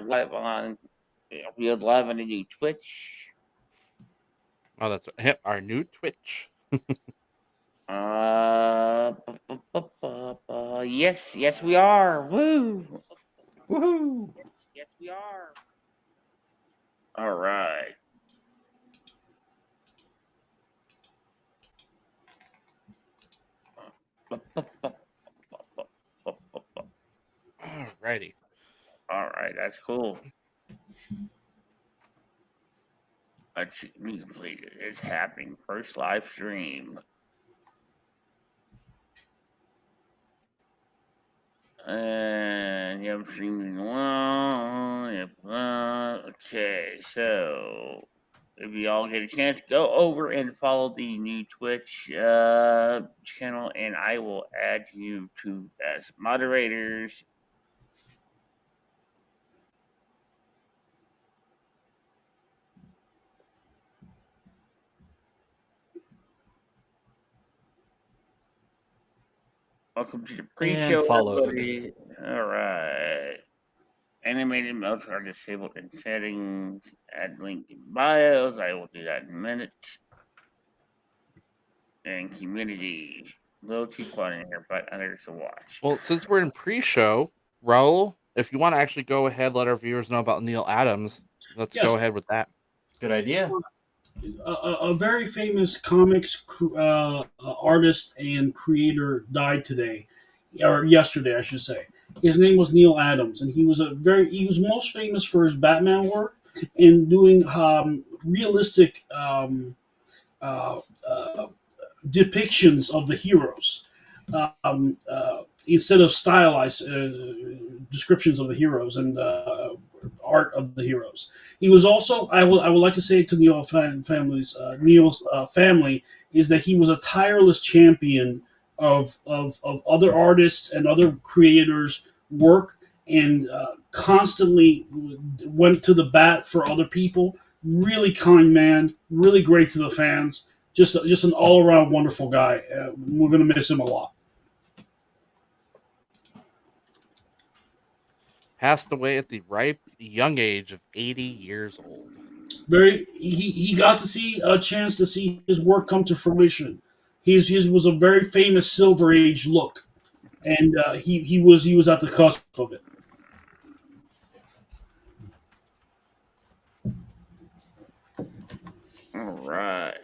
live on Real Live on the new Twitch. Oh, that's our new Twitch. Yes, we are. Woo! Woohoo! Yes, we are. All right. Alrighty. All right, that's cool. Let's be completed. It's happening. First live stream. And yep, streaming one. Yep. Okay, so if you all get a chance, go over and follow the new Twitch channel, and I will add you to as moderators. Welcome to the pre-show, followed. everybody. All right. Animated modes are disabled in settings. Add link in bios. I will do that in a minute. And community. A little too quiet in here, but others to watch. Well, since we're in pre-show, Raul, if you want to actually go ahead, let our viewers know about Neil Adams. Let's go ahead with that. Good idea. A very famous comics artist and creator died today, or yesterday, I should say. His name was Neil Adams, and he was most famous for his Batman work and doing realistic uh, uh, depictions of the heroes. Instead of stylized descriptions of the heroes and art of the heroes. He was also, I would like to say to Neil's family is that he was a tireless champion of other artists and other creators' work, and constantly went to the bat for other people. Really kind man, really great to the fans. Just an all around wonderful guy. We're gonna miss him a lot. Passed away at the ripe young age of 80 years old. He got to see a chance to see his work come to fruition. His was a very famous Silver Age look, and he was at the cusp of it. All right.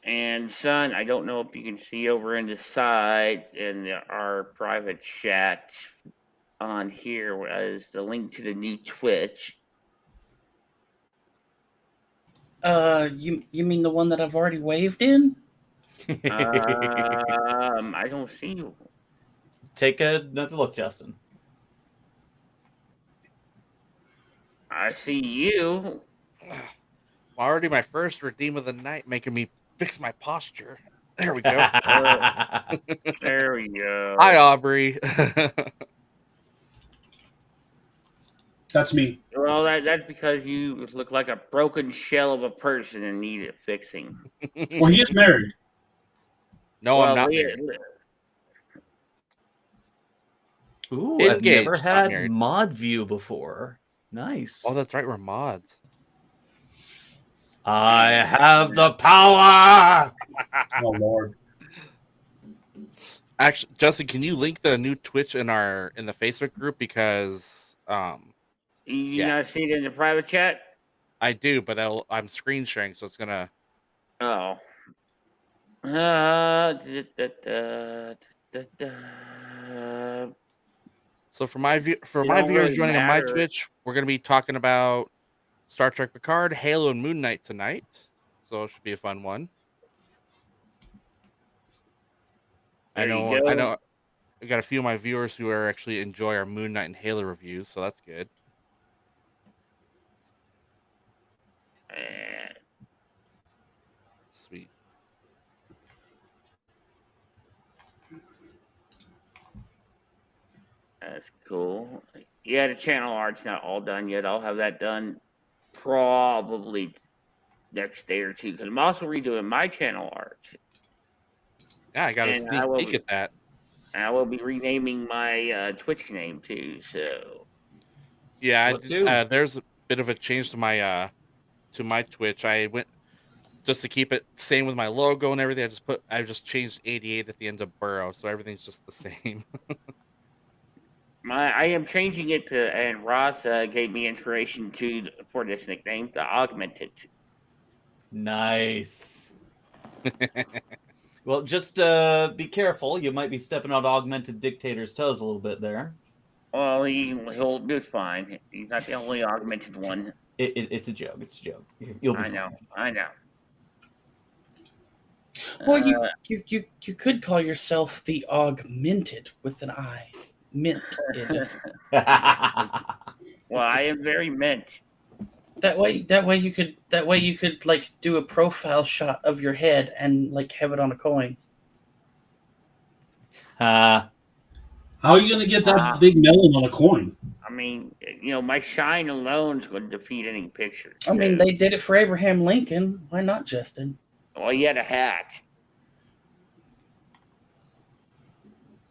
And son, I don't know if you can see over in the side in our private chat on here was the link to the new Twitch. You mean the one that I've already waved in? I don't see you. Take another look, Justin. I see you. Already my first redeem of the night, making me fix my posture. There we go. There we go. Hi, Aubrey. That's me. Well, that's because you look like a broken shell of a person and need it fixing. Well, he is married. No, Well, I'm not Leah- married. Ooh, I've Engaged, never not had married. mod view before. Nice. Oh, that's right. We're mods. I have the power. Oh Lord. Actually, Justin, can you link the new Twitch in the Facebook group? Because You not see it in the private chat? I do, but I'm screen sharing, so it's gonna. Oh. So for my It viewers don't really joining on my matter. Twitch, we're gonna be talking about Star Trek Picard, Halo, and Moonknight tonight. So it should be a fun one. I There you know. go. I know. We got a few of my viewers who are actually enjoy our Moonknight and Halo reviews, so that's good. Sweet. That's cool. Yeah, the channel art's not all done yet. I'll have that done probably next day or two because I'm also redoing my channel art. Yeah, I got a And sneak peek at that. I will be renaming my Twitch name too. So Yeah, What too? there's a bit of a change to my Twitch. I went just to keep it same with my logo and everything. I just changed 88 at the end of Burrow, so everything's just the same. I am changing it to, and Ross gave me inspiration for this nickname, to Augmented. Nice. Well, just be careful. You might be stepping on Augmented Dictator's toes a little bit there. Well, he'll do fine. He's not the only augmented one. It's a joke. It's a joke. You'll be I know. fine. I know. Well, you could call yourself the Augmented with an I. Minted. Well, I am very mint. That way you could like do a profile shot of your head and like have it on a coin. How are you going to get that big melon on a coin? I mean, my shine alone's going to defeat any picture. I mean, they did it for Abraham Lincoln. Why not, Justin? Well, he had a hat.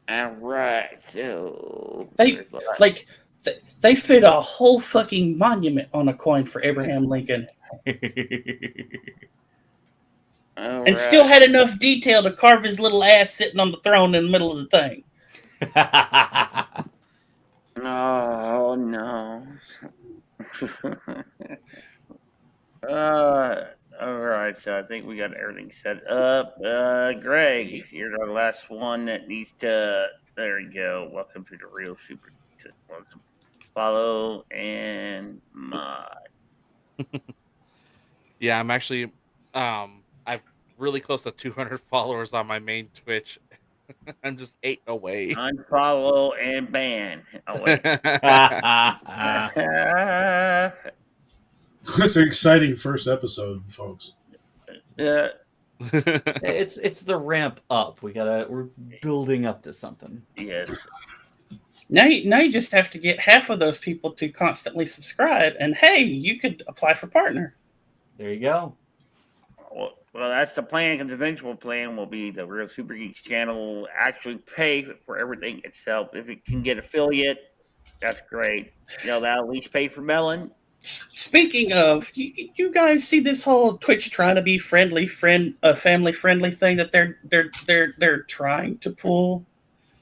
All right, so They fit a whole fucking monument on a coin for Abraham Lincoln, and still had enough detail to carve his little ass sitting on the throne in the middle of the thing. Oh no. All right, so I think we got everything set up. Greg, you're the last one that needs to. There you go. Welcome to the Real Supergeeks. Wants to follow and mod. Yeah, I'm actually I've really close to 200 followers on my main Twitch. I'm just 8 away. Unfollow and ban. Oh wait. It's an exciting first episode, folks. Yeah. It's the ramp up. We're building up to something. Yes. Now you just have to get half of those people to constantly subscribe, and hey, you could apply for partner. There you go. Well, that's the plan. Because the eventual plan will be the Real Super Geeks channel will actually pay for everything itself. If it can get affiliate, that's great. That'll at least pay for Melon. Speaking of, you guys see this whole Twitch trying to be family friendly thing that they're trying to pull.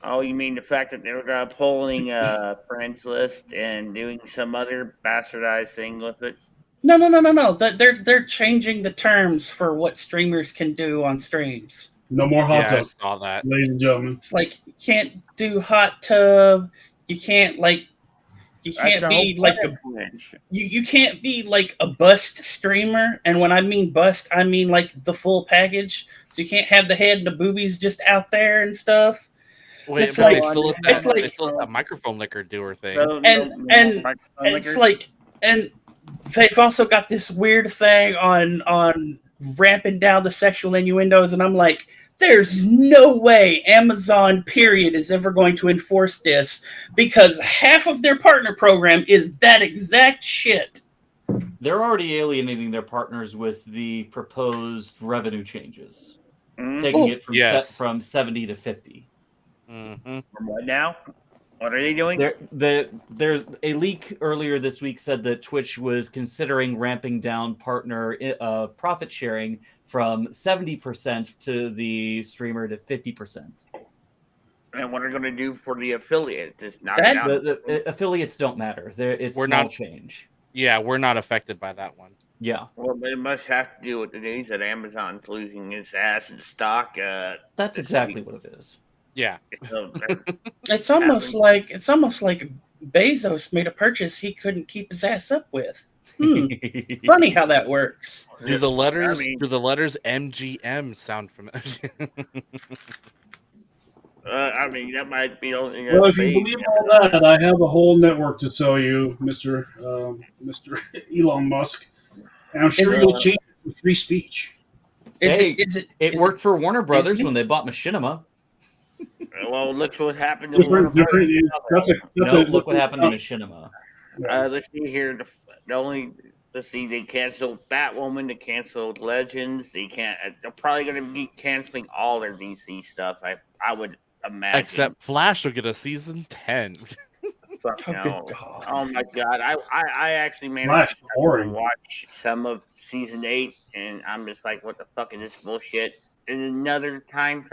Oh, you mean the fact that they're pulling a friends list and doing some other bastardized thing with it? No. They're changing the terms for what streamers can do on streams. No more hot Yeah, I tub, saw that. ladies and gentlemen. It's like you can't do hot tub. You can't you can't be like a bust streamer. And when I mean bust, I mean like the full package. So you can't have the head and the boobies just out there and stuff. Wait, It's but like- they still let it's that, like- they still let that microphone liquor doer thing. And it's like, and they've also got this weird thing on ramping down the sexual innuendos, and I'm like, there's no way Amazon period is ever going to enforce this, because half of their partner program is that exact shit. They're already alienating their partners with the proposed revenue changes, taking it from 70 to 50. Mm-hmm. From what now? What are they doing? There's a leak earlier this week said that Twitch was considering ramping down partner profit sharing from 70% to the streamer to 50%. And what are they going to do for the affiliate? Just knock That- it out. The affiliates don't matter. It's We're small not- change. Yeah, we're not affected by that one. Yeah, Well, it must have to do with the news that Amazon's losing its ass in stock. that's exactly what it is. Yeah. So, It's almost like Bezos made a purchase he couldn't keep his ass up with. Funny how that works. Do the letters I mean- MGM sound familiar? that might be. Well, if you believe all that, I have a whole network to sell you, Mr. Elon Musk. And I'm sure you'll change it for free speech. It worked for Warner Brothers when they bought Machinima. Well, look what happened to Different. Look what happened to Machinima. Let's see here. They canceled Batwoman. They canceled Legends. They're probably going to be canceling all their DC stuff. I would imagine. Except Flash will get a season 10. Fuck Oh, no. good God. Oh my god. I actually Flash managed to boring. watch some of season 8, and I'm just like, what the fuck is this bullshit? And another time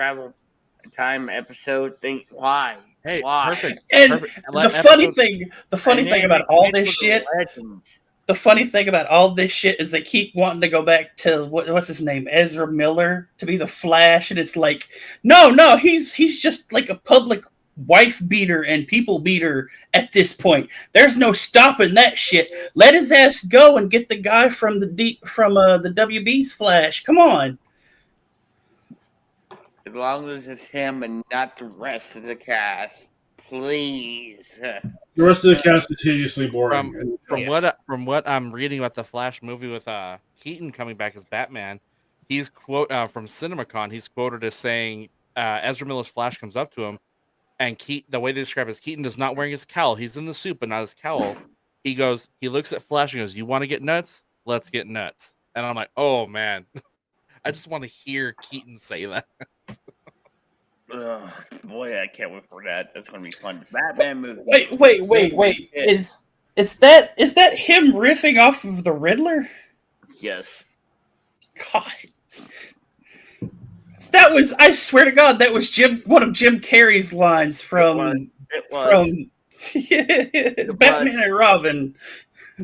episode thing. Why? Hey, Why? perfect. And Perfect. the funny thing And then about they all went this for the shit, legends. the funny thing about all this shit is they keep wanting to go back to what's his name, Ezra Miller, to be the Flash, and it's like, no, he's just like a public wife beater and people beater at this point. There's no stopping that shit. Let his ass go and get the guy from the WB's Flash. Come on. As long as it's him and not the rest of the cast, please. The rest of the cast is hideously boring. From Yes. what I'm reading about the Flash movie with Keaton coming back as Batman, he's from CinemaCon. He's quoted as saying Ezra Miller's Flash comes up to him, and the way they describe it is Keaton is not wearing his cowl. He's in the suit, but not his cowl. He looks at Flash and goes, "You want to get nuts? Let's get nuts." And I'm like, oh man, I just want to hear Keaton say that. Ugh, boy, I can't wait for that. That's gonna be fun. Batman movie. Wait. Is that him riffing off of the Riddler? Yes. God. That was, I swear to God, that was one of Jim Carrey's lines from It was. Batman and Robin.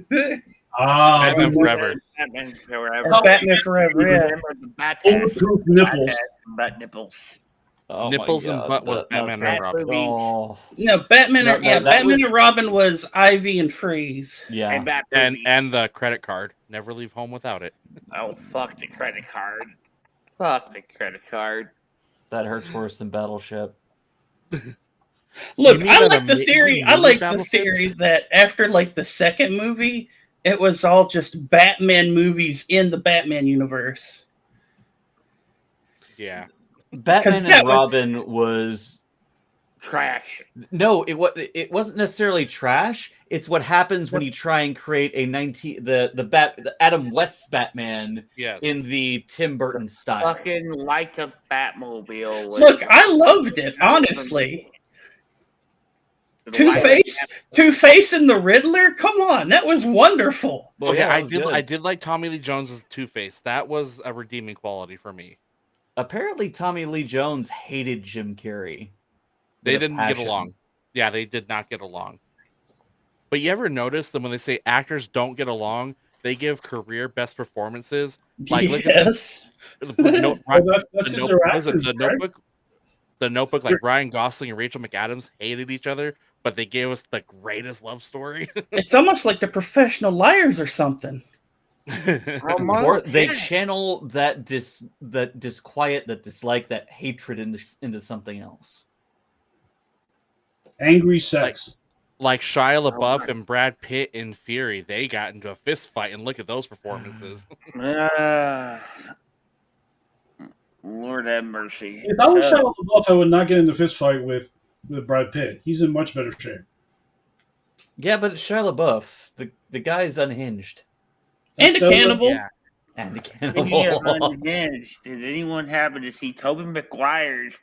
Batman Forever. Batman Forever. Or Batman Forever, yeah. Remember the bat Bulletproof nipples. Butt nipples. Oh Nipples my and God, butt was Batman and Robin. Oh, No, Batman No, that Batman was- and Robin was Ivy and Freeze. yeah. And Batman. And the credit card. Never leave home without it. Oh, fuck the credit card. Fuck the credit card. That hurts worse than Battleship. Look, mean I that like the amazing theory. I movie like the Battleship? theory that after like the second movie, it was all just Batman movies in the Batman universe. Yeah. Batman that and Robin was Trash. no, it wasn't necessarily trash. It's what happens when you try and create the Adam West's Batman Yes. in the Tim Burton style. Fucking light the Batmobile. was Look, I fucking- loved it, honestly. The Two-Face and the Riddler? Come on, that was wonderful. Well, Okay, yeah, it I was did. good. I did like Tommy Lee Jones as Two-Face. That was a redeeming quality for me. Apparently, Tommy Lee Jones hated Jim Carrey. They with a didn't get passion. along. Yeah, they did not get along. But you ever notice that when they say actors don't get along, they give career best performances? Like, look at Yes. the Well, that's the because they're actors, right? Notebook. The Notebook, like Ryan Gosling and Rachel McAdams hated each other, but they gave us the greatest love story. It's almost like the Professional Liars or something. Or they channel that disquiet, that dislike, that hatred into something else. Angry sex. Like Shia LaBeouf my- and Brad Pitt in Fury, they got into a fist fight, and look at those performances. Lord have mercy. If I was Shia LaBeouf, I would not get in the fist fight with Brad Pitt. He's in much better shape. Yeah, but it's Shia LaBeouf. The guy's unhinged And a That was- cannibal. Yeah. and a Speaking of cannibal. unhinged, did anyone happen to see Tobey Maguire's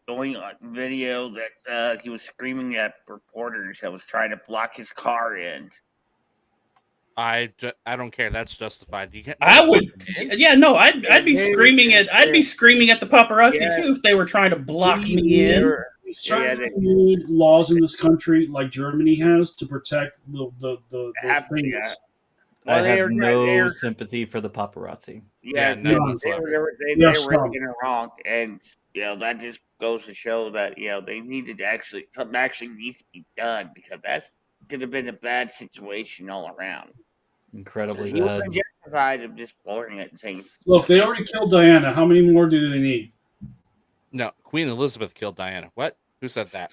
going on video that he was screaming at reporters that was trying to block his car in? I don't care. That's justified. You can't. I would, yeah, no, I'd be screaming at the paparazzi Yeah. too if they were trying to block me in. We certainly need laws in this country like Germany has to protect those Absolutely, things. I they have were- no they were- sympathy for the paparazzi. Yeah, Yeah, they, none they whatsoever. were they Yes, were no. getting it wrong, and that just goes to show that they needed to something actually needs to be done, because that could have been a bad situation all around. Incredibly He bad. was justified of just blowing it and saying, Look, they already killed Diana. How many more do they need? No, Queen Elizabeth killed Diana. What? Who said that?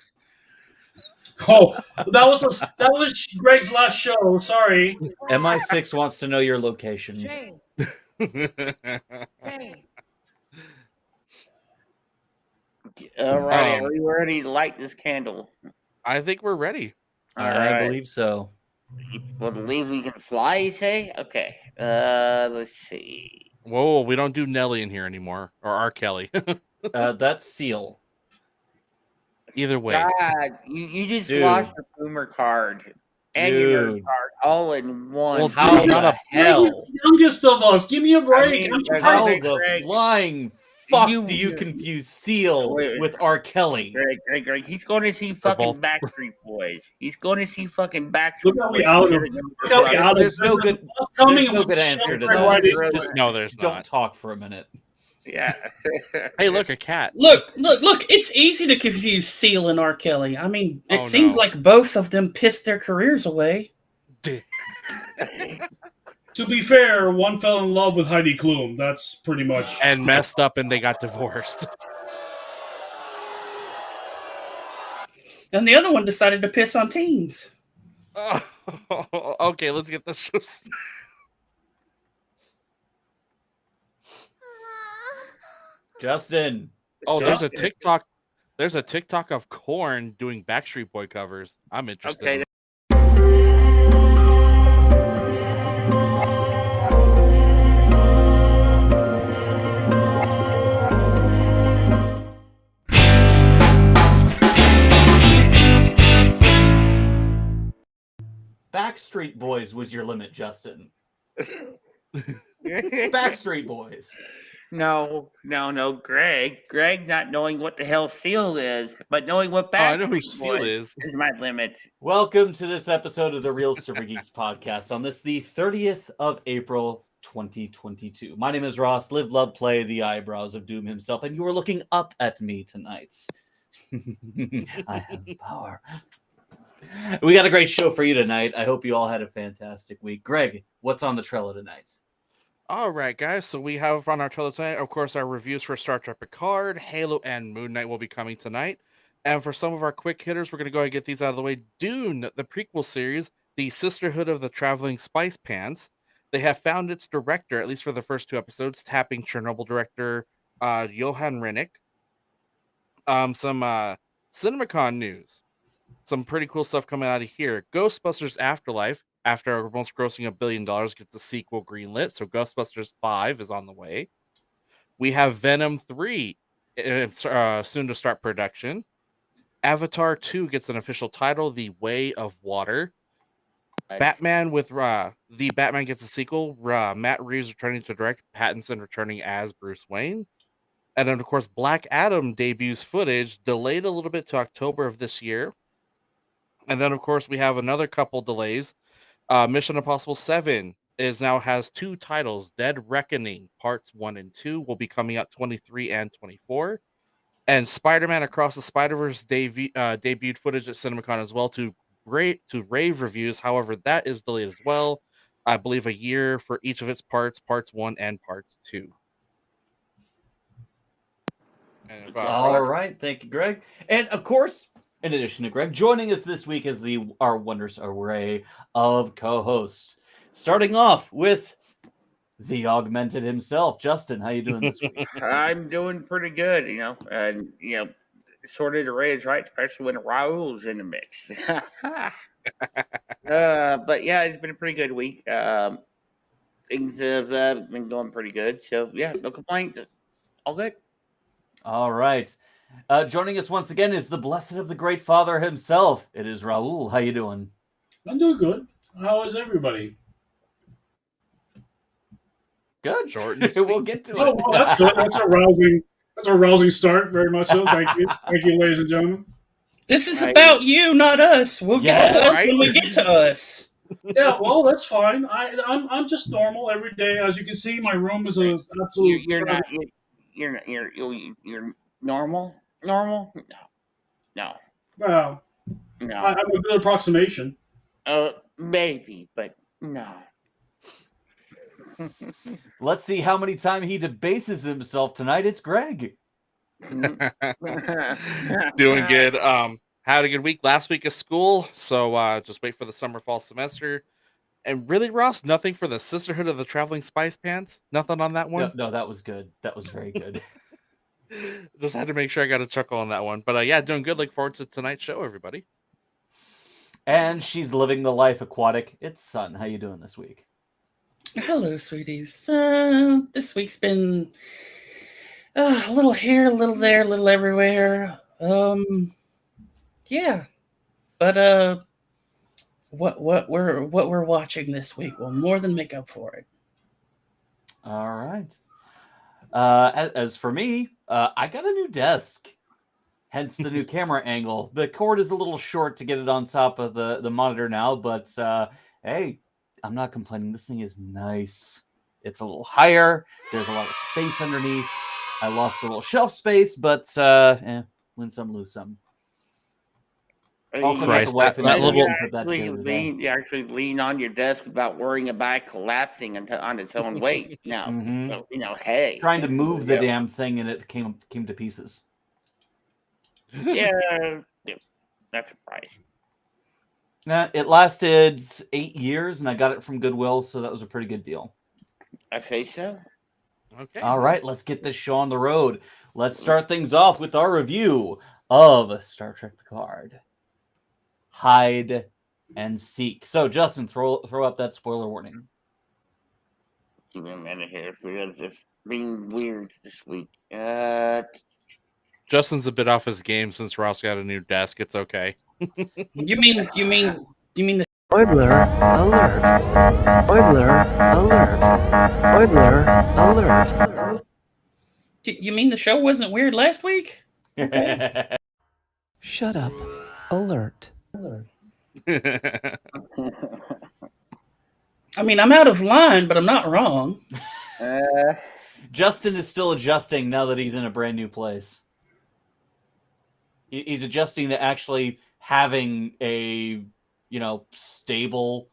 Oh, that was Greg's last show. Sorry. MI6 wants to know your location. Shame. Shame. "All right, Um, are you ready to light this candle?" I think we're ready. All I right. believe so. You believe we can fly? You say? Okay. Let's see. Whoa, we don't do Nelly in here anymore, or R. Kelly. That's Seal. Either way. God, you just Dude. lost your boomer card and your nerd Dude. card all in one. Well, How He's not the a- hell? He's the youngest of us. Give me a break. mean, I'm Greg, surprised. How Greg, the Greg, flying fuck you- do you confuse Seal Wait. with R. Kelly? Greg, he's going to see fucking Backstreet Boys. He's going to see fucking Backstreet Look how Boys. we out of- He's gonna Look how we go- out of- There's no good. Us coming There's and no we good shove answer to right that. right Just- in. just No, there's don't not. talk for a minute. Yeah. Hey, look, a cat. Look! It's easy to confuse Seal and R. Kelly. I mean, it Oh, seems no. like both of them pissed their careers away. To be fair, one fell in love with Heidi Klum. That's pretty much. And messed up, and they got divorced. And the other one decided to piss on teens. Okay, let's get this show. Justin. Oh, there's a Justin. TikTok. There's a TikTok of Korn doing Backstreet Boy covers. I'm interested. Okay. Backstreet Boys was your limit, Justin. Backstreet Boys. No, Greg. Greg not knowing what the hell Seal is, but knowing what Oh, I know who Backstreet Seal Boys is. my limit. Welcome to this episode of the Real Supergeeks podcast on this, the 30th of April, 2022. My name is Ross, live, love, play, the eyebrows of doom himself, and you are looking up at me tonight. I have the power. We got a great show for you tonight. I hope you all had a fantastic week. Greg, what's on the Trello tonight? All right, guys. So we have on our trailer tonight, of course, our reviews for Star Trek Picard, Halo, and Moonknight will be coming tonight. And for some of our quick hitters, we're going to go ahead and get these out of the way. Dune, the prequel series, the Sisterhood of the Traveling Spice Pants. They have found its director, at least for the first 2 episodes, tapping Chernobyl director Johan Rennick. Some CinemaCon news. Some pretty cool stuff coming out of here. Ghostbusters Afterlife, after almost grossing $1 billion, gets a sequel greenlit. So Ghostbusters 5 is on the way. We have Venom 3 soon to start production. Avatar 2 gets an official title, The Way of Water. Batman with the Batman gets a sequel. Matt Reeves returning to direct. Pattinson returning as Bruce Wayne. And then, of course, Black Adam debuts footage, delayed a little bit to October of this year. And then, of course, we have another couple delays. Mission Impossible 7 has 2 titles. Dead Reckoning Parts 1 and 2 will be coming out 23 and 24. And Spider-Man Across the Spider-Verse debuted footage at CinemaCon as well to rave reviews. However, that is delayed as well. I believe a year for each of its parts 1 and parts 2. And All right, thank you, Greg. And of course, in addition to Greg, joining us this week is our wondrous array of co-hosts. Starting off with the augmented himself, Justin. How you doing this week? I'm doing pretty good, and sorted array is right, especially when Raul's in the mix. But yeah, it's been a pretty good week. Things have been going pretty good, so yeah, no complaints. All good. All right. Joining us once again is the blessed of the great father himself. It is Raul. How you doing? I'm doing good. How is everybody? Good. Short. We'll get to Oh, it. well, that's good. That's a rousing start. Very much so. Thank you, ladies and gentlemen. This is about you, not us. We'll get to Yeah, us right? when we get to us. Yeah, well, that's fine. I'm just normal every day. As you can see, my room is an absolute. You're not. You're normal. Normal? No. Well, No. I'm a good approximation. Maybe, but no. Let's see how many times he debases himself tonight. It's Greg. Doing good. Had a good week. Last week of school, so just wait for the summer fall semester. And really, Ross, nothing for the Sisterhood of the Traveling Spice Pants? Nothing on that one? No, that was good. That was very good. Just had to make sure I got a chuckle on that one. But yeah, doing good. Look forward to tonight's show, everybody. And she's living the life aquatic. It's Sun. How you doing this week? Hello, sweeties. This week's been a little here, a little there, a little everywhere. Yeah, but what we're watching this week will more than make up for it. All right. As for me, I got a new desk. Hence the new camera angle. The cord is a little short to get it on top of the monitor now, but hey, I'm not complaining. This thing is nice. It's a little higher. There's a lot of space underneath. I lost a little shelf space, but win some, lose some. Also, got the wife and that little put that together today. You actually lean on your desk without worrying about it collapsing on its own weight. Now, so, hey, trying to move the damn thing, and it came to pieces. Yeah, that's a price. Nah, it lasted 8 years, and I got it from Goodwill, so that was a pretty good deal. I say so. Okay. All right, let's get this show on the road. Let's start things off with our review of Star Trek Picard. Hide and seek. So, Justin, throw up that spoiler warning. Give me a minute here because it's being weird this week. Justin's a bit off his game since Ross got a new desk. It's okay. You mean the Spoiler alert. Spoiler alert. Spoiler alert. You mean the show wasn't weird last week? Shut up. Alert. I mean, I'm out of line, but I'm not wrong. Justin is still adjusting now that he's in a brand new place. He's adjusting to actually having a, stable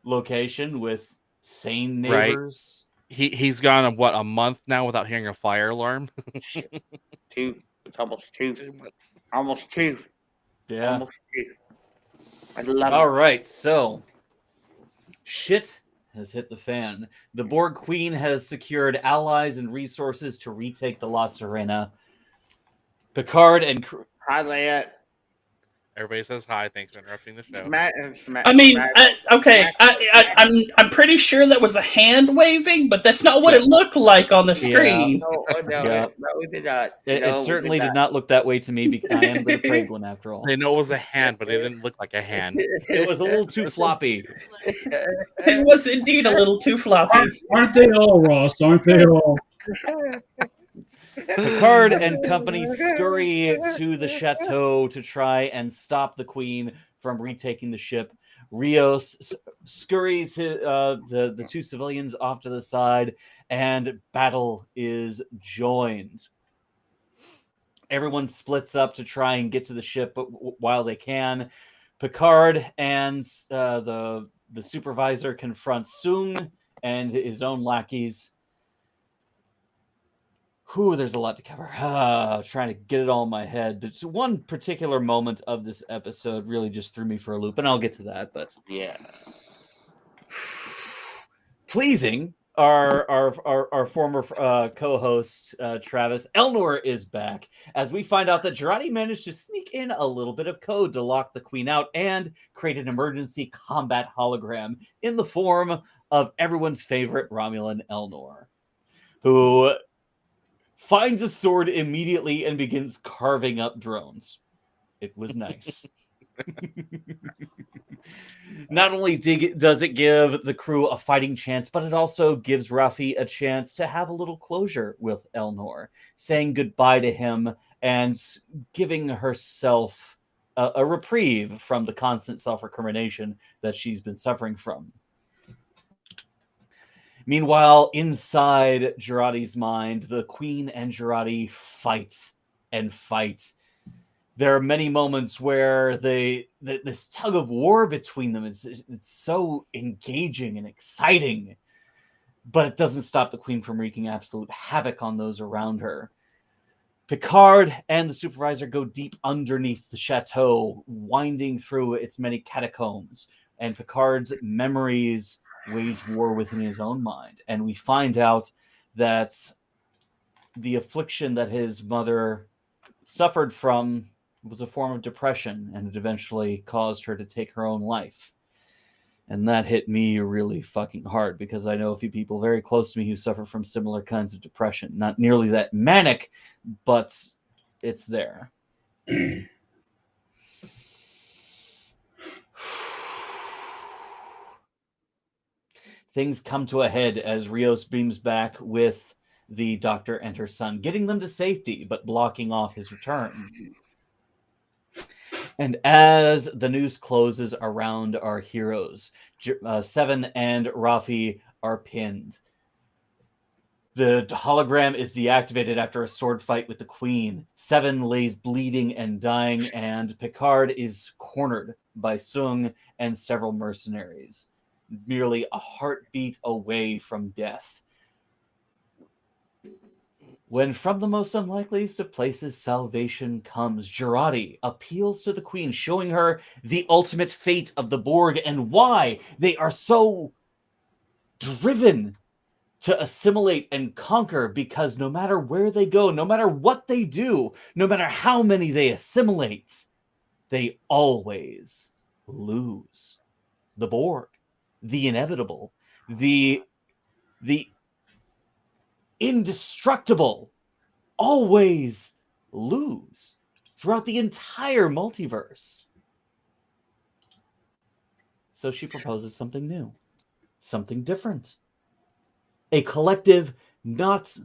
location with sane neighbors. Right. He's gone a month now without hearing a fire alarm. It's almost 2. Almost 2. Yeah. Almost 2. I love it. All right, so shit has hit the fan. The Borg Queen has secured allies and resources to retake the La Sirena. Picard and Hi, Leia. Everybody says hi. Thanks for interrupting the show. I'm pretty sure that was a hand waving, but that's not what it looked like on the screen. No, it did not. It certainly did not look that way to me because I am the depraved one after all. They know it was a hand, but it didn't look like a hand. It was a little too floppy. It was indeed a little too floppy. Aren't they all, Ross? Aren't they all? Picard and company scurry to the chateau to try and stop the Queen from retaking the ship. Rios scurries the 2 civilians off to the side, and battle is joined. Everyone splits up to try and get to the ship while they can. Picard and the supervisor confront Sung and his own lackeys. There's a lot to cover. Trying to get it all in my head. There's one particular moment of this episode really just threw me for a loop, and I'll get to that. But yeah, pleasing our former co-host Travis Elnor is back as we find out that Jurati managed to sneak in a little bit of code to lock the Queen out and create an emergency combat hologram in the form of everyone's favorite Romulan Elnor, who finds a sword immediately and begins carving up drones. It was nice. Not only does it give the crew a fighting chance, but it also gives Raffi a chance to have a little closure with Elnor, saying goodbye to him and giving herself a reprieve from the constant self-recrimination that she's been suffering from. Meanwhile, inside Jurati's mind, the Queen and Jurati fight and fight. There are many moments where this tug of war between them it's so engaging and exciting, but it doesn't stop the Queen from wreaking absolute havoc on those around her. Picard and the supervisor go deep underneath the chateau, winding through its many catacombs, and Picard's memories wage war within his own mind. And we find out that the affliction that his mother suffered from was a form of depression, and it eventually caused her to take her own life. And that hit me really fucking hard because I know a few people very close to me who suffer from similar kinds of depression. Not nearly that manic, but it's there. things come to a head as Rios beams back with the doctor and her son, getting them to safety, but blocking off his return. And as the news closes around our heroes, Seven and Rafi are pinned. The hologram is deactivated after a sword fight with the Queen. Seven lays bleeding and dying, and Picard is cornered by Sung and several mercenaries, merely a heartbeat away from death. When from the most unlikeliest of places salvation comes, Jurati appeals to the Queen, showing her the ultimate fate of the Borg and why they are so driven to assimilate and conquer, because no matter where they go, no matter what they do, no matter how many they assimilate, they always lose. The Borg, the inevitable, the indestructible, always lose throughout the entire multiverse. So she proposes something new, something different. A collective not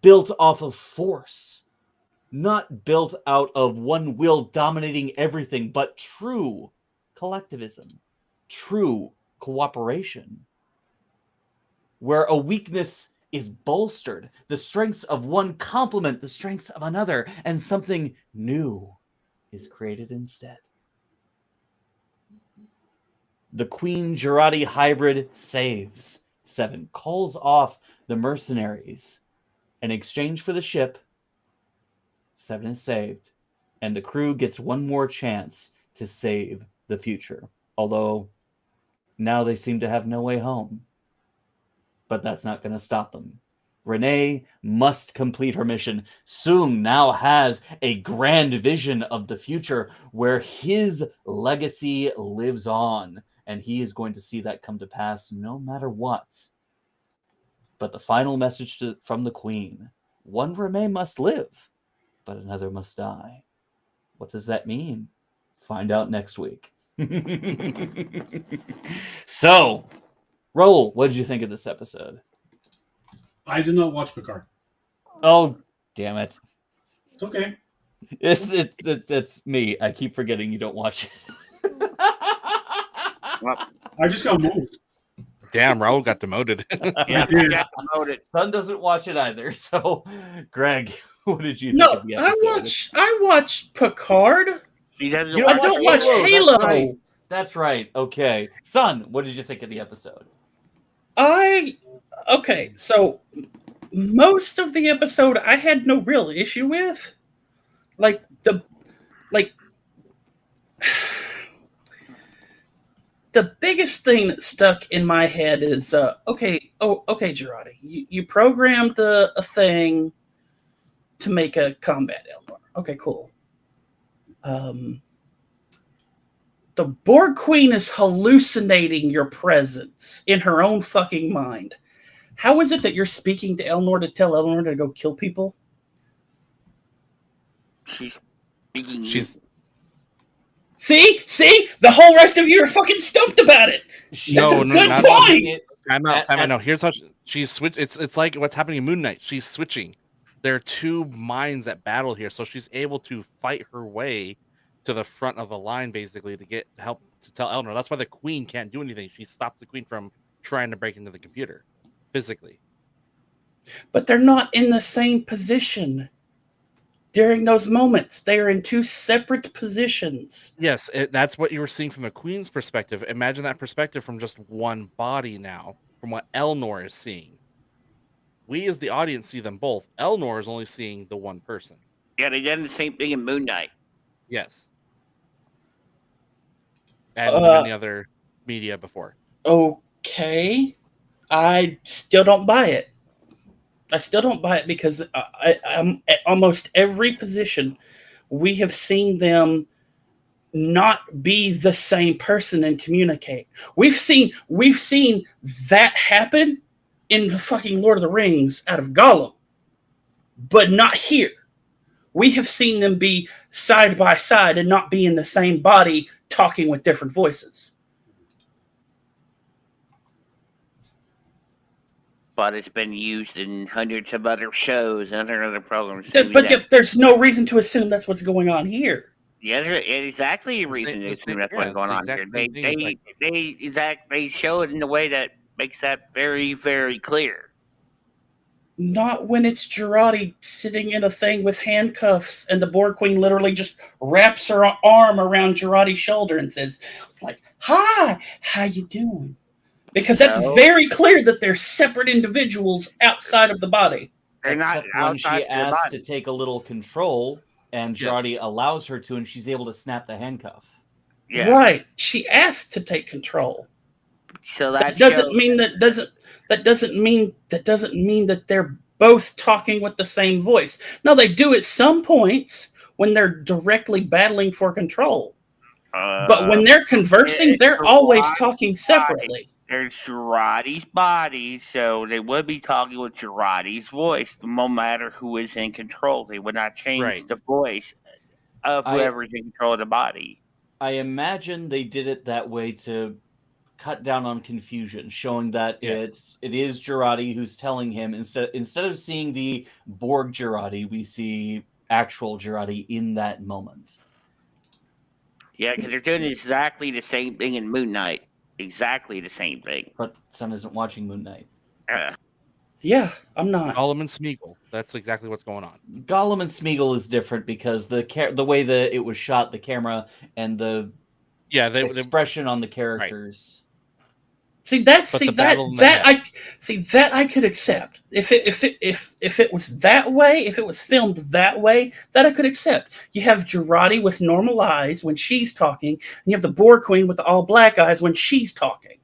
built off of force, not built out of one will dominating everything, but true collectivism, true cooperation, where a weakness is bolstered, the strengths of one complement the strengths of another, and something new is created instead. The Queen Jurati hybrid saves. Seven calls off the mercenaries. In exchange for the ship, Seven is saved, and the crew gets one more chance to save the future. Although now they seem to have no way home. But that's not going to stop them. Renee must complete her mission. Sung now has a grand vision of the future where his legacy lives on, and he is going to see that come to pass no matter what. But the final message from the Queen: one Renee must live, but another must die. What does that mean? Find out next week. So, Raul, what did you think of this episode? I did not watch Picard. Oh, damn it. It's okay. It's me. I keep forgetting you don't watch it. Well, I just got moved. Damn, Raul got demoted. yeah, did. I got promoted. Son doesn't watch it either. So, Greg, what did you think of the episode? I watched Picard. She doesn't You don't I don't watch Halo. Halo. That's right. Okay. Son, what did you think of the episode? Okay, so most of the episode I had no real issue with. The biggest thing that stuck in my head is okay, Jurati, you programmed a thing to make a combat Elnor. Okay, cool. The Borg Queen is hallucinating your presence in her own fucking mind. How is it that you're speaking to Elnor to tell Elnor to go kill people? She's speaking. See? The whole rest of you are fucking stumped about it. That's a good point. Time out. No, here's how she's switch. It's like what's happening in Moonknight. She's switching. There are two minds at battle here, so she's able to fight her way to the front of the line, basically, to get help to tell Elnor. That's why the Queen can't do anything. She stopped the Queen from trying to break into the computer physically. But they're not in the same position during those moments. They are in two separate positions. Yes, that's what you were seeing from the Queen's perspective. Imagine that perspective from just one body now, from what Elnor is seeing. We as the audience see them both. Elnor is only seeing the one person. Yeah, they did the same thing in Moonknight. Yes. And many other media before. Okay. I still don't buy it. Because I'm at almost every position, we have seen them not be the same person and communicate. We've seen that happen in the fucking Lord of the Rings out of Gollum, but not here. We have seen them be side by side and not be in the same body talking with different voices. but it's been used in hundreds of other shows and other programs. There's no reason to assume that's what's going on here. Yeah, there's exactly a reason to assume that's what's going on here. They show it in a way that makes that very, very clear. Not when it's Girardi sitting in a thing with handcuffs and the Borg Queen literally just wraps her arm around Girardi's shoulder and says, it's like, hi, how you doing? Because that's very clear that they're separate individuals outside of the body. They're not when she asks to take a little control and Girardi allows her to, and she's able to snap the handcuff. Yeah. Right. She asked to take control. So that doesn't mean that they're both talking with the same voice. No, they do at some points when they're directly battling for control. But when they're conversing, they're always talking separately. There's Girardi's body, so they would be talking with Girardi's voice, no matter who is in control. They would not change the voice of whoever's in control of the body. I imagine they did it that way to cut down on confusion, showing that it is Girardi who's telling him, instead of seeing the Borg Girardi, we see actual Girardi in that moment. Yeah, because they're doing exactly the same thing in Moonknight. Exactly the same thing. But Son isn't watching Moonknight. Yeah, I'm not. Gollum and Smeagol. That's exactly what's going on. Gollum and Smeagol is different because the way that it was shot, the camera, and the expression on the characters. That I could accept. If it was that way, if it was filmed that way, that I could accept. You have Girardi with normal eyes when she's talking, and you have the Borg Queen with the all black eyes when she's talking.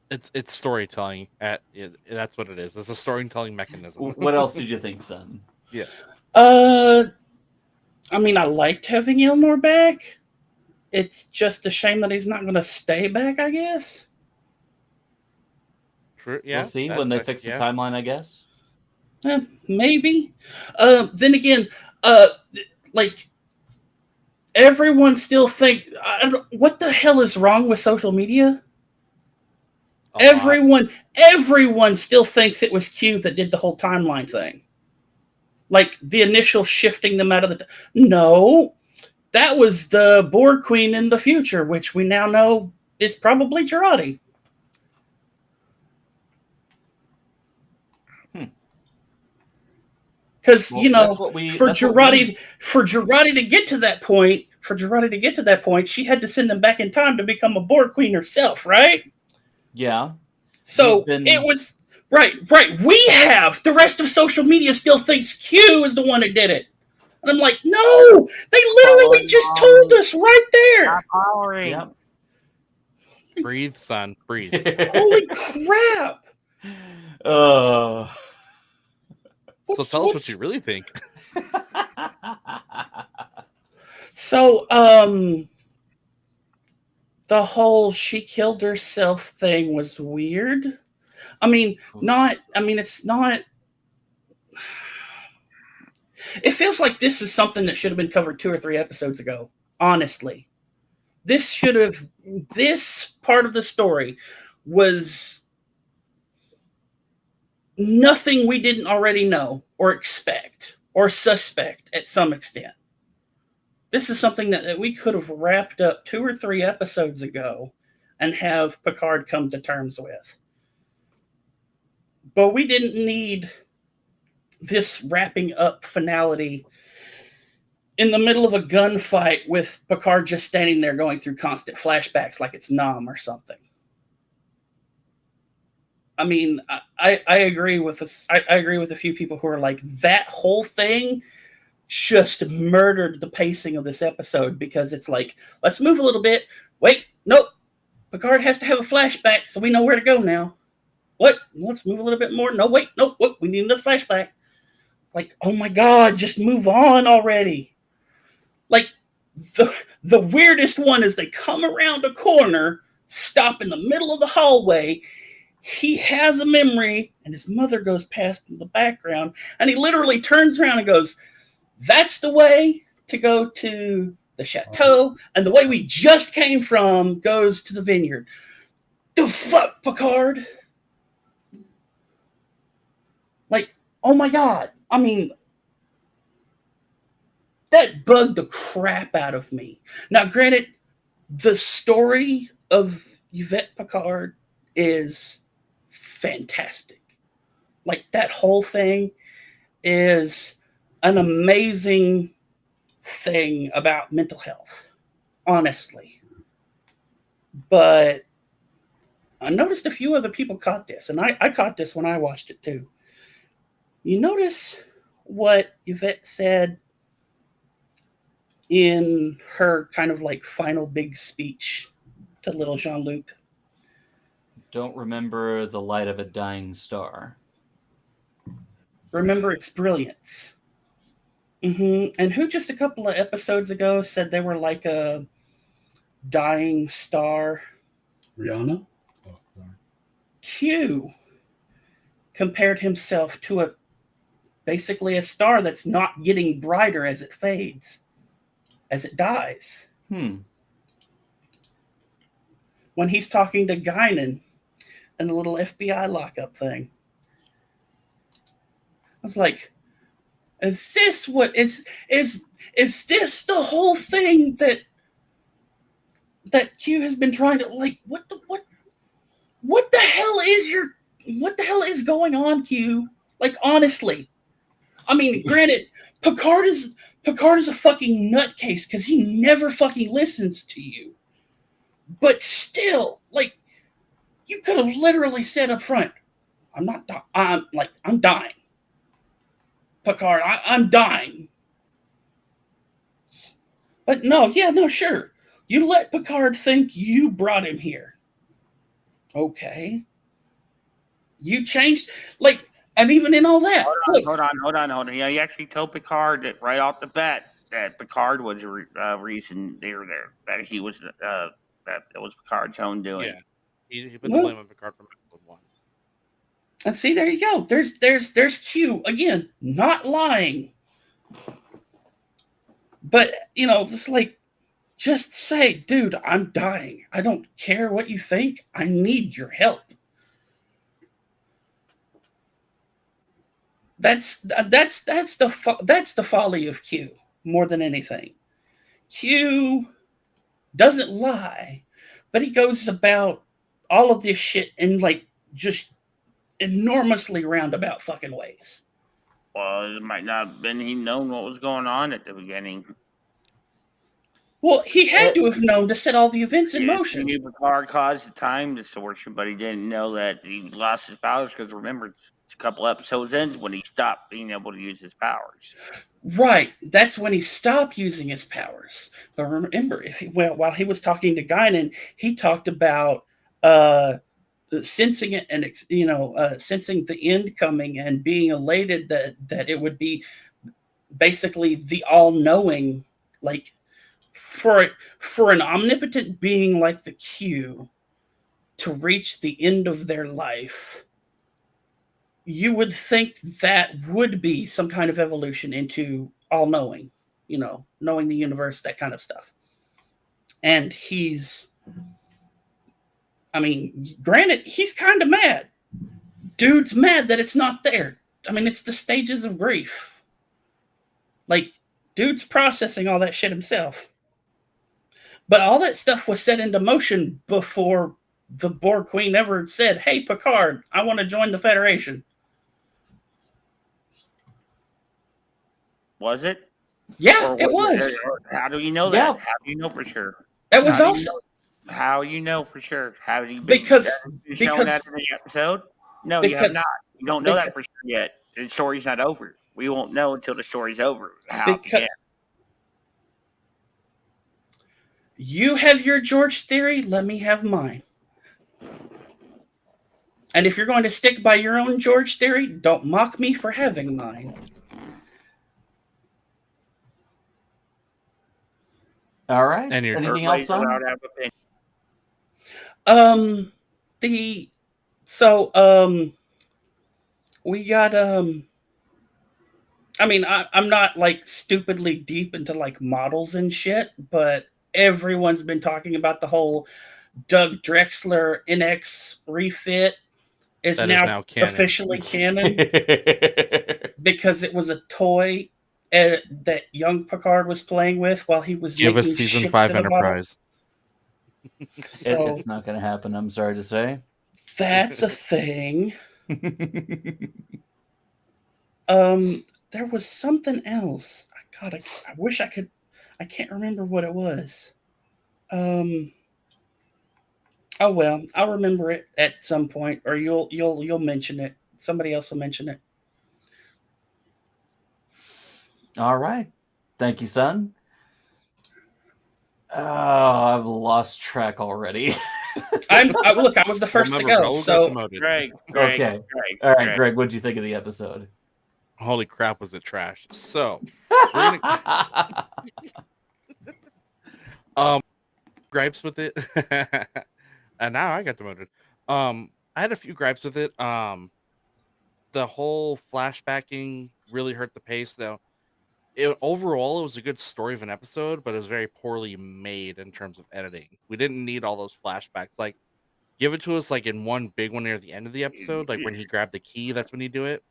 It's storytelling. That's what it is. It's a storytelling mechanism. What else did you think, Son? Yeah. I mean, I liked having Elnor back. It's just a shame that he's not going to stay back, I guess. True. Yeah. We'll see when they fix the timeline, I guess. Maybe. Then again, everyone still what the hell is wrong with social media? Everyone still thinks it was Q that did the whole timeline thing. Like the initial shifting them out of the... No. That was the Borg Queen in the future, which we now know is probably Girardi. Because for Girardi to get to that point, she had to send them back in time to become a Borg Queen herself, right? Yeah. So it was right. The rest of social media still thinks Q is the one that did it. And I'm like, no, they literally just told us right there. Yep. Breathe, son, breathe. Holy crap. So tell us what you really think. So, the whole she killed herself thing was weird. It's not. It feels like this is something that should have been covered 2 or 3 episodes ago. Honestly, this part of the story was nothing we didn't already know or expect or suspect at some extent. This is something that we could have wrapped up 2 or 3 episodes ago and have Picard come to terms with. But we didn't need this wrapping up finality in the middle of a gunfight with Picard just standing there going through constant flashbacks like it's Nam or something. I mean, I agree with this. I agree with a few people who are like, that whole thing just murdered the pacing of this episode, because it's like, let's move a little bit. Wait, nope. Picard has to have a flashback so we know where to go now. What? Let's move a little bit more. No, wait, nope. What? We need another flashback. Like, oh my God, just move on already. Like, the weirdest one is they come around a corner, stop in the middle of the hallway. He has a memory, and his mother goes past in the background, and he literally turns around and goes, that's the way to go to the chateau, and the way we just came from goes to the vineyard. The fuck, Picard? oh my god! I mean, that bugged the crap out of me. Now, granted, the story of Yvette Picard is fantastic. Like, that whole thing is an amazing thing about mental health, honestly. But I noticed a few other people caught this, and I caught this when I watched it too. You notice what Yvette said in her kind of like final big speech to little Jean-Luc? Don't remember the light of a dying star. Remember its brilliance. And who just a couple of episodes ago said they were like a dying star? Rihanna? Oh, sorry. Q compared himself to basically a star that's not getting brighter as it fades, as it dies. When he's talking to Guinan and the little FBI lockup thing. I was like, is this what is this the whole thing that Q has been trying to, like, what the hell is going on, Q? Like, honestly. I mean, granted, Picard is a fucking nutcase because he never fucking listens to you. But still, like, you could have literally said up front, I'm dying. Picard, I'm dying. But no, sure. You let Picard think you brought him here. Okay. You changed, like, and even in all that. Hold on. Yeah, he actually told Picard that right off the bat that Picard was the reason they were there. That he was that it was Picard's own doing. Yeah, he put the blame on Picard from episode 1. And see, there you go. There's Q again, not lying. But it's like, just say, dude, I'm dying. I don't care what you think. I need your help. That's the folly of Q more than anything. Q doesn't lie, but he goes about all of this shit in like just enormously roundabout fucking ways. Well, it might not have been he known what was going on at the beginning. Well, he had to have known to set all the events in motion. He knew Picard caused the time distortion, but he didn't know that he lost his powers because remember, a couple episodes in when he stopped being able to use his powers. Right, that's when he stopped using his powers. But remember, while he was talking to Guinan, he talked about sensing it and sensing the end coming and being elated that it would be basically the all-knowing, like for an omnipotent being like the Q to reach the end of their life. You would think that would be some kind of evolution into all-knowing, knowing the universe, that kind of stuff. And granted, he's kind of mad. Dude's mad that it's not there. I mean, it's the stages of grief. Like, dude's processing all that shit himself. But all that stuff was set into motion before the Borg Queen ever said, hey, Picard, I want to join the Federation. Was it? Yeah, it was. How do you know that? Yeah. How do you know for sure? It was also... How you know for sure? How do you because shown that in the episode? No, you have not. You don't know that for sure yet. The story's not over. We won't know until the story's over. You have your George theory, let me have mine. And if you're going to stick by your own George theory, don't mock me for having mine. All right. Anything else, son? We got I'm not like stupidly deep into like models and shit, but everyone's been talking about the whole Doug Drexler NX refit is That now canon. officially canon because it was a toy that young Picard was playing with while he was Give making us season ships 5 in a bottle. Enterprise. So It's not going to happen. I'm sorry to say. that's a thing. There was something else. God, I wish I could. I can't remember what it was. Oh well, I'll remember it at some point, or you'll mention it. Somebody else will mention it. All right. Thank you, son. Oh, I've lost track already. Look, I was the first to go. So Greg. Okay. All right, Greg, what'd you think of the episode? Holy crap, was it trash? So, gripes with it, and now I got demoted. I had a few gripes with it. The whole flashbacking really hurt the pace, though. Overall, it was a good story of an episode, but it was very poorly made in terms of editing. We didn't need all those flashbacks. Like, give it to us like in one big one near the end of the episode, like when he grabbed the key. That's when he do it.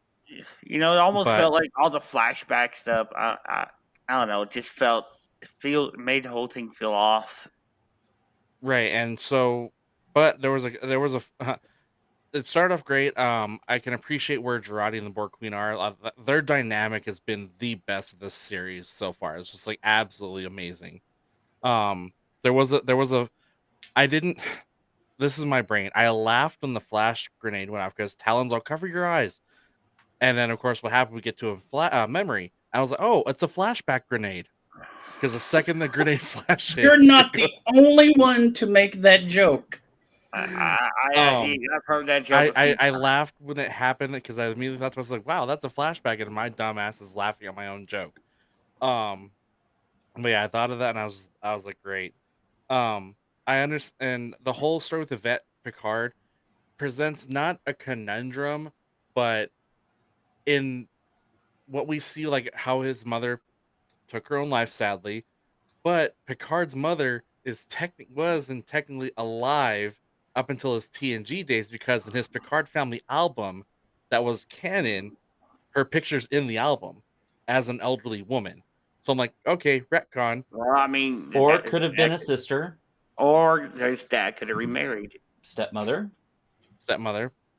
It almost felt like all the flashback stuff. I don't know. It just made the whole thing feel off. Right, and so, but there was a. It started off great. I can appreciate where Girardi and the Borg Queen are. Their dynamic has been the best of this series so far. It's just like absolutely amazing. There was a. I didn't. This is my brain. I laughed when the flash grenade went off because Talon's all cover your eyes, and then of course what happened? We get to a memory. And I was like, oh, it's a flashback grenade. Because the second the grenade flashes, you're not the only one to make that joke. I've heard that joke. I laughed when it happened because I immediately thought I was like, "Wow, that's a flashback," and my dumb ass is laughing at my own joke. But yeah, I thought of that and I was like, "Great." I understand the whole story with Yvette Picard presents not a conundrum, but in what we see, like how his mother took her own life, sadly, but Picard's mother was technically alive up until his TNG days because in his Picard family album that was canon, her picture's in the album as an elderly woman. So I'm like, okay, retcon. Well, I mean, or it could have been a sister, or his dad could have remarried. stepmother,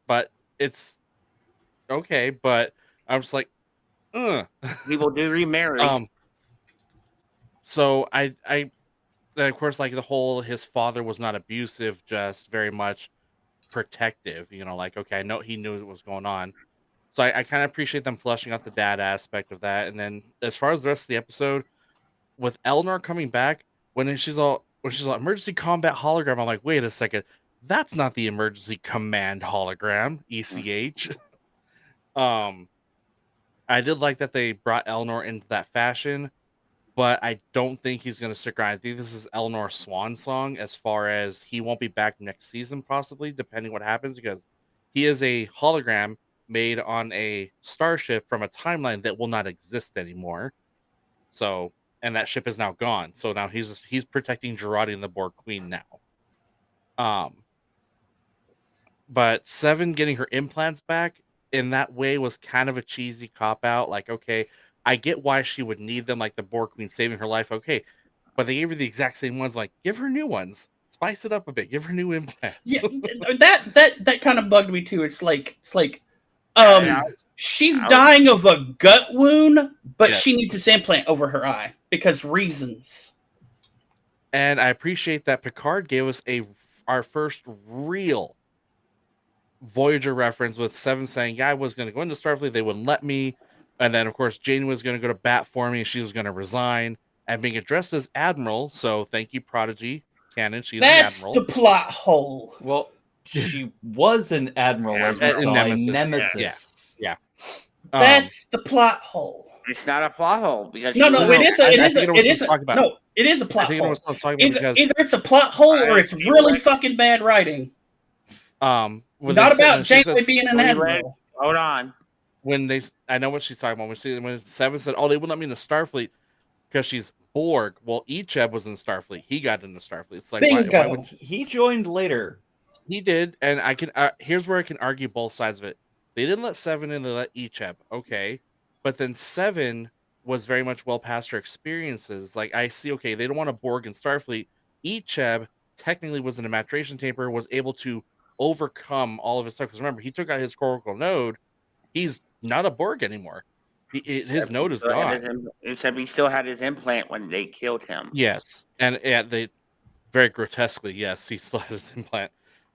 but it's okay. But I was like, people do remarry. So I then of course, like the whole his father was not abusive, just very much protective. Like okay, I know he knew what was going on. So I kind of appreciate them fleshing out the dad aspect of that. And then as far as the rest of the episode, with Elnor coming back, when she's all emergency combat hologram, I'm like, wait a second, that's not the emergency command hologram, ECH. I did like that they brought Elnor into that fashion, but I don't think he's going to stick around. I think this is Elnor's swan song as far as he won't be back next season, possibly, depending what happens, because he is a hologram made on a starship from a timeline that will not exist anymore. So, and that ship is now gone. So now he's protecting Girardi and the Borg Queen now. But Seven getting her implants back in that way was kind of a cheesy cop-out. Like, okay, I get why she would need them, like the Borg Queen saving her life. Okay, but they gave her the exact same ones. Like, give her new ones, spice it up a bit, give her new implants. Yeah, that kind of bugged me too. It's like she's dying of a gut wound, but she needs this implant over her eye because reasons. And I appreciate that Picard gave us our first real Voyager reference with Seven saying, yeah, I was going to go into Starfleet, they wouldn't let me. And then, of course, Jane was going to go to bat for me. She was going to resign and being addressed as Admiral. So thank you, Prodigy canon. She's an Admiral. That's the plot hole. Well, she was an Admiral as we saw in Nemesis. Yeah. That's the plot hole. It's not a plot hole because it is a plot hole. Either it's a plot hole or it's really fucking bad writing. Not about Janeway being an Admiral. Hold on. I know what she's talking about. When Seven said, "Oh, they wouldn't let me into Starfleet because she's Borg." Well, Icheb was in Starfleet. He got into Starfleet. It's like, why would he joined later? He did, and I can. Here's where I can argue both sides of it. They didn't let Seven in; they let Icheb. Okay, but then Seven was very much well past her experiences. Like I see, okay, they don't want a Borg in Starfleet. Icheb technically was in a maturation chamber, was able to overcome all of his stuff. Because remember, he took out his coracle node. He's not a Borg anymore. His node is gone. Except he still had his implant when they killed him. Yes, and they very grotesquely, yes, he still had his implant.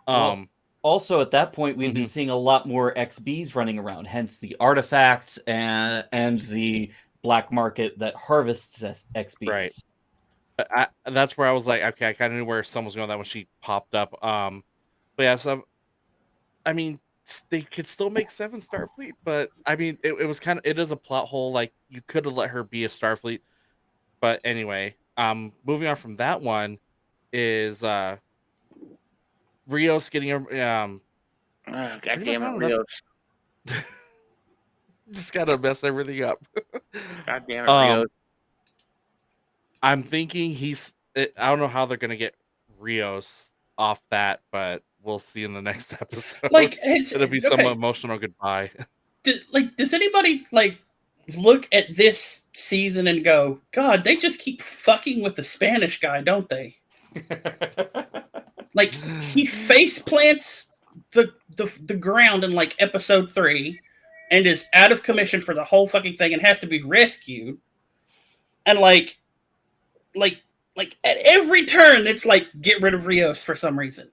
Well, also at that point, we've been seeing a lot more XBs running around, hence the artifact and the black market that harvests XBs. Right. That's where I was like, okay, I kind of knew where someone was going that when she popped up. But yeah, so I mean, they could still make Seven Starfleet, but I mean, it was kind of, it is a plot hole. Like you could have let her be a Starfleet, but anyway, moving on from that one is Rios getting a God damn it, Rios. Just gotta mess everything up. God damn it, Rios. I'm thinking I don't know how they're gonna get Rios off that, but we'll see in the next episode. Like it'll be some emotional goodbye. Does anybody look at this season and go, God, they just keep fucking with the Spanish guy, don't they? Like he face plants the ground in like episode 3 and is out of commission for the whole fucking thing and has to be rescued. And like at every turn it's like get rid of Rios for some reason.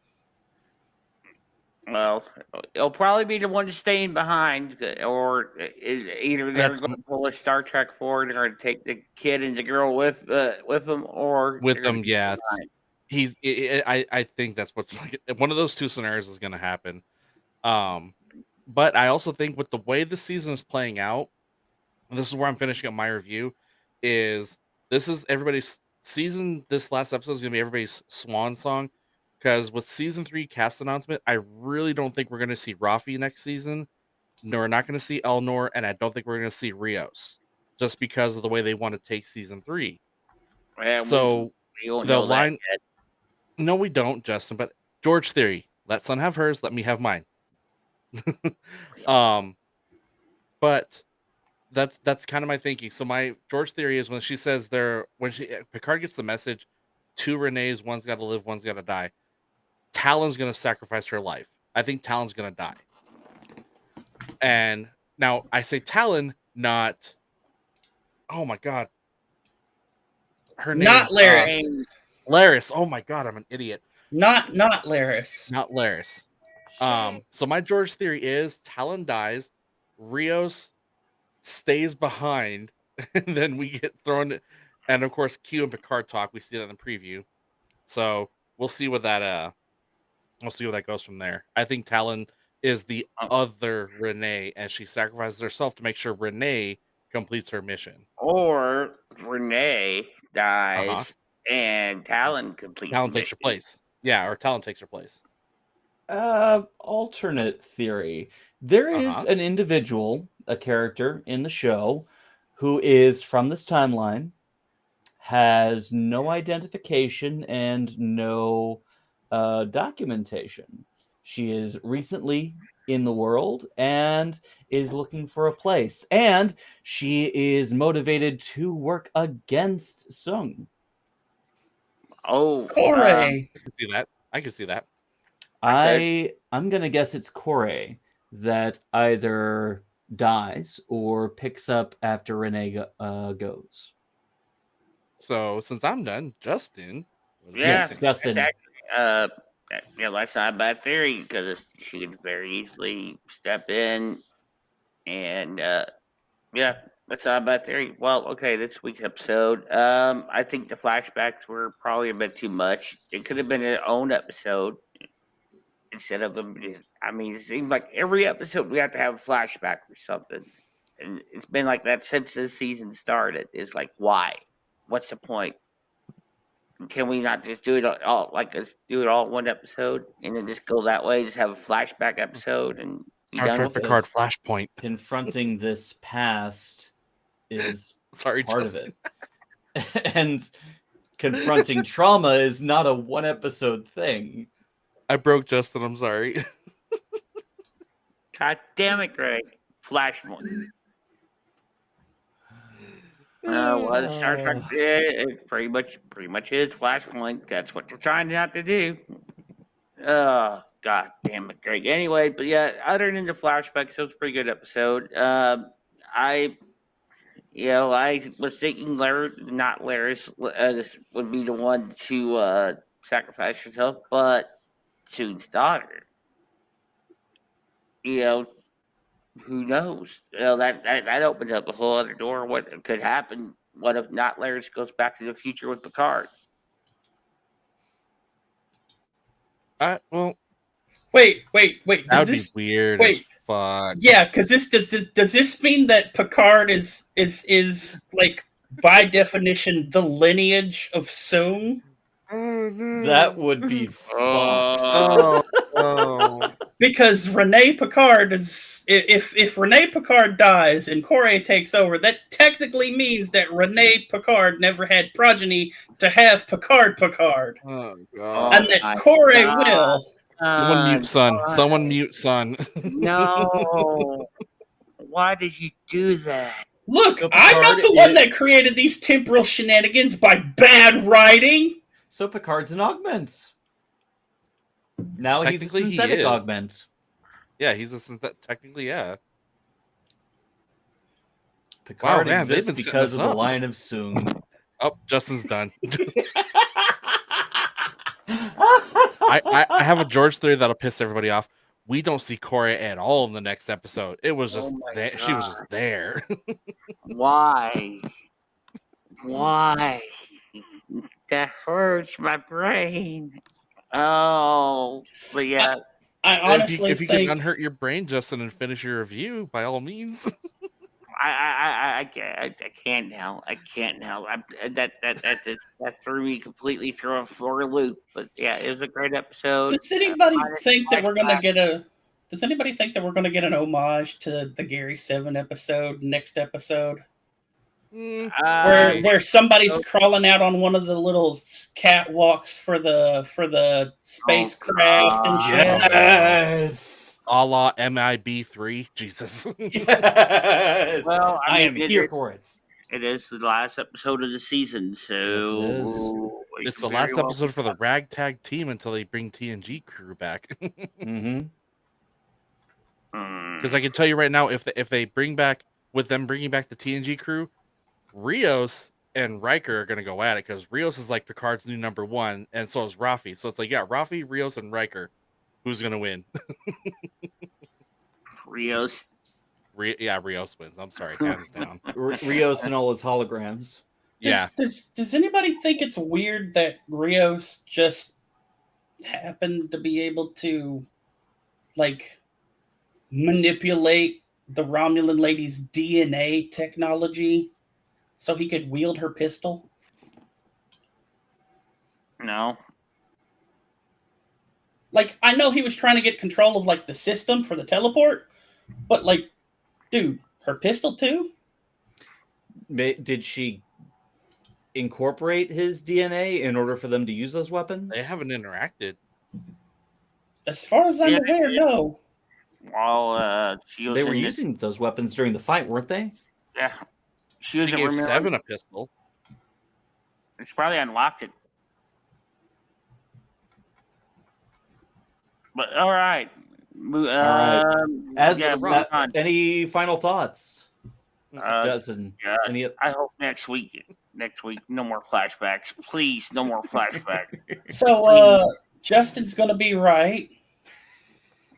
Well, it'll probably be the one staying behind, or either they're going to pull a Star Trek forward or take the kid and the girl with them, or with them. Yeah, I think that's what's one of those two scenarios is going to happen. But I also think with the way the season is playing out, this is where I'm finishing up my review. This is everybody's season. This last episode is going to be everybody's swan song. Because with season 3 cast announcement, I really don't think we're going to see Rafi next season. No, we're not going to see Elnor, and I don't think we're going to see Rios, just because of the way they want to take season 3. Yeah, so we don't know that yet. No, we don't, Justin. But George theory: let Sun have hers, let me have mine. But that's kind of my thinking. So my George theory is when she says Picard gets the message, 2 Renees, one's got to live, one's got to die. Talon's going to sacrifice her life. I think Talon's going to die. And now I say Talon, not... Oh, my God. Her name... Not Laris. Laris. Oh, my God, I'm an idiot. Not Laris. Not Laris. So my George theory is Talon dies, Rios stays behind, and then we get thrown... And, of course, Q and Picard talk. We see that in the preview. So we'll see what that... We'll see where that goes from there. I think Talon is the other Renee, and she sacrifices herself to make sure Renee completes her mission. Or Renee dies and Talon completes. Talon takes her place. Yeah, or Talon takes her place. Alternate theory. There is an individual, a character in the show, who is from this timeline, has no identification and no documentation. She is recently in the world and is looking for a place, and she is motivated to work against Sung. Oh, Kore. I can see that. I can see that. I'm gonna guess it's Kore that either dies or picks up after Renee goes. So since I'm done, Justin. Yes, Justin. That's not a bad theory because she could very easily step in, and that's not a bad theory. Well, okay, this week's episode, I think the flashbacks were probably a bit too much. It could have been their own episode instead of them. I mean, it seems like every episode we have to have a flashback or something, and it's been like that since this season started. It's like, why? What's the point? Can we not just do it all? Like, let's do it all in one episode and then just go that way. Just have a flashback episode and be done with Picard Flashpoint. Confronting this past is part Justin. Of it, and confronting trauma is not a one episode thing. I broke Justin. I'm sorry. God damn it, Greg. Flashpoint. Well, Star Trek, it pretty much is Flashpoint. That's what they're trying not to do. Oh, God damn it, Greg. Anyway, but yeah, other than the flashbacks, it was a pretty good episode. I was thinking not Laris, this would be the one to sacrifice herself, but Soon's daughter. Who knows? That opened up a whole other door. What could happen? What if not Laris goes back to the future with Picard? Well, Wait. that would be weird. Wait. As fuck. Yeah, because does this mean that Picard is like by definition the lineage of Soong? That would be fucked. Oh. Because Rene Picard is if Rene Picard dies and Corey takes over, that technically means that Rene Picard never had progeny to have Picard. Oh god. And that Corey will. Someone mute son. Someone mute son. No. Why did you do that? Look, So I'm not Picard the one is- that created these temporal shenanigans by bad writing. So Picard's an augment. Now he's a Technically, he synthetic is. augment. Yeah, he's a technically, yeah. Picard man, they've exists been setting because this of the up. line of Soong. Oh, Justin's done. I have a George theory that'll piss everybody off. We don't see Corey at all in the next episode. It was just there. She was just there. Why? Why? That hurts my brain. Oh, but yeah. I honestly if you think can unhurt your brain, Justin, and finish your review, by all means. I can't now. I can't now. That threw me completely for a loop. But yeah, it was a great episode. does anybody minus think that we're gonna flashback. get a does anybody think that we're gonna get an homage to the Gary 7 episode next episode? Where somebody's crawling out on one of the little catwalks for the spacecraft and shit. Yes. A la MIB3. Jesus. Yes. Well, I I am mean, here for it. It is the last episode of the season, so It's the last episode for the ragtag team until they bring TNG crew back. Mm-hmm. Because I can tell you right now, if they bring back with them bringing back the TNG crew, Rios and Riker are gonna go at it because Rios is like Picard's new number one, and so is Rafi. So it's like, yeah, Rafi, Rios, and Riker. Who's gonna win? Rios. Rios wins. I'm sorry, hands down. Rios and all his holograms. Yeah. Does anybody think it's weird that Rios just happened to be able to like manipulate the Romulan lady's DNA technology so he could wield her pistol? No. Like, I know he was trying to get control of like the system for the teleport, but like, dude, her pistol too? Did she incorporate his DNA in order for them to use those weapons? They haven't interacted. As far as I'm aware, no. While she was They were in using those weapons during the fight, weren't they? yeah, she was She in gave Romulan. Seven a pistol. She probably unlocked it. But all right. As moving on. any final thoughts? Dozen. yeah, Any? I hope next week, no more flashbacks. Please, no more flashbacks. So Justin's gonna be right.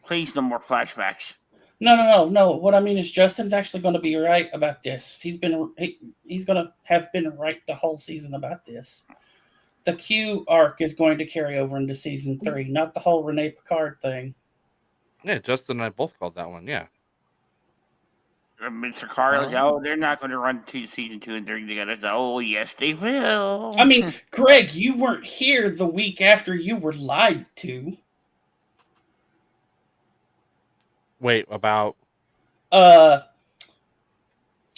Please, no more flashbacks. No. What I mean is Justin's actually going to be right about this. He's going to have been right the whole season about this. The Q arc is going to carry over into season 3, not the whole Rene Picard thing. Yeah, Justin and I both called that one. Yeah. Mr. Carlos, they're not going to run to season 2 and 3 together. Oh, yes, they will. I mean, Greg, you weren't here the week after you were lied to. Wait, about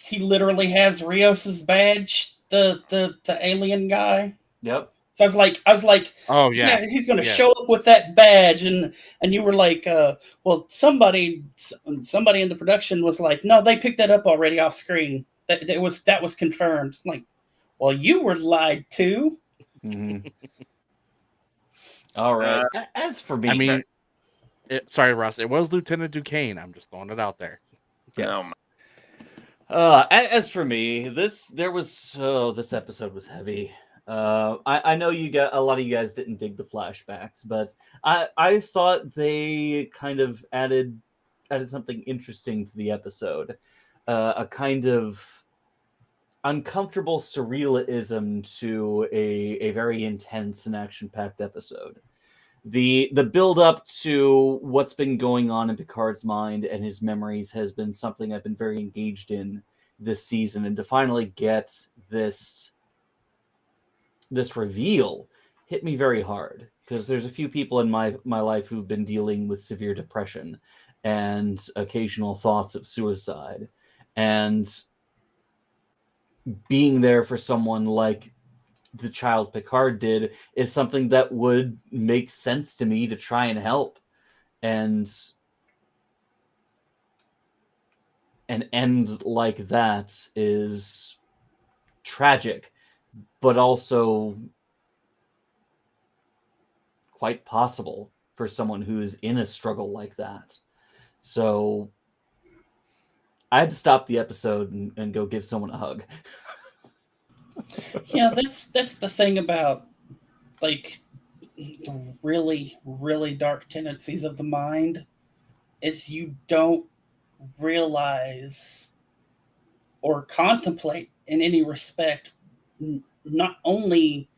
he literally has Rios's badge, the alien guy. Yep. So I was like, Oh yeah, he's going to yeah. show up with that badge, and you were like, well, somebody in the production was like, no, they picked that up already off screen. That was confirmed. It's like, well, you were lied to. Mm-hmm. All right. As for me, I mean, sorry, Russ. It was Lieutenant Duquesne. I'm just throwing it out there. yes. As for me, this episode was heavy. I know a lot of you guys didn't dig the flashbacks, but I thought they kind of added something interesting to the episode, a kind of uncomfortable surrealism to a very intense and action-packed episode. The build up to what's been going on in Picard's mind and his memories has been something I've been very engaged in this season, and to finally get this reveal hit me very hard, because there's a few people in my life who've been dealing with severe depression and occasional thoughts of suicide, and being there for someone like the child Picard did is something that would make sense to me to try and help. And an end like that is tragic, but also quite possible for someone who is in a struggle like that. So I had to stop the episode and go give someone a hug. Yeah, that's the thing about like the really, really dark tendencies of the mind, is you don't realize or contemplate in any respect not only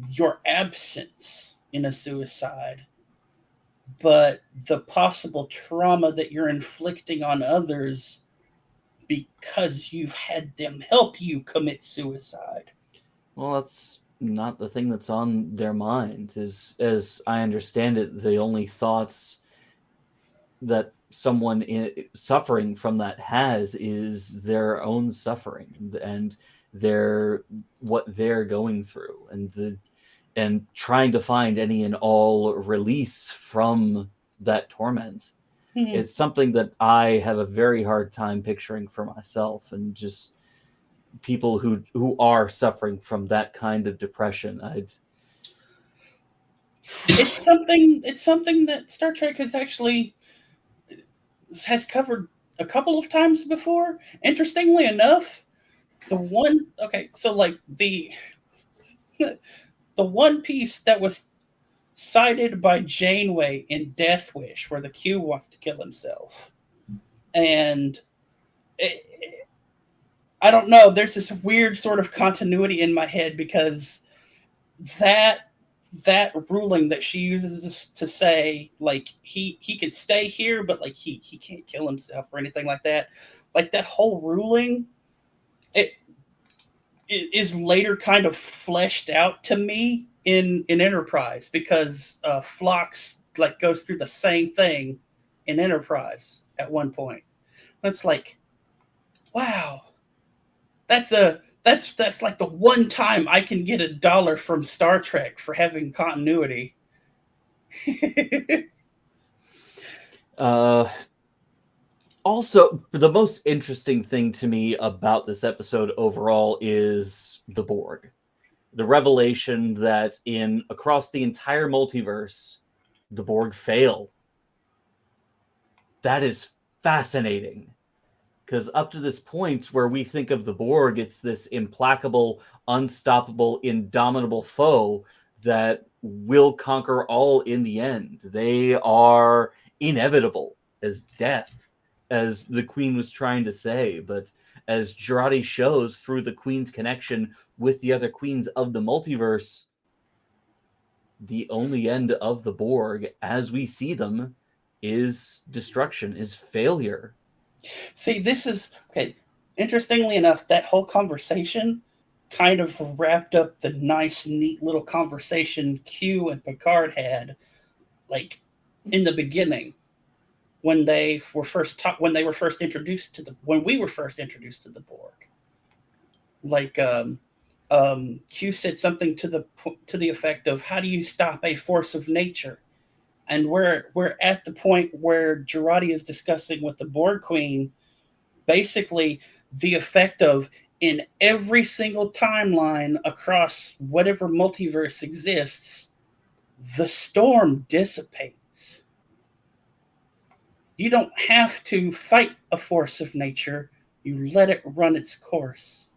your absence in a suicide, but the possible trauma that you're inflicting on others because you've had them help you commit suicide. Well, that's not the thing that's on their mind. As I understand it, the only thoughts that someone suffering from that has is their own suffering and what they're going through, and trying to find any and all release from that torment. Mm-hmm. It's something that I have a very hard time picturing for myself, and just people who are suffering from that kind of depression. It's something that Star Trek has covered a couple of times before. Interestingly enough, the one piece that was cited by Janeway in Death Wish, where the Q wants to kill himself, and I don't know. There's this weird sort of continuity in my head, because that ruling that she uses to say, like, he can stay here, but like he can't kill himself or anything like that. Like, that whole ruling, it is later kind of fleshed out to me in Enterprise, because Phlox like goes through the same thing in Enterprise at one point. And it's like, wow, that's like the one time I can get $1 from Star Trek for having continuity. Also, the most interesting thing to me about this episode overall is the Borg. The revelation that across the entire multiverse, the Borg fail. That is fascinating. Because up to this point where we think of the Borg, it's this implacable, unstoppable, indomitable foe that will conquer all in the end. They are inevitable as death, as the Queen was trying to say. But as Jurati shows through the Queen's connection with the other queens of the multiverse, the only end of the Borg, as we see them, is destruction, is failure. See, this is okay. Interestingly enough, that whole conversation kind of wrapped up the nice, neat little conversation Q and Picard had, like, in the beginning, when we were first introduced to the Borg. Like, Q said something to the effect of, "How do you stop a force of nature?" And we're at the point where Girardi is discussing with the Borg Queen, basically the effect of, in every single timeline across whatever multiverse exists, the storm dissipates. You don't have to fight a force of nature. You let it run its course.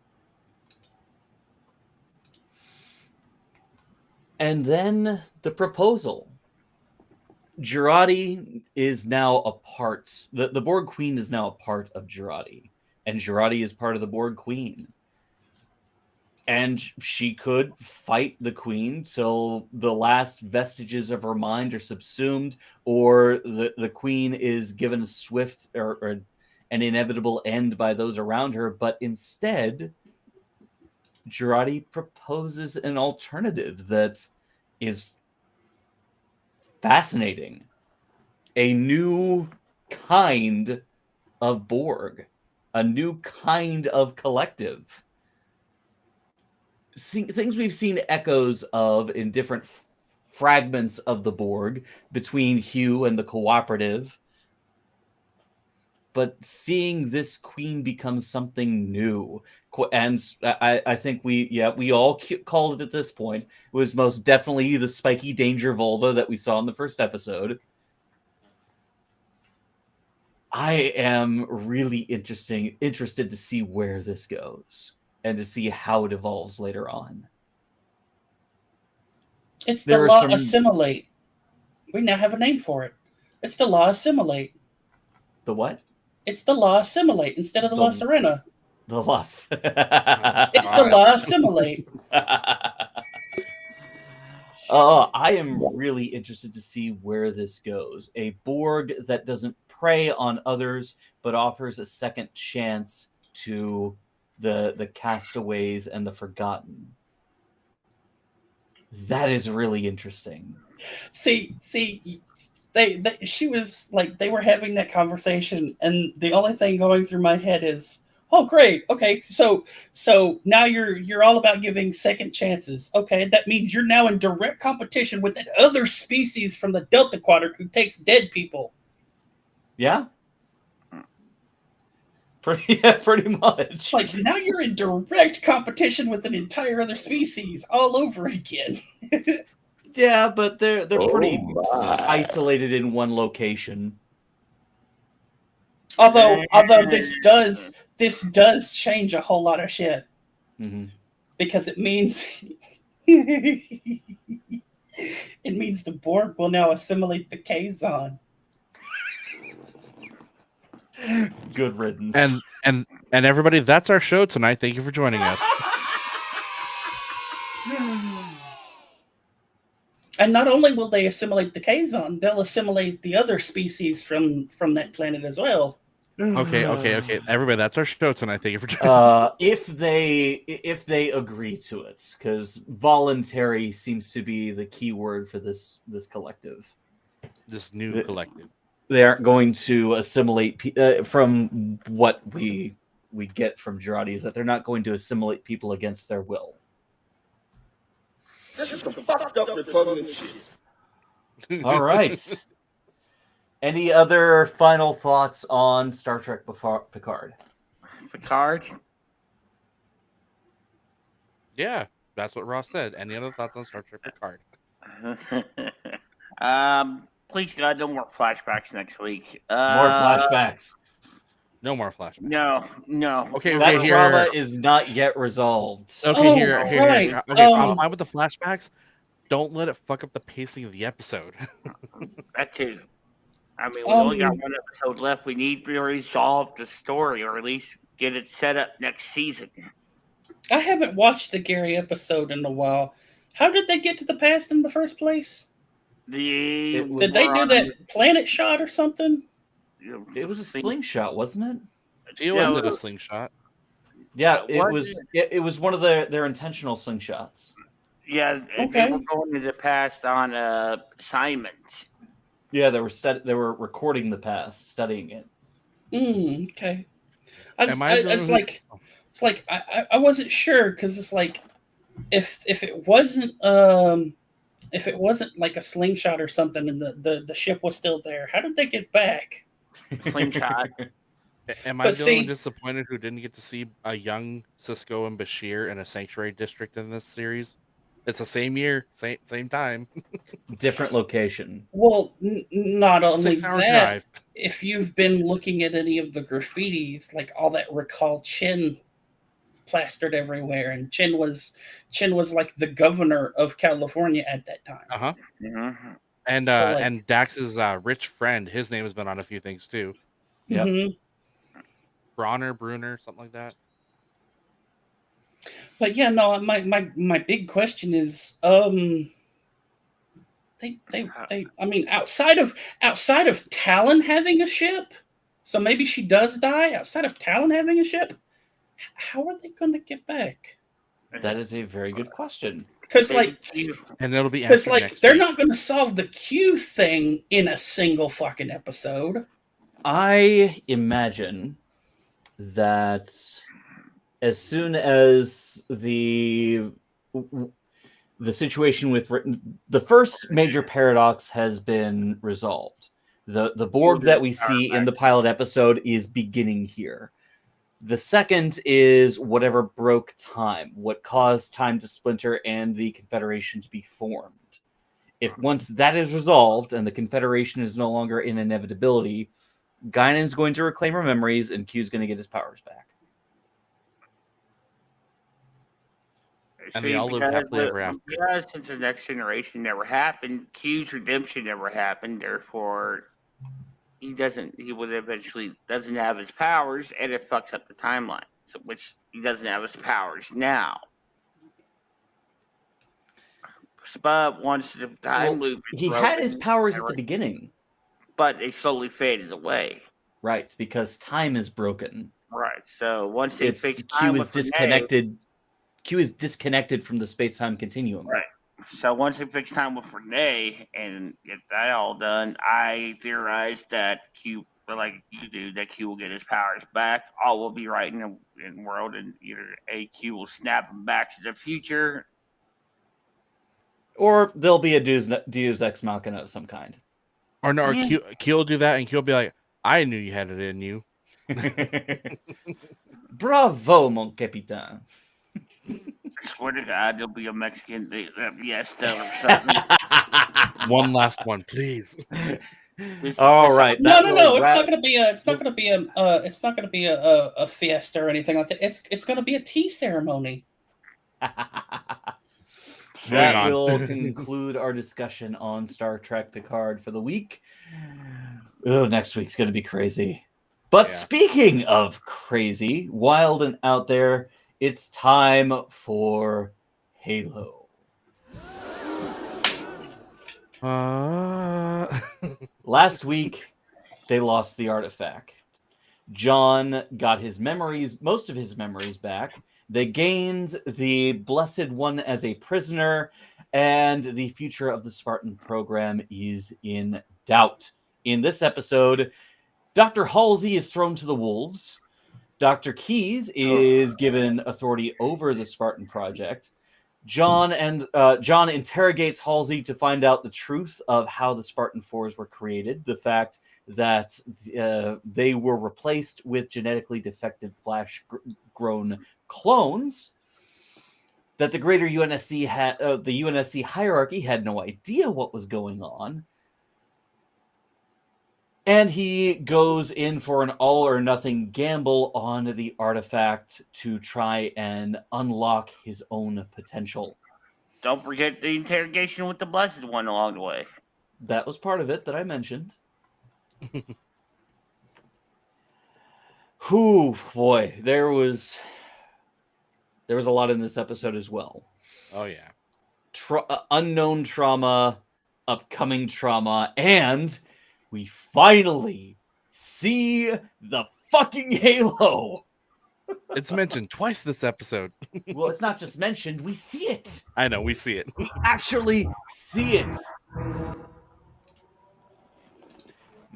And then the proposal. Girardi is now a part. The Borg Queen is now a part of Girardi. And Girardi is part of the Borg Queen. And she could fight the Queen till the last vestiges of her mind are subsumed, or the Queen is given a swift or an inevitable end by those around her. But instead, Girardi proposes an alternative that is fascinating. A new kind of Borg, a new kind of collective. Things we've seen echoes of in different fragments of the Borg between Hugh and the Cooperative. But seeing this Queen become something new, and I think we all called it at this point, it was most definitely the spiky danger vulva that we saw in the first episode. I am really interested to see where this goes and to see how it evolves later on. It's the law assimilate. We now have a name for it. It's the law assimilate. The what? It's the law assimilate instead of the law Serena. The law. It's the law assimilate. I am really interested to see where this goes. A Borg that doesn't prey on others, but offers a second chance to the castaways and the forgotten. That is really interesting. See, she was like, they were having that conversation, and the only thing going through my head is, oh, great. Okay, so now you're all about giving second chances. Okay, that means you're now in direct competition with that other species from the Delta Quadrant who takes dead people. Yeah. Pretty much. Like, now you're in direct competition with an entire other species all over again. Yeah, but they're pretty isolated in one location. Although this does change a whole lot of shit. Mm-hmm. Because it means the Borg will now assimilate the Kazon. Good riddance. And everybody, that's our show tonight. Thank you for joining us. And not only will they assimilate the Kazon, they'll assimilate the other species from that planet as well. Okay. Everybody, that's our show tonight. Thank you for joining us. If they agree to it, because voluntary seems to be the key word for this collective. This new collective. They aren't going to assimilate from what we get from Girardi is that they're not going to assimilate people against their will. This is some fucked up Republican shit. All right. Any other final thoughts on Star Trek Picard? Picard? Yeah, that's what Ross said. Any other thoughts on Star Trek Picard? Please God, no more flashbacks next week. More flashbacks. No more flashbacks. No. Okay, that here. trauma is not yet resolved. Okay, here. Right. Okay, I'm fine with the flashbacks. Don't let it fuck up the pacing of the episode. That too. I mean, we only got one episode left. We need to resolve the story, or at least get it set up next season. I haven't watched the Gary episode in a while. How did they get to the past in the first place? Did they do that planet shot or something? It was a slingshot, wasn't it? Was it a slingshot? Yeah, it was one of their intentional slingshots. Yeah, okay. They were going to the past on assignments. Yeah, they were recording the past, studying it. Okay. It's like I wasn't sure because it's like if it wasn't like a slingshot or something, and the ship was still there, how did they get back? Slingshot. Am I But the only one see- disappointed who didn't get to see a young Cisco and Bashir in a sanctuary district in this series? It's the same year, same time. Different location. Well, not only 6-hour that, drive. if you've been looking at any of the graffitis, like all that recall Chin plastered everywhere, and Chin was like the governor of California at that time. Uh-huh. Mhm. And So, like- and Dax's rich friend, his name has been on a few things too. Yep. Mhm. Bruner, something like that. But yeah, no, my big question is, they I mean, outside of Talon having a ship, so maybe she does die. Outside of Talon having a ship, how are they going to get back? That is a very good question. Because like, And it'll be because answered like next they're week. not going to solve the Q thing in a single fucking episode. I imagine that as soon as the situation with the first major paradox has been resolved, the Borg that we see in the pilot episode is beginning here. The second is whatever broke time, what caused time to splinter and the Confederation to be formed. If once that is resolved and the Confederation is no longer an inevitability, Guinan's going to reclaim her memories and Q's going to get his powers back. And they all live happily ever after. Because since the next generation never happened, Q's redemption never happened. Therefore, he would eventually doesn't have his powers, and it fucks up the timeline. So, which he doesn't have his powers now. But once the time loop is he broken, had his powers at the beginning, but they slowly faded away. right? Because time is broken. Right. So once they fix time Q is with Renee, disconnected. Q is disconnected from the space-time continuum. right. So once they fix time with Renee and get that all done, I theorize that Q, like you do, that Q will get his powers back. All will be right in the world, and either Q will snap him back to the future. Or there'll be a Deus Ex Machina of some kind. Or no, or Yeah. Q will do that, and Q will be like, "I knew you had it in you." Bravo, mon capitaine. I swear to God, there'll be a Mexican fiesta or something. One last one, please. All right. No, that no, will no. It's wrap- not going to be a fiesta or anything like that. It's going to be a tea ceremony. That on. will conclude our discussion on Star Trek Picard for the week. Oh, next week's going to be crazy. But Yeah. speaking of crazy, wild and out there, it's time for Halo. Last week, they lost the artifact. John got his memories, most of his memories back. They gained the Blessed One as a prisoner, and the future of the Spartan program is in doubt. In this episode, Dr. Halsey is thrown to the wolves. Dr. Keyes is given authority over the Spartan project. John interrogates Halsey to find out the truth of how the Spartan 4s were created, the fact that they were replaced with genetically defective flash-grown clones, that the greater UNSC the UNSC hierarchy had no idea what was going on. And he goes in for an all-or-nothing gamble on the artifact to try and unlock his own potential. Don't forget the interrogation with the Blessed One along the way. That was part of it that I mentioned. Whew, boy, there was a lot in this episode as well. Oh yeah. Unknown trauma, upcoming trauma, and we finally see the fucking Halo. It's mentioned twice this episode. Well, it's not just mentioned, we see it. I know, we see it. We actually see it.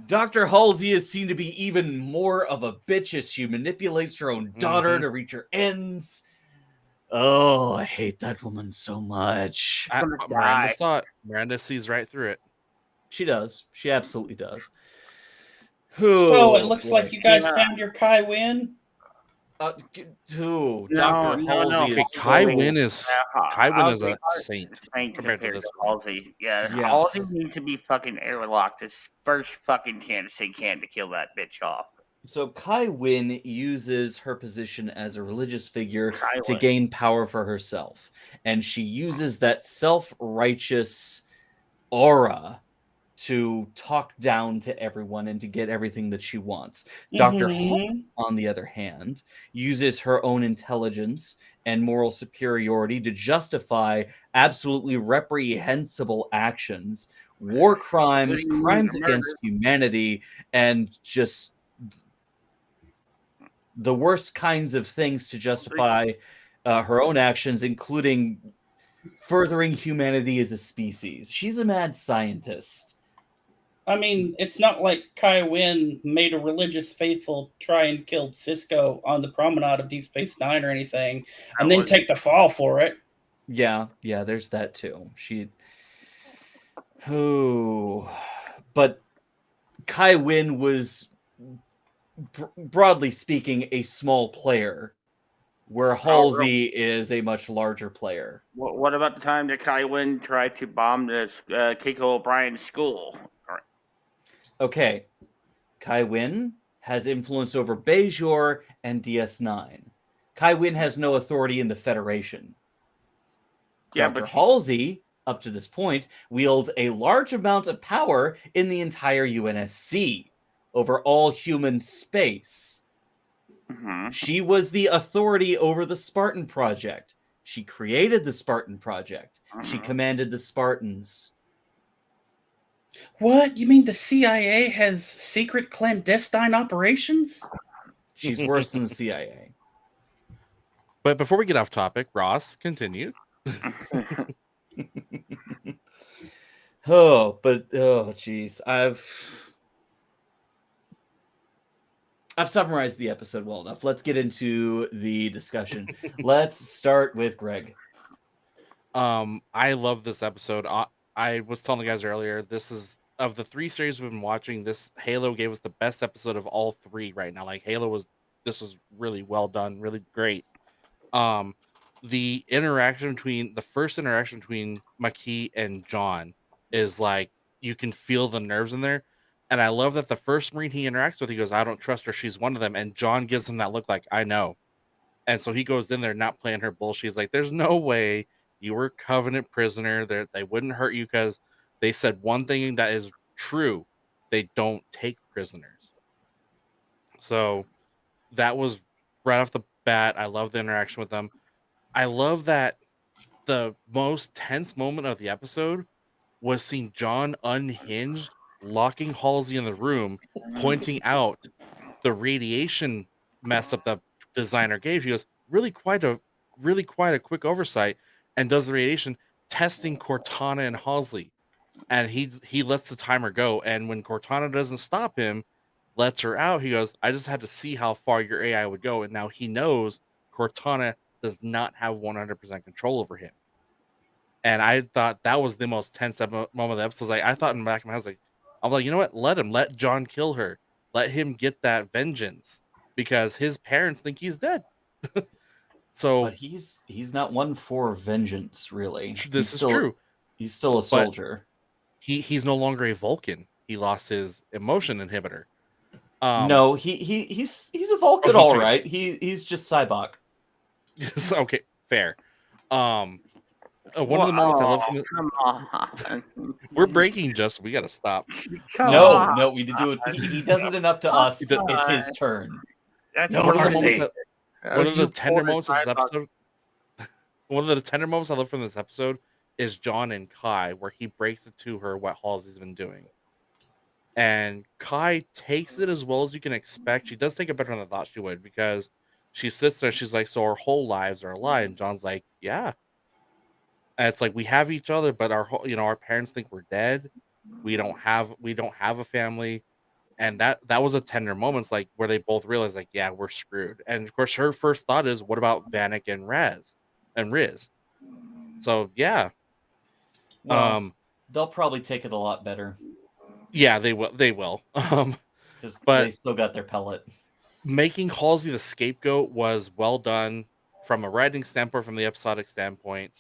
Dr. Halsey is seen to be even more of a bitch as she manipulates her own daughter to reach her ends. Oh, I hate that woman so much. gonna Miranda die. saw it. Miranda sees right through it. She does. She absolutely does. So it looks boy. like you guys Yeah. found your Kai Wynn. Who? No, Dr. no, Halsey no. Okay, is Kai so... Wynn is Halsey a saint compared to this one. Halsey. Yeah, Yeah. Halsey needs to be fucking airlocked this first fucking chance they can to kill that bitch off. So Kai Wynn uses her position as a religious figure to Silent. gain power for herself. And she uses that self-righteous aura to talk down to everyone and to get everything that she wants. Dr. Halsey, on the other hand, uses her own intelligence and moral superiority to justify absolutely reprehensible actions, war crimes, crimes against humanity, and just the worst kinds of things to justify her own actions, including furthering humanity as a species. She's a mad scientist. I mean, it's not like Kai Wynn made a religious faithful try and kill Cisco on the promenade of Deep Space Nine or anything, and then take the fall for it. Yeah, there's that too. But Kai Wynn was, broadly speaking, a small player, where Halsey is a much larger player. What about the time that Kai Wynn tried to bomb the Keiko O'Brien's school? Okay, Kai Wynn has influence over Bajor and DS9. Kai Wynn has no authority in the Federation. Yeah, Dr. but Halsey, up to this point, wields a large amount of power in the entire UNSC over all human space. She was the authority over the Spartan Project. She created the Spartan Project. She commanded the Spartans. What? You mean the CIA has secret clandestine operations? She's worse than the CIA. But before we get off topic, Ross, continue. Geez. I've summarized the episode well enough. Let's get into the discussion. Let's start with Greg. I love this episode. I was telling the guys earlier, this is, of the 3 series we've been watching, this Halo gave us the best episode of all 3 right now. Like, this was really well done, really great. The first interaction between Makee and John is like, you can feel the nerves in there. And I love that the first Marine he interacts with, he goes, I don't trust her, she's one of them. And John gives him that look like, I know. And so he goes in there not playing her bullshit. He's like, there's no way you were Covenant prisoner. They wouldn't hurt you because they said one thing that is true. They don't take prisoners. So that was right off the bat. I love the interaction with them. I love that the most tense moment of the episode was seeing John unhinged, locking Halsey in the room, pointing out the radiation mess up the designer gave. He goes, really quite a quick oversight, and does the radiation testing Cortana and Halsey. And he lets the timer go. And when Cortana doesn't stop him, lets her out, he goes, I just had to see how far your AI would go. And now he knows Cortana does not have 100% control over him. And I thought that was the most tense moment of the episode. Like, I thought in the back of my head, I'm like, you know what? Let John kill her. Let him get that vengeance because his parents think he's dead. But he's not one for vengeance, really. This is true. He's still a soldier. He's no longer a Vulcan. He lost his emotion inhibitor. No, he's a Vulcan, all right. He's just Cybok. Okay, fair. One of the moments I love from come on. We're breaking, Justin. We got to stop. No, we do it. He does it enough to us. It's his turn. That's one of the tender moments of this episode. One of the tender moments I love from this episode is John and Kai, where he breaks it to her what Halsey's been doing. And Kai takes it as well as you can expect. She does take it better than I thought she would, because she sits there, she's like, so our whole lives are a lie. And John's like, yeah. And it's like, we have each other, but our parents think we're dead. We don't have a family. And that was a tender moment, like, where they both realize, like, yeah, we're screwed. And of course, her first thought is, what about Vanek and Raz? and Riz. So yeah, Well, they'll probably take it a lot better yeah, they will. They will. because But they still got their pellet. making Halsey the scapegoat was well done from a writing standpoint, from the episodic standpoint.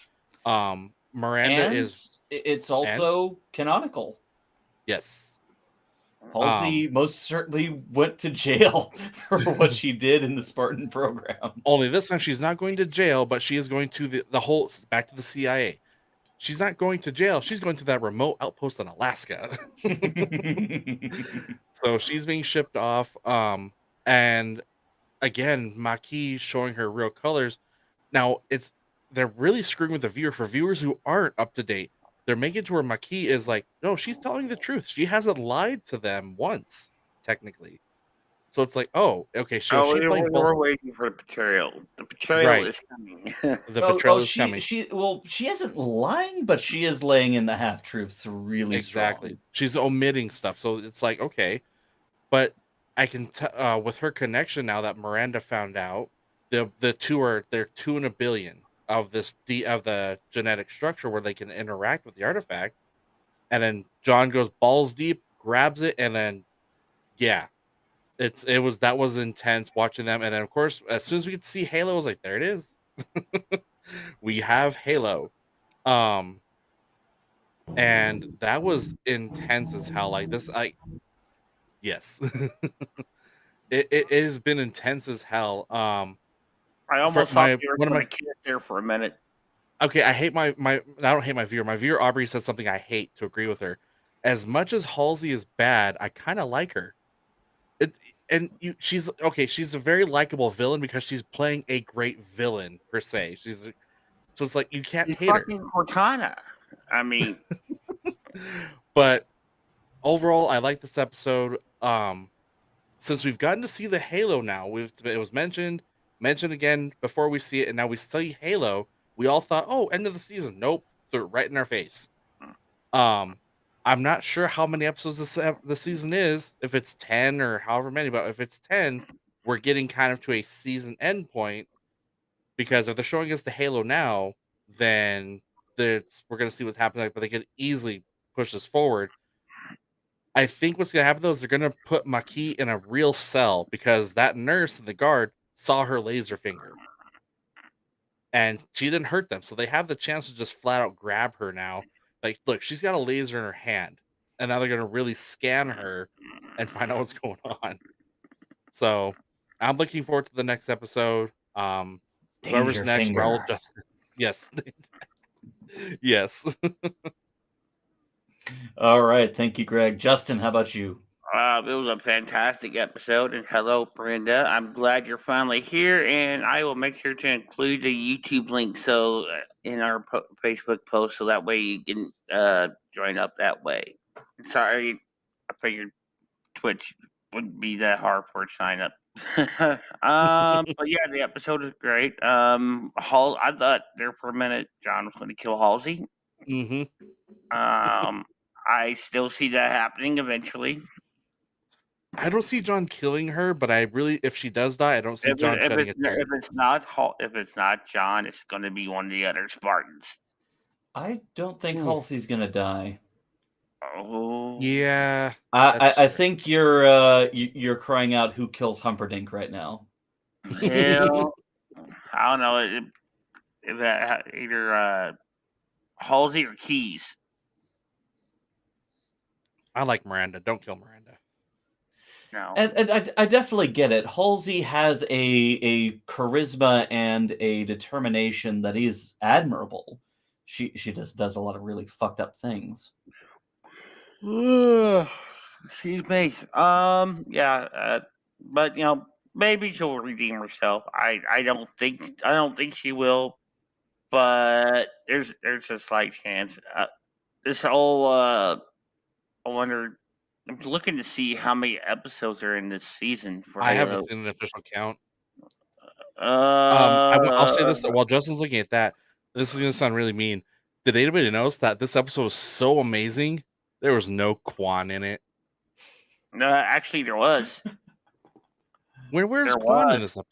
Miranda And is it's also canonical. yes. Halsey most certainly went to jail for what she did in the Spartan program. Only this time she's not going to jail, but she is going to the whole back to the CIA. She's not going to jail. She's going to that remote outpost in Alaska. So she's being shipped off. And again, Maquis showing her real colors. Now they're really screwing with the viewer. For viewers who aren't up to date, they're making it to where Maquis is like, no, she's telling the truth. She hasn't lied to them once, technically. So it's like, oh, okay. So she playing both. We're waiting for the betrayal. The betrayal Right. is coming. The betrayal is she, coming. She isn't lying, but she is laying in the half truths really Exactly. strong. She's omitting stuff. So it's like, okay. But I can with her connection now that Miranda found out, they're 2 in a billion of of the genetic structure where they can interact with the artifact. And then John goes balls deep, grabs it, and then yeah. That was intense watching them. And then of course, as soon as we could see Halo, I was like, there it is. We have Halo. And that was intense as hell. Like this, yes. It has been intense as hell. I almost thought you were one of going my to kiss there for a minute. okay, I hate I don't hate my viewer. My viewer Aubrey said something I hate to agree with her. As much as Halsey is bad, I kind of like her. She's okay. She's a very likable villain because she's playing a great villain per se. So it's like you can't hate her. Fucking Cortana. I mean, but overall, I like this episode. Since we've gotten to see the Halo now, it was mentioned again before we see it, and now we see Halo. We all thought, oh, end of the season. Nope, threw it right in our face. I'm not sure how many episodes the season is, if it's 10 or however many, but if it's 10, we're getting kind of to a season end point, because if they're showing us the Halo now, then we're going to see what's happening, but they could easily push this forward. I think what's going to happen, though, is they're going to put Maquis in a real cell, because that nurse in the guard saw her laser finger. And she didn't hurt them, so they have the chance to just flat out grab her now. Like, look, she's got a laser in her hand, and now they're going to really scan her and find out what's going on. So I'm looking forward to the next episode. Whoever's next, Raul Justin. Yes. Yes. All right. Thank you, Greg. Justin, how about you? it was a fantastic episode, and hello, Brenda. I'm glad you're finally here, and I will make sure to include the YouTube link in our Facebook post, so that way you can join up that way. Sorry, I figured Twitch wouldn't be that hard for a sign up. But yeah, the episode is great. I thought there for a minute John was going to kill Halsey. Mm-hmm. I still see that happening eventually. I don't see John killing her, but if she does die, I don't see John shedding a tear. If it's not John, it's going to be one of the other Spartans. I don't think Halsey's going to die. Oh yeah. I think you're crying out who kills Humperdinck right now. Hell, I don't know if either Halsey or Keys. I like Miranda. Don't kill Miranda. No. And I definitely get it. Halsey has a charisma and a determination that is admirable. She just does a lot of really fucked up things. Excuse me. Yeah. But maybe she'll redeem herself. I don't think she will, but there's a slight chance. This whole I wonder. I'm looking to see how many episodes are in this season. I haven't seen an official count. I'll say this while Justin's looking at that. This is going to sound really mean. Did anybody notice that this episode was so amazing? There was no Quan in it. No, actually, there was. Where's Quan in this episode?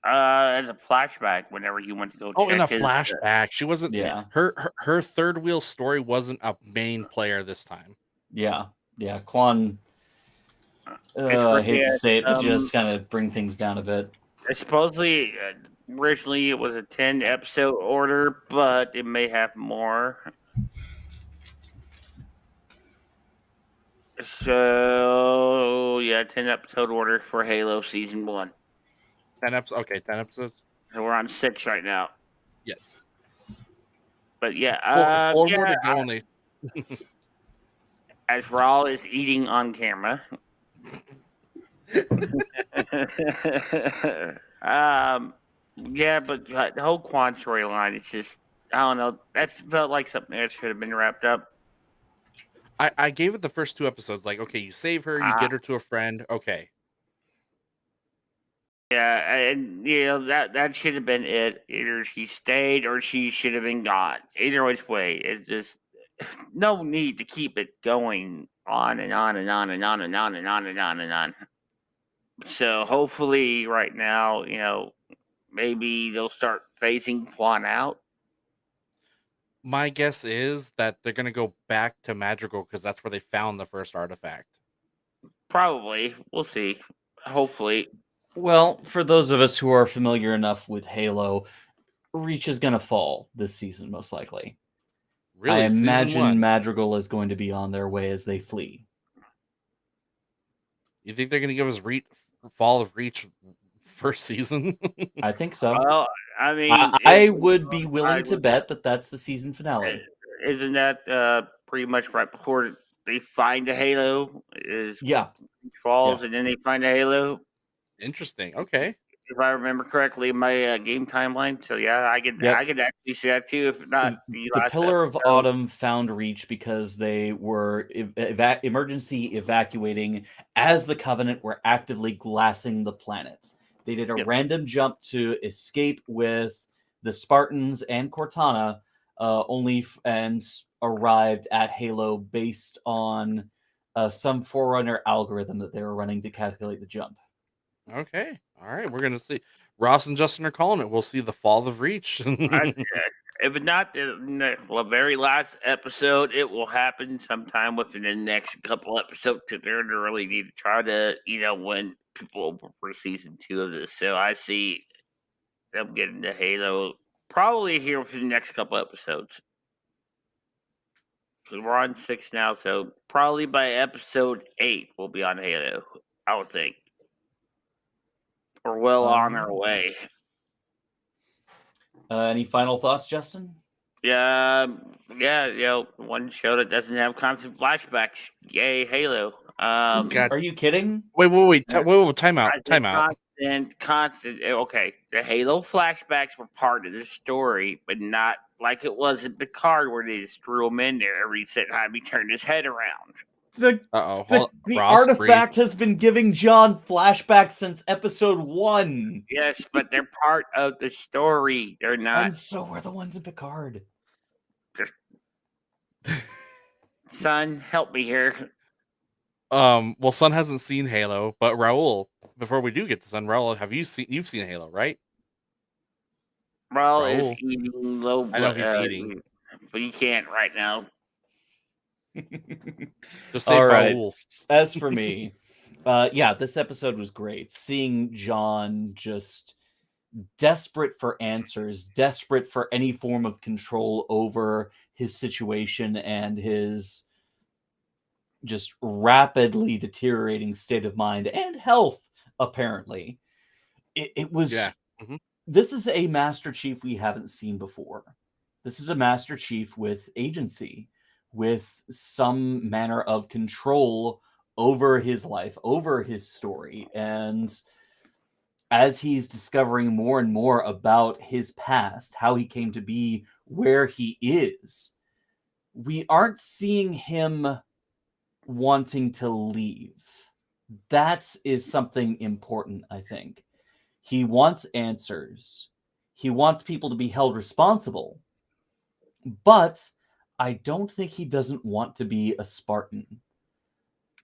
As a flashback, whenever he went to go Oh, in check a his, flashback. She wasn't. Yeah. Her third wheel story wasn't a main player this time. Yeah. Quan. it's I where hate he to had, say it, but just kind of bring things down a bit. supposedly originally it was a 10 episode order, but it may have more. So yeah, 10 episode order for Halo season 1. 10 episodes. Okay, 10 episodes. So we're on 6 right now. Yes. But yeah, Four more to go. Only. As Raul is eating on camera. Yeah, but the whole Quan storyline, it's just, I don't know, that felt like something that should have been wrapped up. I gave it the first 2 episodes. Like, okay, you save her, you get her to a friend. Okay. Yeah, and that should have been it. Either she stayed or she should have been gone. Either which way, it's just no need to keep it going on and on and on and on and on and on and on and on. So hopefully, right now, maybe they'll start phasing Quan out. My guess is that they're going to go back to Madrigal because that's where they found the first artifact. Probably. We'll see. Hopefully. Well, for those of us who are familiar enough with Halo, Reach is going to fall this season, most likely. Really? I imagine Madrigal is going to be on their way as they flee. You think they're going to give us Fall of Reach first season? I think so. Well, I mean, I would be willing to bet that that's the season finale. Isn't that pretty much right before they find a Halo? Falls and then they find a Halo. Interesting. Okay. If I remember correctly, my game timeline. So yeah, I could actually see that too. If not, the Pillar of Autumn found Reach because they were emergency evacuating as the Covenant were actively glassing the planets. They did a random jump to escape with the Spartans and Cortana, and arrived at Halo based on some Forerunner algorithm that they were running to calculate the jump. Okay. All right. We're going to see. Ross and Justin are calling it. We'll see the Fall of Reach. If not the very last episode, it will happen sometime within the next couple episodes because they're going to really need to try to, win people over for season 2 of this. So I see them getting to Halo probably here within the next couple episodes. Because we're on 6 now, so probably by episode 8 we'll be on Halo, I would think. We're well on our way. Any final thoughts, Justin? Yeah, one show that doesn't have constant flashbacks. Yay, Halo. Are you kidding? Wait, time out. Constant. Okay, the Halo flashbacks were part of the story, but not like it was in Picard where they just threw him in there every time he turned his head around. The artifact has been giving John flashbacks since episode 1. Yes, but they're part of the story. They're not. And so are the ones in Picard. Son, help me here. Well, Son hasn't seen Halo, but Raul, before we do get to Son, Raul, you've seen Halo, right? Raul is eating low blood. I know he's eating. But he can't right now. Just say all right. Raul. As for me, this episode was great. Seeing John just desperate for answers, desperate for any form of control over his situation and his just rapidly deteriorating state of mind and health, apparently. It was... Yeah. Mm-hmm. This is a Master Chief we haven't seen before. This is a Master Chief with agency, with some manner of control over his life, over his story. And as he's discovering more and more about his past, how he came to be where he is, we aren't seeing him wanting to leave. That is something important, I think. He wants answers. He wants people to be held responsible. But I don't think he doesn't want to be a Spartan.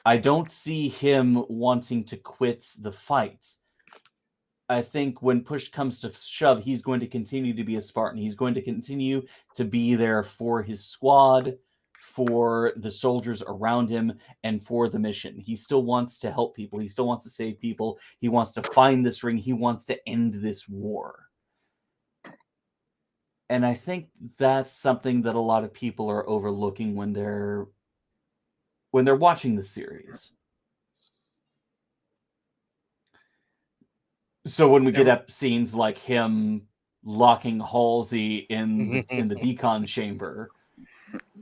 I don't see him wanting to quit the fight. I think when push comes to shove, he's going to continue to be a Spartan. He's going to continue to be there for his squad, for the soldiers around him, and for the mission. He still wants to help people. He still wants to save people. He wants to find this ring. He wants to end this war. And I think that's something that a lot of people are overlooking when they're watching the series. So when we get up scenes like him locking Halsey in the decon chamber,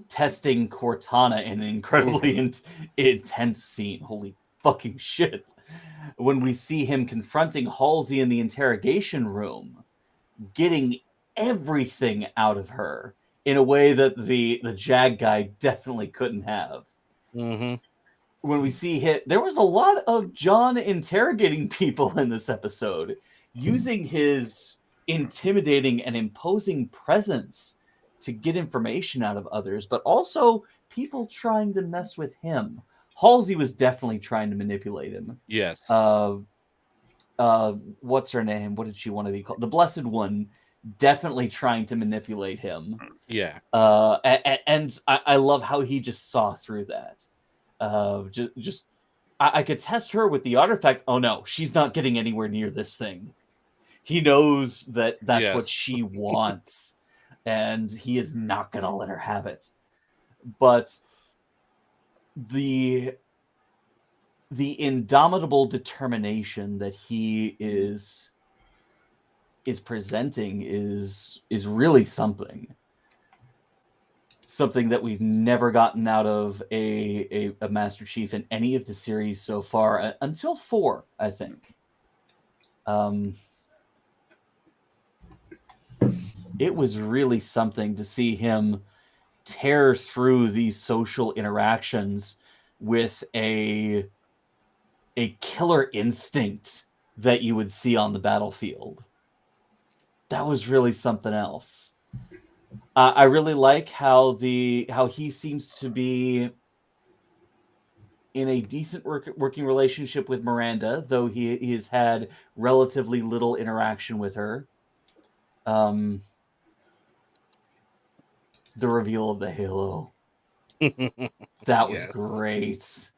testing Cortana in an incredibly intense scene. Holy fucking shit. When we see him confronting Halsey in the interrogation room, getting everything out of her in a way that the Jag guy definitely couldn't have. Mm-hmm. When we see him, there was a lot of John interrogating people in this episode, using his intimidating and imposing presence to get information out of others, but also people trying to mess with him. Halsey was definitely trying to manipulate him. Yes. What's her name? What did she want to be called? The Blessed One, definitely trying to manipulate him. Yeah. And I love how he just saw through that. I could test her with the artifact. Oh no, she's not getting anywhere near this thing. He knows that's what she wants, and he is not going to let her have it. But the indomitable determination that he is presenting is really something that we've never gotten out of a Master Chief in any of the series so far, until 4, I think. It was really something to see him tear through these social interactions with a killer instinct that you would see on the battlefield. That was really something else. I really like how he seems to be in a decent working relationship with Miranda, though he has had relatively little interaction with her. The reveal of the halo. That was great.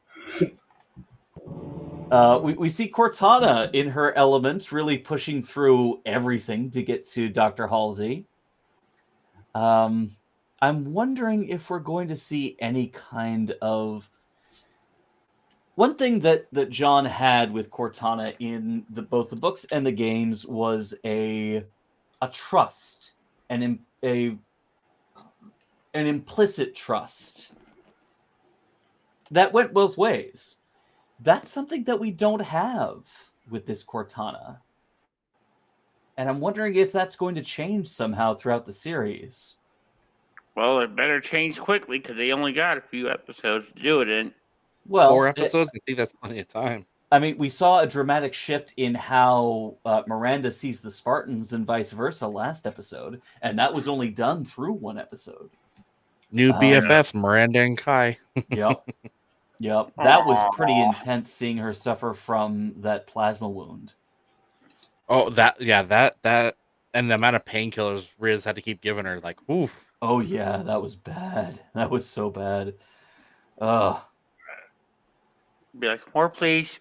We see Cortana in her element, really pushing through everything to get to Dr. Halsey. I'm wondering if we're going to see any kind of... One thing that John had with Cortana in both the books and the games was a trust, an implicit trust that went both ways. That's something that we don't have with this Cortana. And I'm wondering if that's going to change somehow throughout the series. Well, it better change quickly because they only got a few episodes to do it in. Well, 4 episodes? I think that's plenty of time. I mean, we saw a dramatic shift in how Miranda sees the Spartans and vice versa last episode, and that was only done through 1 episode. New BFFs, Miranda and Kai. Yep. That was pretty intense, seeing her suffer from that plasma wound. Oh, that, and the amount of painkillers Riz had to keep giving her, like, oof. Oh yeah, that was bad. That was so bad. Be like, more please,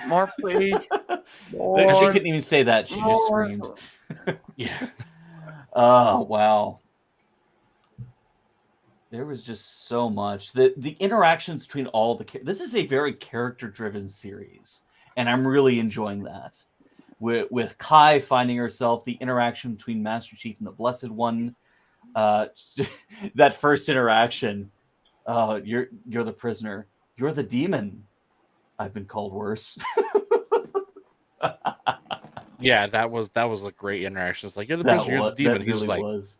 more please. More. She couldn't even say that. She just screamed. Yeah. Oh wow. There was just so much. The interactions between all the... This is a very character-driven series, and I'm really enjoying that. With Kai finding herself, the interaction between Master Chief and the Blessed One, that first interaction, you're the prisoner. You're the demon. I've been called worse. Yeah, that was a great interaction. It's like, you're the prisoner, you're the demon. That really like... was.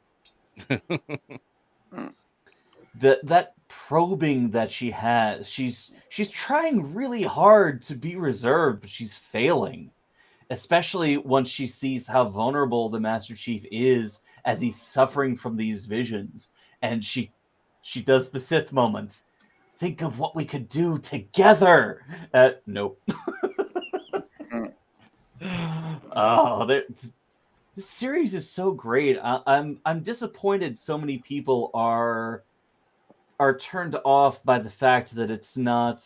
That probing that she has, she's trying really hard to be reserved, but she's failing. Especially once she sees how vulnerable the Master Chief is as he's suffering from these visions. And she does the Sith moment. Think of what we could do together. Nope. Oh, this series is so great. I'm disappointed so many people are turned off by the fact that it's not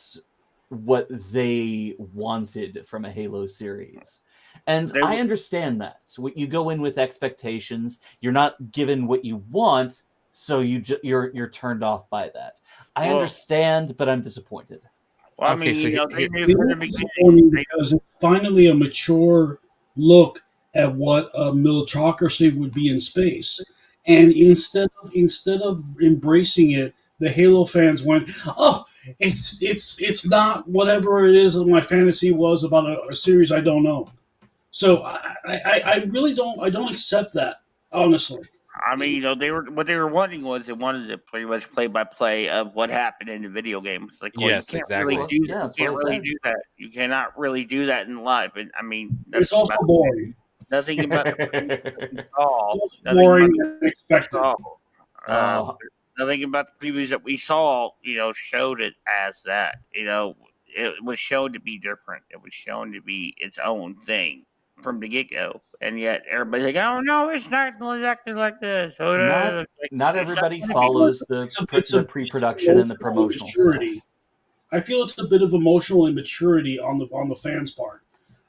what they wanted from a Halo series. And They- I understand that. So you go in with expectations, you're not given what you want, so you're turned off by that. I Well- understand, but I'm disappointed. Well, I Okay, mean, so you know, here- they It knew from the was beginning. disappointing because it's finally a mature look at what a militaocracy would be in space. And instead of embracing it, the Halo fans went, "Oh, it's not whatever it is that my fantasy was about a series I don't know." So I really don't accept that, honestly. I mean, you know, what they were wanting was they wanted to pretty much play by play of what happened in the video game. It's like, well, Yes, you can't exactly. really do Yeah, that. that's You can't what I really said. do that. You cannot really do that in live. And I mean, It's also boring. nothing about the we saw. It's also Nothing boring about and expected. saw. Oh. Nothing about the previews that we saw, you know, showed it as that. You know, it was shown to be different. It was shown to be its own thing from the get go, and yet everybody's like, "Oh no, it's not exactly like this." Not It's everybody gonna be follows It's a the pre-production and the emotional promotional stuff. immaturity. I feel it's a bit of emotional immaturity on the fans' part,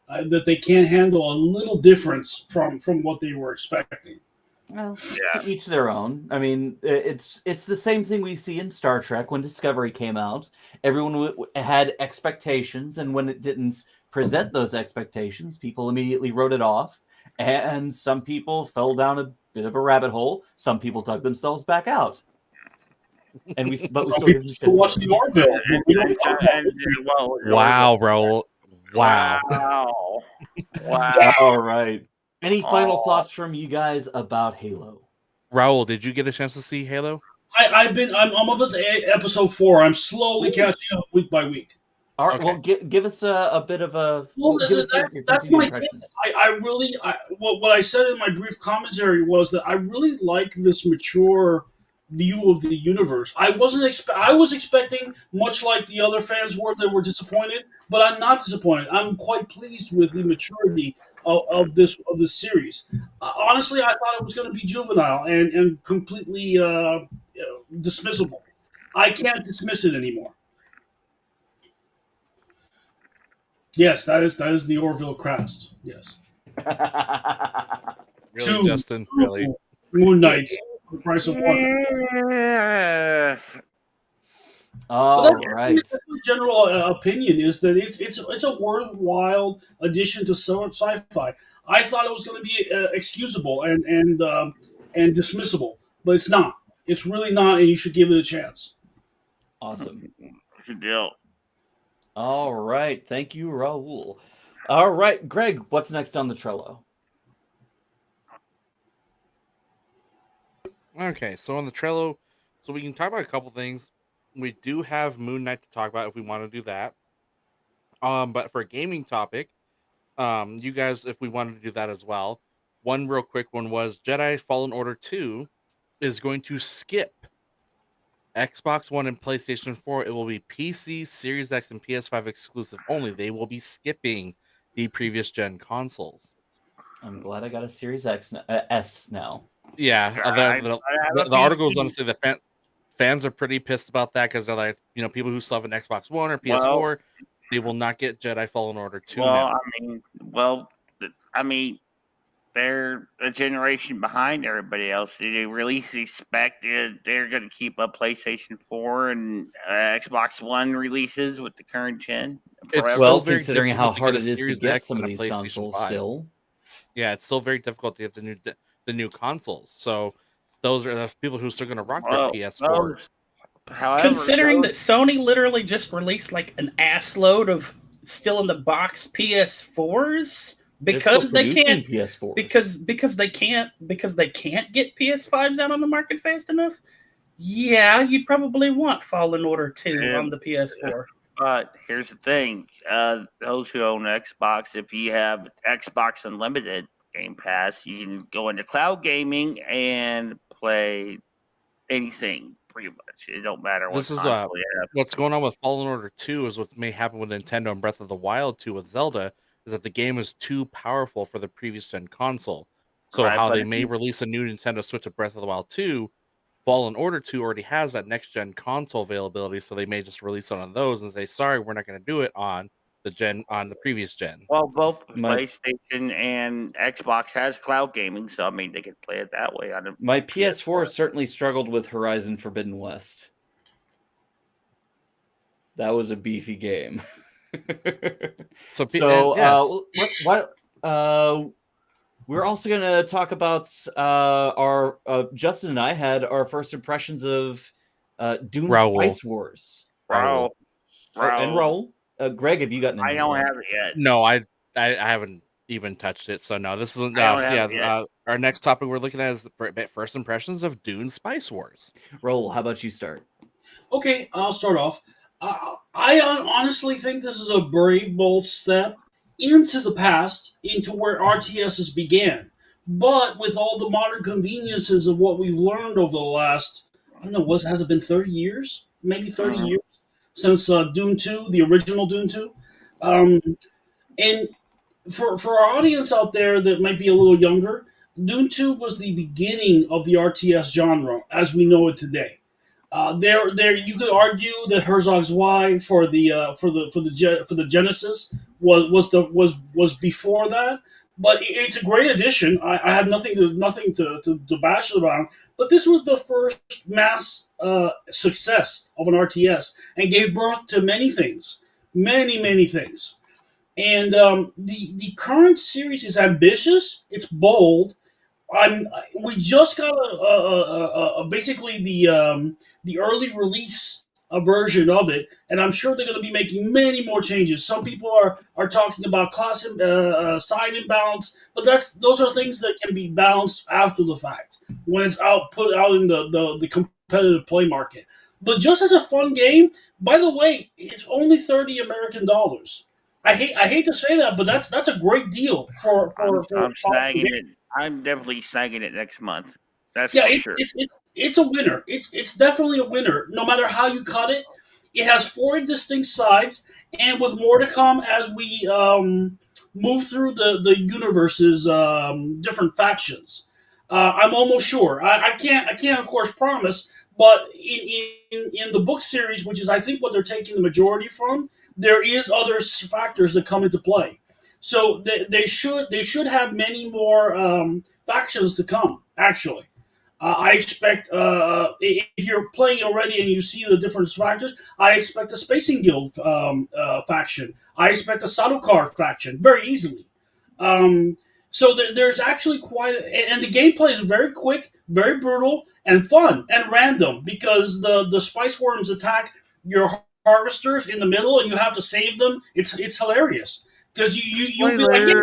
that they can't handle a little difference from what they were expecting. Well, Yeah. to each their own. I mean, it's the same thing we see in Star Trek when Discovery came out. Everyone had expectations, and when it didn't present those expectations, people immediately wrote it off. And some people fell down a bit of a rabbit hole. Some people dug themselves back out. And we Some still people give still watch the Orville. but we don't talk about it. Wow, Raul. Wow. Wow. Wow. All right. Any final Oh. thoughts from you guys about Halo? Raul, did you get a chance to see Halo? I'm up to episode 4. I'm slowly catching up week by week. All right. Okay. Well, give us a bit of a. Well, give us your that's continued my thing. impressions. What I said in my brief commentary was that I really like this mature view of the universe. I was expecting, much like the other fans were that were disappointed, but I'm not disappointed. I'm quite pleased with the maturity of this series. Honestly, I thought it was going to be juvenile and completely dismissible. I can't dismiss it anymore. Yes, that is the Orville crest. Yes. Really, Justin? Really? Moonknight, the price of one. Yeah. All But right. that's my general opinion is that it's a worthwhile addition to sci-fi. I thought it was going to be excusable and dismissible, but it's not. It's really not, and you should give it a chance. Awesome. Good deal. All right. Thank you, Raul. All right, Greg, what's next on the Trello? Okay, so on the Trello, so we can talk about a couple things. We do have Moonknight to talk about if we want to do that. But for a gaming topic, you guys, if we wanted to do that as well, one real quick one was Jedi Fallen Order 2 is going to skip Xbox One and PlayStation 4. It will be PC, Series X, and PS5 exclusive only. They will be skipping the previous gen consoles. I'm glad I got a Series S now. Yeah, the article is PC. honestly fans are pretty pissed about that because they're like, people who still have an Xbox One or PS4, Well, they will not get Jedi Fallen Order 2 Well, now. I mean, they're a generation behind everybody else. Did they really expect they're going to keep up PlayStation 4 and Xbox One releases with the current gen? It's forever? still Well, very considering how difficult to hard get it a is to Series get X some of and a these PlayStation consoles 5. still. Yeah, it's still very difficult to get the new consoles. So those are the people who are still going to rock their PS4. However, Considering that Sony literally just released like an ass load of still in the box PS4s They're still because they producing can't PS4s. because they can't get PS5s out on the market fast enough. Yeah, you'd probably want Fallen Order 2 Yeah. on the PS4. But here's the thing: those who own Xbox, if you have Xbox Unlimited Game Pass, you can go into cloud gaming and play anything. Pretty much, it don't matter what This is console you have. what's going on with Fallen Order 2 is what may happen with Nintendo and Breath of the Wild 2 with Zelda. is that the game is too powerful for the previous gen console. So Right, how but they if may release a new Nintendo Switch of Breath of the Wild 2, Fallen Order 2 already has that next gen console availability, so they may just release one of those and say, sorry, we're not going to do it on the previous gen. Well, both My- PlayStation and Xbox has cloud gaming, so I mean they could play it that way. My PS4 certainly struggled with Horizon Forbidden West. That was a beefy game. We're also going to talk about our Justin and I had our first impressions of Dune Spice Wars. Raul. And Raul. Greg, have you gotten into I don't have it yet. No, I haven't even touched it. So no, this is our next topic we're looking at is the first impressions of Dune Spice Wars. Raul, how about you start? Okay, I'll start off. I honestly think this is a brave, bold step into the past, into where RTSs began. But with all the modern conveniences of what we've learned over the last, I don't know, has it been 30 years? Maybe 30 years since Dune 2, the original Dune 2. And for our audience out there that might be a little younger, Dune 2 was the beginning of the RTS genre as we know it today. There, you could argue that Herzog's Y for the Genesis was before that, but it's a great addition. I have nothing to bash about. But this was the first mass success of an RTS and gave birth to many things, many things. And the current series is ambitious. It's bold. We just got basically the early release version of it, and I'm sure they're going to be making many more changes. Some people are talking about class side imbalance, but those are things that can be balanced after the fact when it's put out in the competitive play market. But just as a fun game, by the way, it's only $30 American. I hate to say that, but that's a great deal for I'm snagging it. I'm definitely snagging it next month. That's for sure. It's a winner. It's definitely a winner. No matter how you cut it, it has 4 distinct sides, and with more to come as we move through the universe's different factions. I'm almost sure. I can't of course promise, but in the book series, which is I think what they're taking the majority from, there is other factors that come into play. So they should have many more factions to come. Actually, I expect if you're playing already and you see the different factors, I expect a Spacing Guild faction. I expect a Sardaukar faction very easily. So there's actually and the gameplay is very quick, very brutal, and fun and random because the spice worms attack your harvesters in the middle and you have to save them. It's hilarious. Because you'll be like, yeah,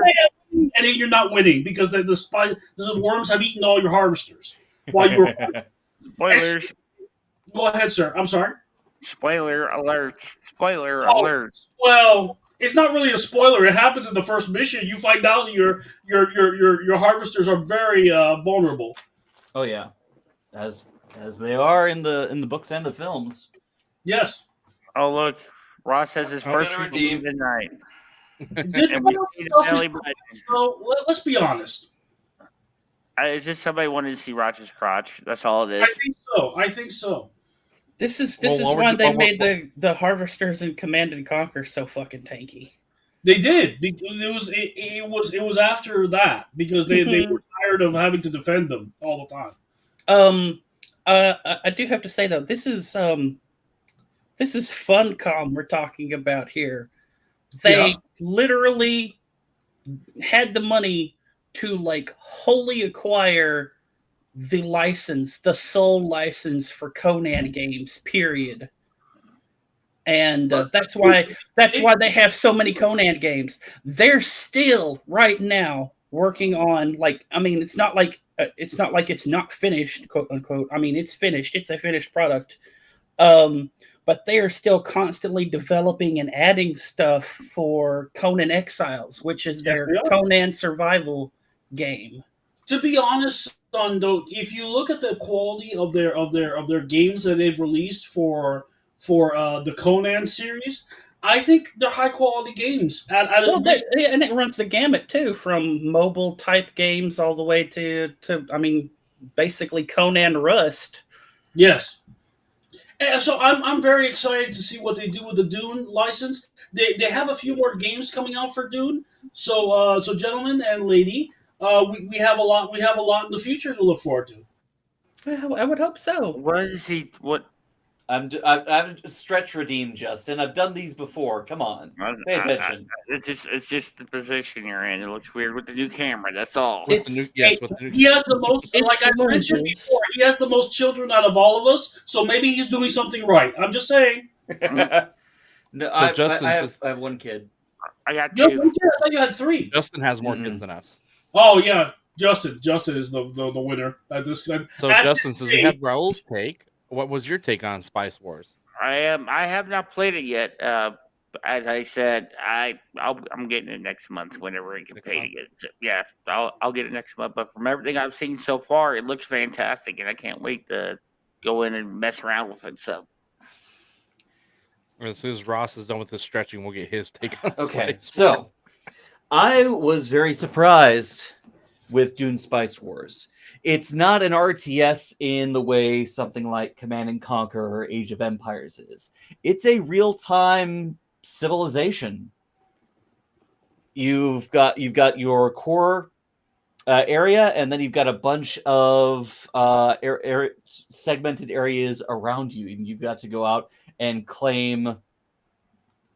and then you're not winning because the worms have eaten all your harvesters while you were. Spoilers. Go ahead, sir. I'm sorry. Spoiler alert. Spoiler alert. Well, it's not really a spoiler. It happens in the first mission. You find out your harvesters are very vulnerable. Oh yeah, as they are in the books and the films. Yes. Oh look, Ross has his first redeem tonight. So let's be honest. It's just somebody wanted to see Roger's crotch. That's all it is. I think so. This is why they made the harvesters in Command and Conquer so fucking tanky. They did. It was after that because they were tired of having to defend them all the time. I do have to say though, this is Funcom we're talking about here. They literally had the money to wholly acquire the license, the sole license for Conan games, period. And that's why they have so many Conan games. They're still right now working on it's not like it's not finished, quote unquote. I mean, it's finished. It's a finished product. But they are still constantly developing and adding stuff for Conan Exiles, which is their Conan survival game. To be honest, son, though, if you look at the quality of their games that they've released for the Conan series, I think they're high quality games. Well, and it runs the gamut too, from mobile type games all the way to I mean, basically Conan Rust. Yes. And so I'm very excited to see what they do with the Dune license. They have a few more games coming out for Dune. So gentlemen and lady, we have a lot in the future to look forward to. I would hope so. What is he? What? I'm stretch redeemed, Justin. I've done these before. Come on, pay attention. It's just the position you're in. It looks weird with the new camera. That's all. With the new, yes, with the new. He has the most, It's like I mentioned lunges. before, he has the most children out of all of us. So maybe he's doing something right. I'm just saying. No, So Justin says- I have one kid. I got You two. have one kid? I thought you had three. Justin has more kids than us. Oh yeah, Justin is the winner at this. So at Justin this says stage. we have Raul's take. What was your take on Spice Wars? I have not played it yet. As I said, I'm getting it next month whenever it can pay to get it. So, yeah, I'll get it next month. But from everything I've seen so far, it looks fantastic, and I can't wait to go in and mess around with it. So As soon as Ross is done with his stretching, we'll get his take on Okay, Spice so I was very surprised with Dune Spice Wars. It's not an RTS in the way something like Command and Conquer or Age of Empires is. It's a real-time civilization. You've got your core area, and then you've got a bunch of segmented areas around you, and you've got to go out and claim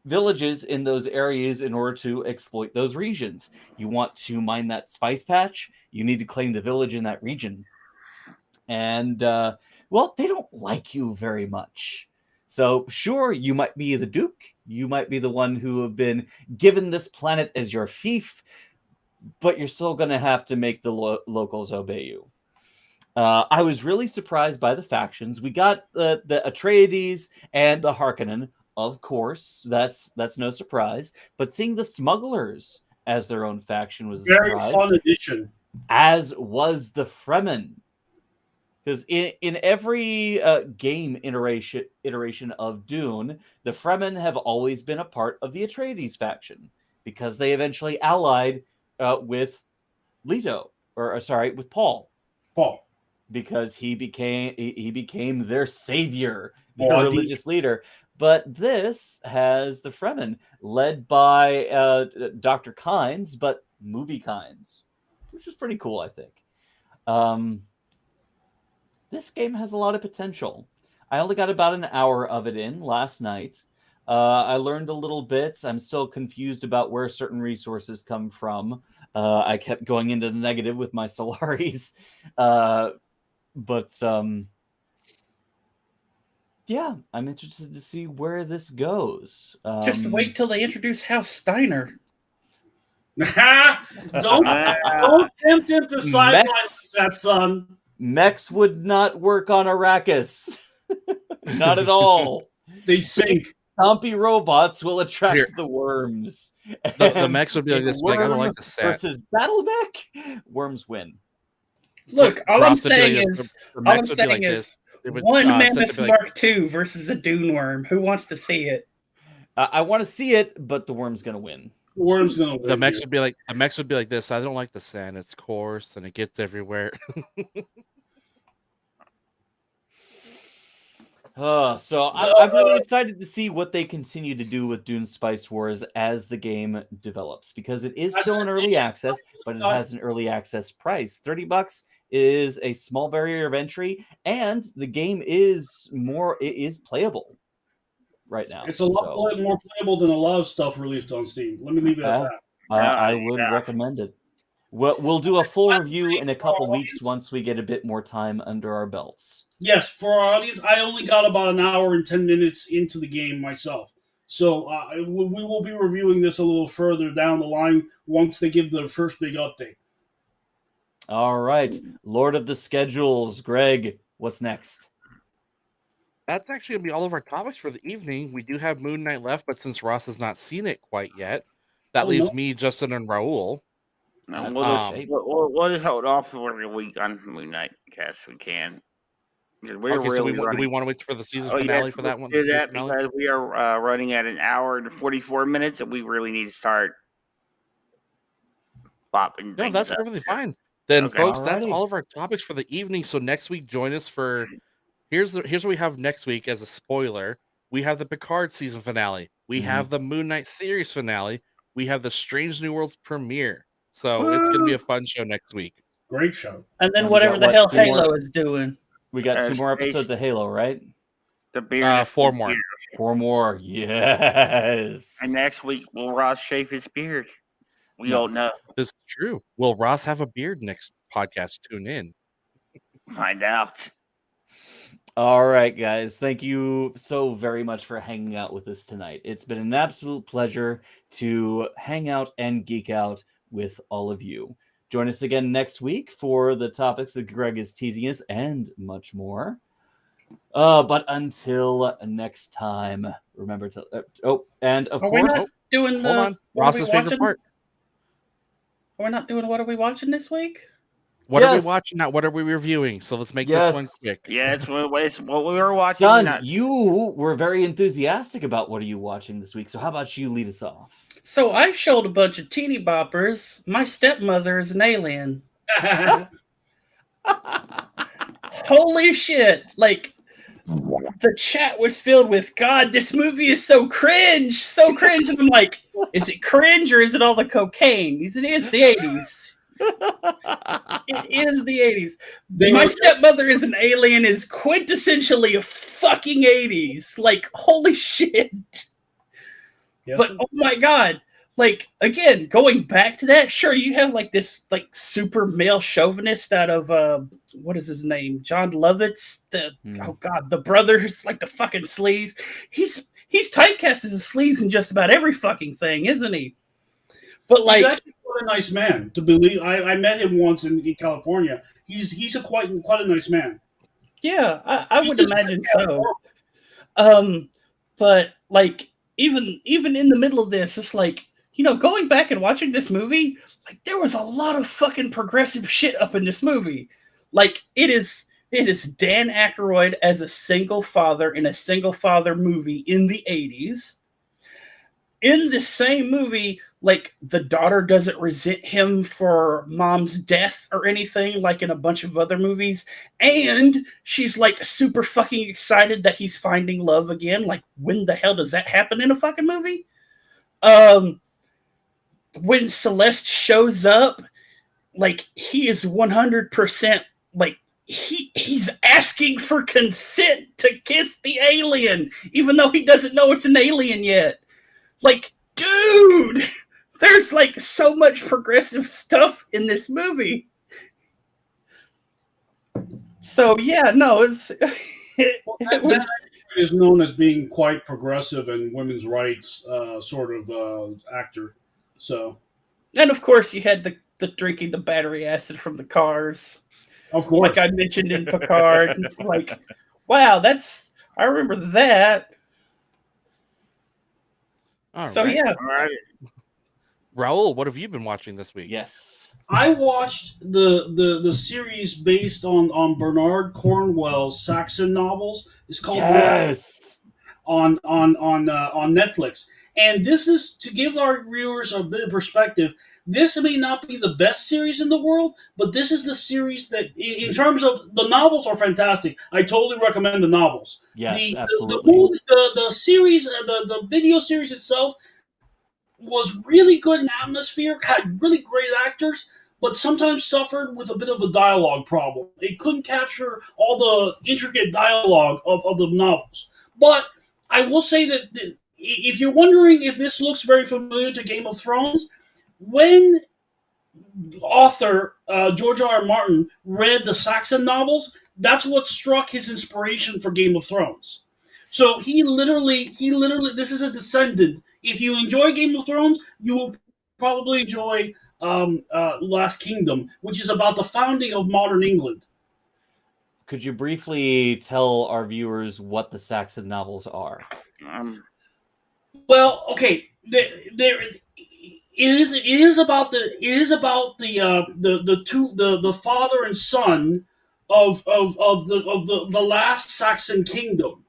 villages in those areas in order to exploit those regions. You want to mine that spice patch, you need to claim the village in that region. And, well, they don't like you very much. So, sure, you might be the Duke, you might be the one who have been given this planet as your fief, but you're still going to have to make the locals obey you. I was really surprised by the factions. We got the Atreides and the Harkonnen. Of course, that's no surprise. But seeing the smugglers as their own faction was a Very surprise. fun addition. As was the Fremen. Because in every game iteration of Dune, the Fremen have always been a part of the Atreides faction. Because they eventually allied with Leto. With Paul. Because he became their savior, their religious leader. But this has the Fremen, led by Dr. Kynes, but movie Kynes, which is pretty cool, I think. This game has a lot of potential. I only got about an hour of it in last night. I learned a little bit. I'm still confused about where certain resources come from. I kept going into the negative with my Solaris. Yeah, I'm interested to see where this goes. Just wait till they introduce House Steiner. Don't tempt him to sideline that, son. Mechs would not work on Arrakis. Not at all. They sink. Stompy robots will attract the worms. The mechs would be like this. Like, I don't like the set. Versus Battle Mech, worms win. Look, all I'm saying is one Mammoth Mark II versus a Dune Worm. Who wants to see it? I want to see it, but the worm's gonna win. The worm's gonna win. The mechs would be like this. I don't like the sand. It's coarse and it gets everywhere. So I'm really excited to see what they continue to do with Dune Spice Wars as the game develops, because it is still in early access, but it has an early access price. $30 is a small barrier of entry, and the game is playable right now. It's a lot more playable than a lot of stuff released on Steam. Let me leave it at that. I would recommend it. We'll do a full review in a couple weeks once we get a bit more time under our belts. Yes, for our audience, I only got about an hour and 10 minutes into the game myself. So we will be reviewing this a little further down the line once they give the first big update. All right. Lord of the Schedules, Greg, what's next? That's actually going to be all of our topics for the evening. We do have Moonknight left, but since Ross has not seen it quite yet, that leaves me, Justin, and Raul. We'll just hold off for a week on Moonknight, in case we can. We're Okay, so really do we running. want to wait for the season Oh, finale yes, for we'll that one? do season that finale? because we are running at an hour and 44 minutes, and we really need to start popping No, things that's up. perfectly fine. Then, Okay. folks, that's Alrighty. all of our topics for the evening. So next week, join us for here's what we have next week as a spoiler. We have the Picard season finale. We have the Moonknight series finale. We have the Strange New Worlds premiere. So it's going to be a fun show next week. Great show. And then And we whatever got the what, hell 2 more? Halo is doing. We got 2 more Space- episodes of Halo, right? The beard. 4 more. 4 more. Yes. And next week, will Ross shave his beard? We No. don't know. This is true. Will Ross have a beard next podcast? Tune in. Find out. All right, guys. Thank you so very much for hanging out with us tonight. It's been an absolute pleasure to hang out and geek out with all of you. Join us again next week for the topics that Greg is teasing us and much more. But until next time, remember to... and of Are we course... not doing the... Hold on. what are Ross's we favorite watching? part. We're not doing what are we watching this week? What are we Yes. watching? Not what are we reviewing? So let's make Yes. this one quick. Yeah, it's what we were watching. Son, not- you were very enthusiastic about what are you watching this week, so how about you lead us off? So I showed a bunch of teeny boppers. My stepmother is an alien. Holy shit. Like, the chat was filled with, God, this movie is so cringe. So cringe. And I'm like, is it cringe or is it all the cocaine? It is the 80s. It is the 80s. My stepmother is an alien is quintessentially a fucking 80s. Like, holy shit. Yes, But oh my god, like again, going back to that, sure, you have like this like super male chauvinist out of what is his name? John Lovitz. Oh god, the brother's like the fucking sleaze. He's typecast as a sleaze in just about every fucking thing, isn't he? But like, he's actually quite a nice man. To believe, I met him once in California. He's a quite a nice man. yeah, I would He's imagine just- so. But like even in the middle of this, it's like, you know, going back and watching this movie, like there was a lot of fucking progressive shit up in this movie. Like it is Dan Aykroyd as a single father in a single father movie in the 80s. In the same movie, like the daughter doesn't resent him for mom's death or anything like in a bunch of other movies. And she's like super fucking excited that he's finding love again. Like, when the hell does that happen in a fucking movie? When Celeste shows up, like he is 100% like he's asking for consent to kiss the alien, even though he doesn't know it's an alien yet. Like, dude, there's like so much progressive stuff in this movie. So yeah, no, it was Is known as being quite progressive and women's rights sort of actor. So, and of course you had the drinking the battery acid from the cars, of course, like I mentioned in Picard. It's like, wow, I remember that. All So right. yeah, All right. Raul, what have you been watching this week? Yes. I watched the series based on Bernard Cornwell's Saxon novels. It's called Yes. on Netflix. And this is to give our viewers a bit of perspective. This may not be the best series in the world, but this is the series that, in terms of the novels, are fantastic. I totally recommend the novels. Yes, The absolutely. movie, the series, the video series itself was really good in atmosphere, had really great actors, but sometimes suffered with a bit of a dialogue problem. It couldn't capture all the intricate dialogue of the novels. But I will say that if you're wondering if this looks very familiar to Game of Thrones, when author George R. R. Martin read the Saxon novels, that's what struck his inspiration for Game of Thrones. So he literally, this is a descendant. If you enjoy Game of Thrones, you will probably enjoy Last Kingdom, which is about the founding of modern England. Could you briefly tell our viewers what the Saxon novels are? Well, okay, it is about the father and son of the last Saxon kingdom,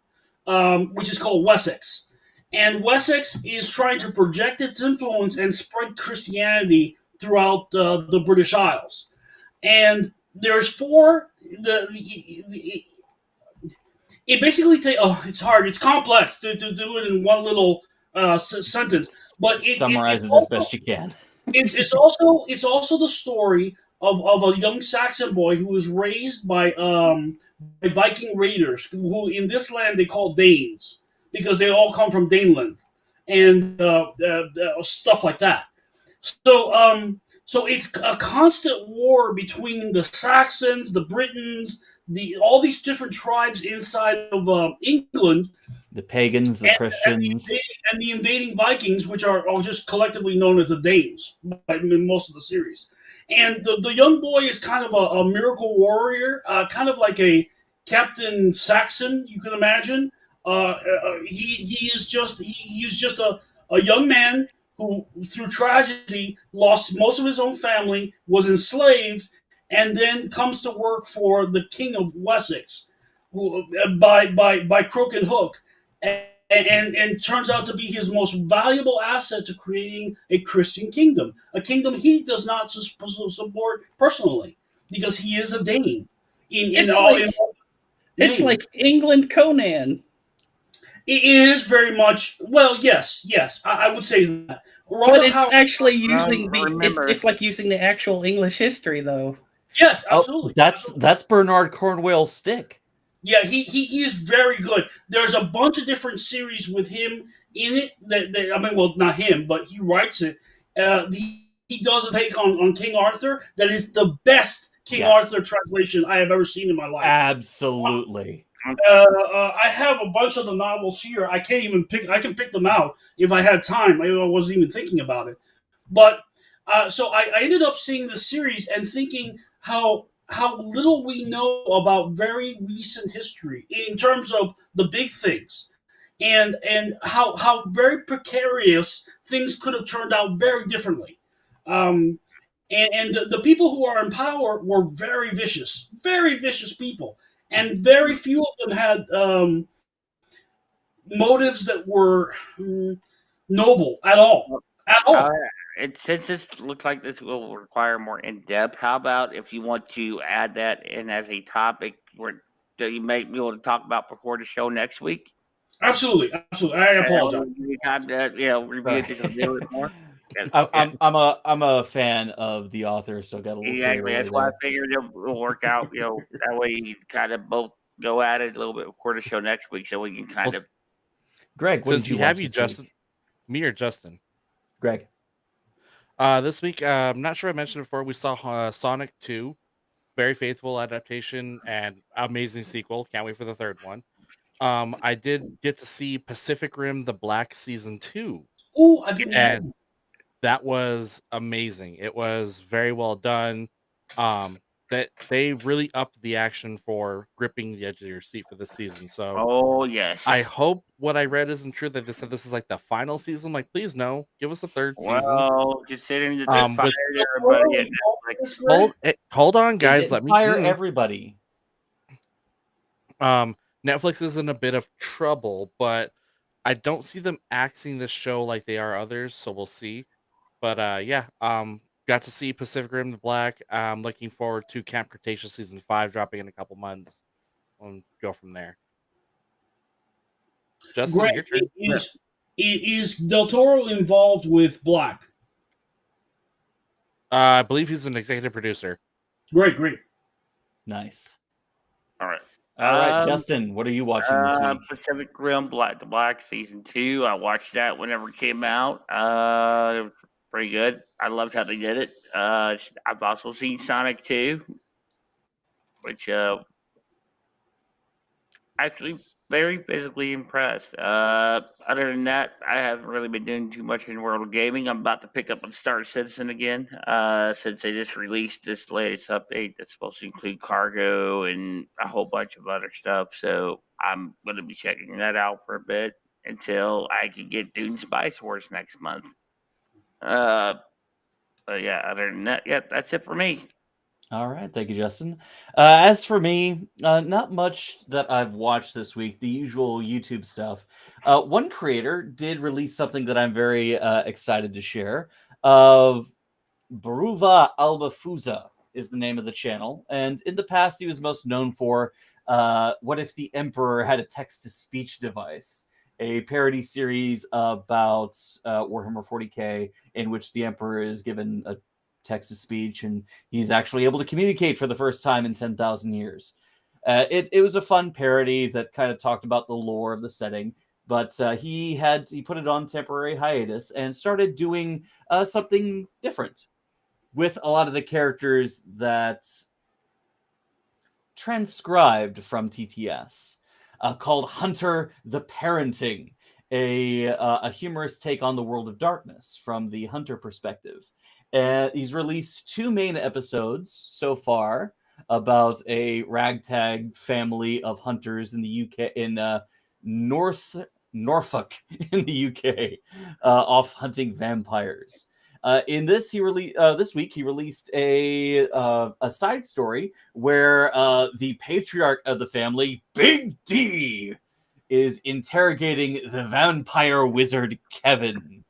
which is called Wessex. And Wessex is trying to project its influence and spread Christianity throughout the British Isles. And there's four. It basically it's hard. It's complex to do it in one little sentence. But Summarize it's it as also best you can. it's also the story of a young Saxon boy who was raised by Viking raiders, who in this land they call Danes because they all come from Daneland and stuff like that. So it's a constant war between the Saxons, the Britons, all these different tribes inside of England, The pagans, the and, Christians. and the invading Vikings, which are just collectively known as the Danes in most of the series. And the young boy is kind of a miracle warrior, kind of like a Captain Saxon, you can imagine. He's just a young man who, through tragedy, lost most of his own family, was enslaved, and then comes to work for the King of Wessex, who, by crook and hook, and turns out to be his most valuable asset to creating a Christian kingdom, a kingdom he does not support personally because he is a Dane. It's like England Conan. It is very much, well, yes, I would say that. But it's actually using it's like using the actual English history, though. Yes, absolutely. That's Bernard Cornwell's stick. Yeah, he is very good. There's a bunch of different series with him in it. That I mean, well, not him, but he writes it. He does a take on King Arthur that is the best King Arthur translation I have ever seen in my life. Absolutely. I have a bunch of the novels here. I can pick them out if I had time. I wasn't even thinking about it. But so I ended up seeing the series and thinking how little we know about very recent history in terms of the big things, and how very precarious things could have turned out very differently. And the people who are in power were very vicious people, and very few of them had motives that were noble at all. Since this looks like this will require more in depth, how about if you want to add that in as a topic, where you may be able to talk about before the show next week? Absolutely. I apologize. Time to review it a little bit more. I'm a fan of the author, so got a little exactly. That's why I figured it'll work out. That way you kind of both go at it a little bit before the show next week, so we can kind of. Greg, what did you have watch you, this Justin? week? Me or Justin? Greg. This week, I'm not sure I mentioned it before. We saw Sonic 2, very faithful adaptation and amazing sequel. Can't wait for the third one. I did get to see Pacific Rim: The Black Season 2. Oh, I've been and that was amazing. It was very well done. That they really upped the action for gripping the edge of your seat for this season. So, oh yes, I hope what I read isn't true. That they said this is like the final season. Like, please no, give us a third season. Well, considering that they fired everybody, hold on, guys. Let me fire everybody. Netflix is in a bit of trouble, but I don't see them axing this show like they are others. So we'll see. But got to see Pacific Rim: The Black. I'm looking forward to Camp Cretaceous Season 5 dropping in a couple months. We'll go from there. Justin, Greg, your turn. Is Del Toro involved with Black? I believe he's an executive producer. Great. Nice. All right. All right, Justin, what are you watching this week? Pacific Rim: The Black Season 2. I watched that whenever it came out. It was pretty good. I loved how they did it. I've also seen Sonic 2, which actually very physically impressed. Other than that, I haven't really been doing too much in world of gaming. I'm about to pick up on Star Citizen again, since they just released this latest update that's supposed to include cargo and a whole bunch of other stuff. So I'm going to be checking that out for a bit until I can get Dune Spice Wars next month. But yeah, other than that, that's it for me. All right, thank you, Justin. As for me, not much that I've watched this week. The usual YouTube stuff. One creator did release something that I'm very excited to share. Of Baruva Albafuza is the name of the channel, and in the past he was most known for What If the Emperor Had a Text-to-Speech Device, a parody series about Warhammer 40k in which the Emperor is given a text-to-speech and he's actually able to communicate for the first time in 10,000 years. It was a fun parody that kind of talked about the lore of the setting, but he put it on temporary hiatus and started doing something different with a lot of the characters that's transcribed from TTS, called Hunter the Parenting, a humorous take on the world of darkness from the Hunter perspective. And he's released 2 main episodes so far about a ragtag family of hunters in the UK, in Norfolk in the UK, off hunting vampires. In this, this week he released a side story where the patriarch of the family, Big D, is interrogating the vampire wizard Kevin.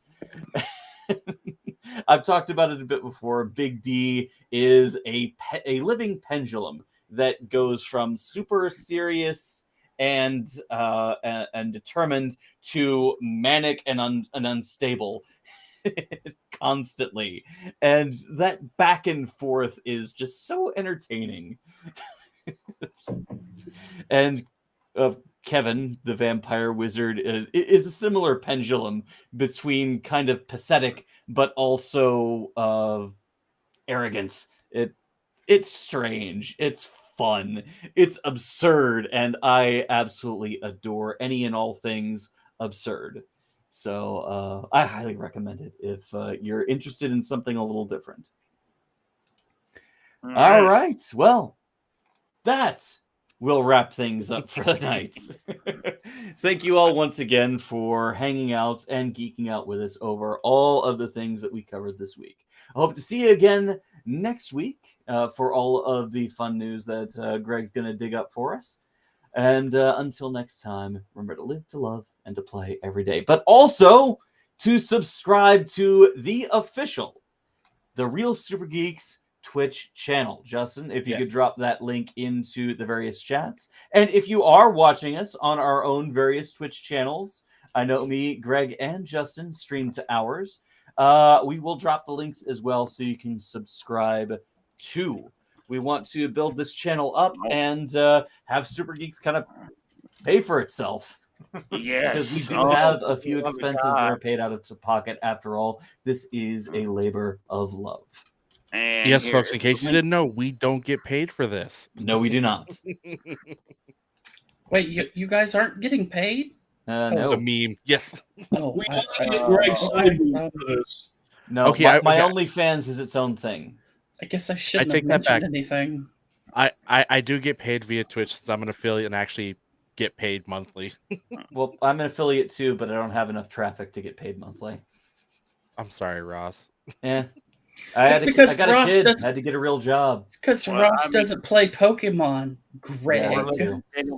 I've talked about it a bit before. Big D is a living pendulum that goes from super serious and determined to manic and unstable constantly, and that back and forth is just so entertaining. And Kevin, the vampire wizard, is a similar pendulum between kind of pathetic but also arrogance. It's strange, it's fun, it's absurd, and I absolutely adore any and all things absurd. So I highly recommend it if you're interested in something a little different. All right. Well, that will wrap things up for the night. Thank you all once again for hanging out and geeking out with us over all of the things that we covered this week. I hope to see you again next week for all of the fun news that Greg's going to dig up for us. And until next time, remember to live, to love, and to play every day. But also to subscribe to the official, the Real Supergeeks Twitch channel. Justin, if you could drop that link into the various chats. And if you are watching us on our own various Twitch channels, I know me, Greg, and Justin stream to ours. We will drop the links as well so you can subscribe to. We want to build this channel up and have Super Geeks kind of pay for itself. Yes. Because we do have a few expenses that are paid out of pocket. After all, this is a labor of love. And yes, folks, in case you didn't know, we don't get paid for this. No, we do not. Wait, you guys aren't getting paid? No. The meme. Yes. Oh, We only get Greg's side boob for this. No, Okay, my OnlyFans is its own thing. I guess I shouldn't take have that back. mentioned anything. I do get paid via Twitch since I'm an affiliate and actually get paid monthly. Well, I'm an affiliate too, but I don't have enough traffic to get paid monthly. I'm sorry, Ross. Yeah. I got a kid. I had to get a real job. It's because Ross doesn't play Pokemon. Greg.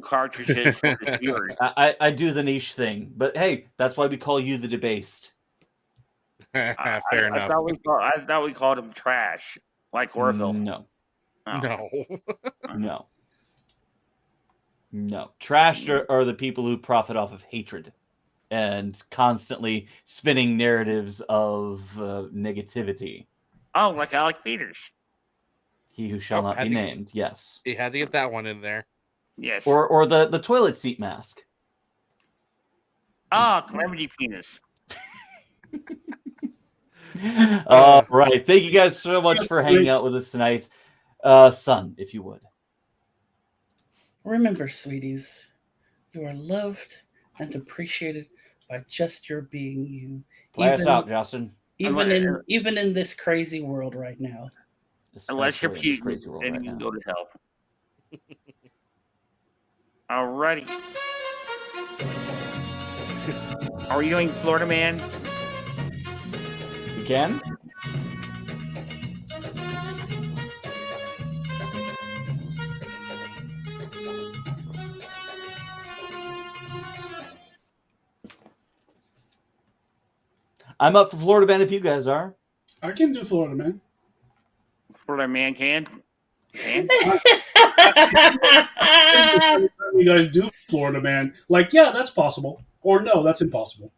Cartridges for the viewers. I do the niche thing, but hey, that's why we call you the debased. Fair I enough. thought we called him trash, like Orville. No. No. No. Trash are the people who profit off of hatred and constantly spinning narratives of negativity. Oh, like Alec Peters. He who shall not be named. Yes. He had to get that one in there. Yes. Or the toilet seat mask. Calamity Penis. All right. Thank you guys so much for hanging out with us tonight. Son, if you would. Remember, sweeties, you are loved and appreciated by just your being you. Play us out, Justin. Even in this crazy world right now. Unless you're Especially in this Putin, crazy world then right you can now. go to hell. Alrighty. Are we doing Florida Man? You can? I'm up for Florida Man if you guys are. I can do Florida Man. Florida man can. You guys do Florida Man. Like, yeah, that's possible. Or no, that's impossible.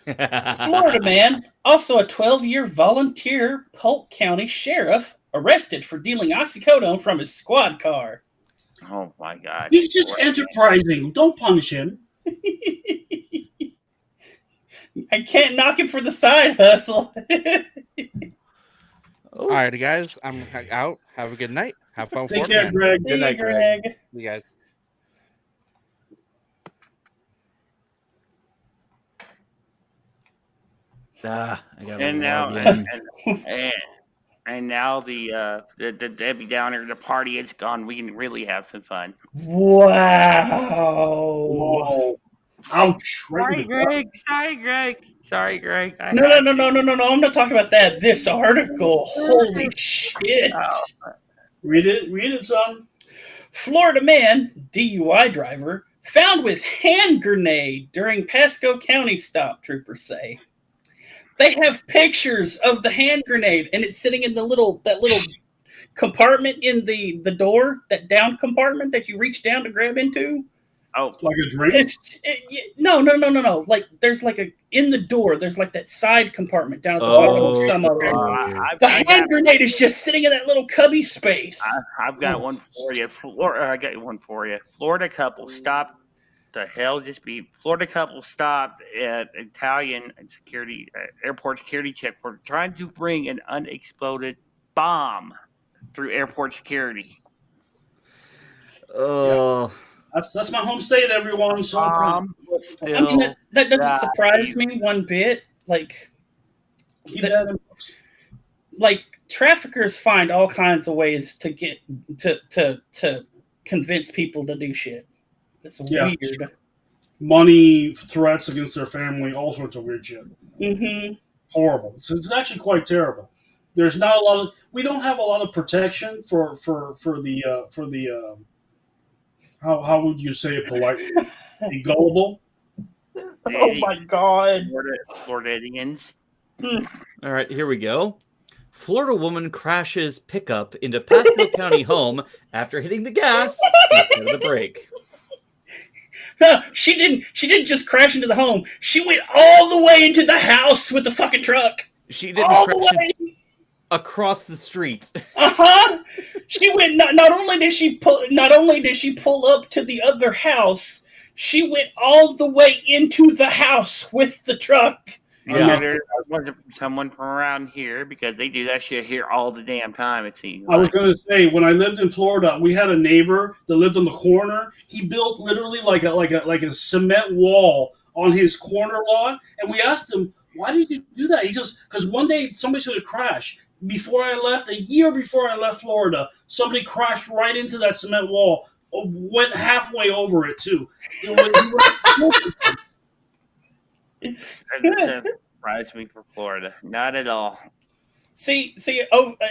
Florida man, also a 12-year volunteer Polk County sheriff, arrested for dealing oxycodone from his squad car. Oh my God. He's just enterprising. Don't punish him. I can't knock him for the side hustle. All right, guys, I'm out. Have a good night. Have fun. Take care, Man. Greg. See you, Greg. See you guys. I got And now, log in. and now the Debbie Downer, the party is gone. We can really have some fun. Wow. Whoa. Ouch. Sorry, Greg. Sorry, Greg. Sorry, Greg. No. I'm not talking about that. This article. Holy shit. Read it, son. Florida man, DUI driver, found with hand grenade during Pasco County stop, troopers say. They have pictures of the hand grenade, and it's sitting in that little compartment in the door, that down compartment that you reach down to grab into. Oh, Like a drink? No. Like there's like in the door. There's like that side compartment down at the bottom of some of them. The hand grenade is just sitting in that little cubby space. I've got one for you. I got one for you. Florida couple stopped. The hell just be Florida couple stopped at Italian security airport security checkpoint trying to bring an unexploded bomb through airport security. Oh. That's my home state, everyone. So I mean, that doesn't surprise me one bit. Like, traffickers find all kinds of ways to get to convince people to do shit. It's weird. Money, threats against their family, all sorts of weird shit. Mm-hmm. Horrible. It's actually quite terrible. There's not a lot of. We don't have a lot of protection for the. How would you say it politely? The gullible. Oh my God. Floridians. All right, here we go. Florida woman crashes pickup into Pasco County home after hitting the gas instead of the brake. No, she didn't just crash into the home. She went all the way into the house with the fucking truck. She didn't all crash the way across the street. She went. Not only did she pull up to the other house, she went all the way into the house with the truck. Yeah, there wasn't someone from around here because they do that shit here all the damn time. It seems. I was going to say, when I lived in Florida, we had a neighbor that lived on the corner. He built literally like a cement wall on his corner lot, and we asked him, "Why did you do that?" He goes, "Because one day somebody's going to crash." Before I left, a year before I left Florida, somebody crashed right into that cement wall, went halfway over it too. That doesn't surprise me for Florida. Not at all. See,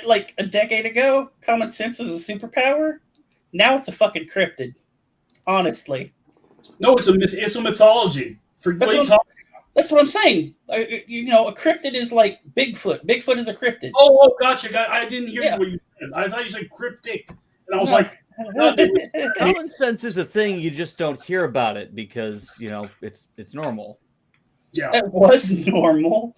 like a decade ago, common sense was a superpower. Now it's a fucking cryptid. Honestly. No, it's a myth. It's a mythology. That's what I'm saying. A cryptid is like Bigfoot. Bigfoot is a cryptid. Oh, gotcha. I didn't hear what you said. I thought you said cryptic, and I was like, common sense is a thing. You just don't hear about it because it's normal. Yeah, it was normal.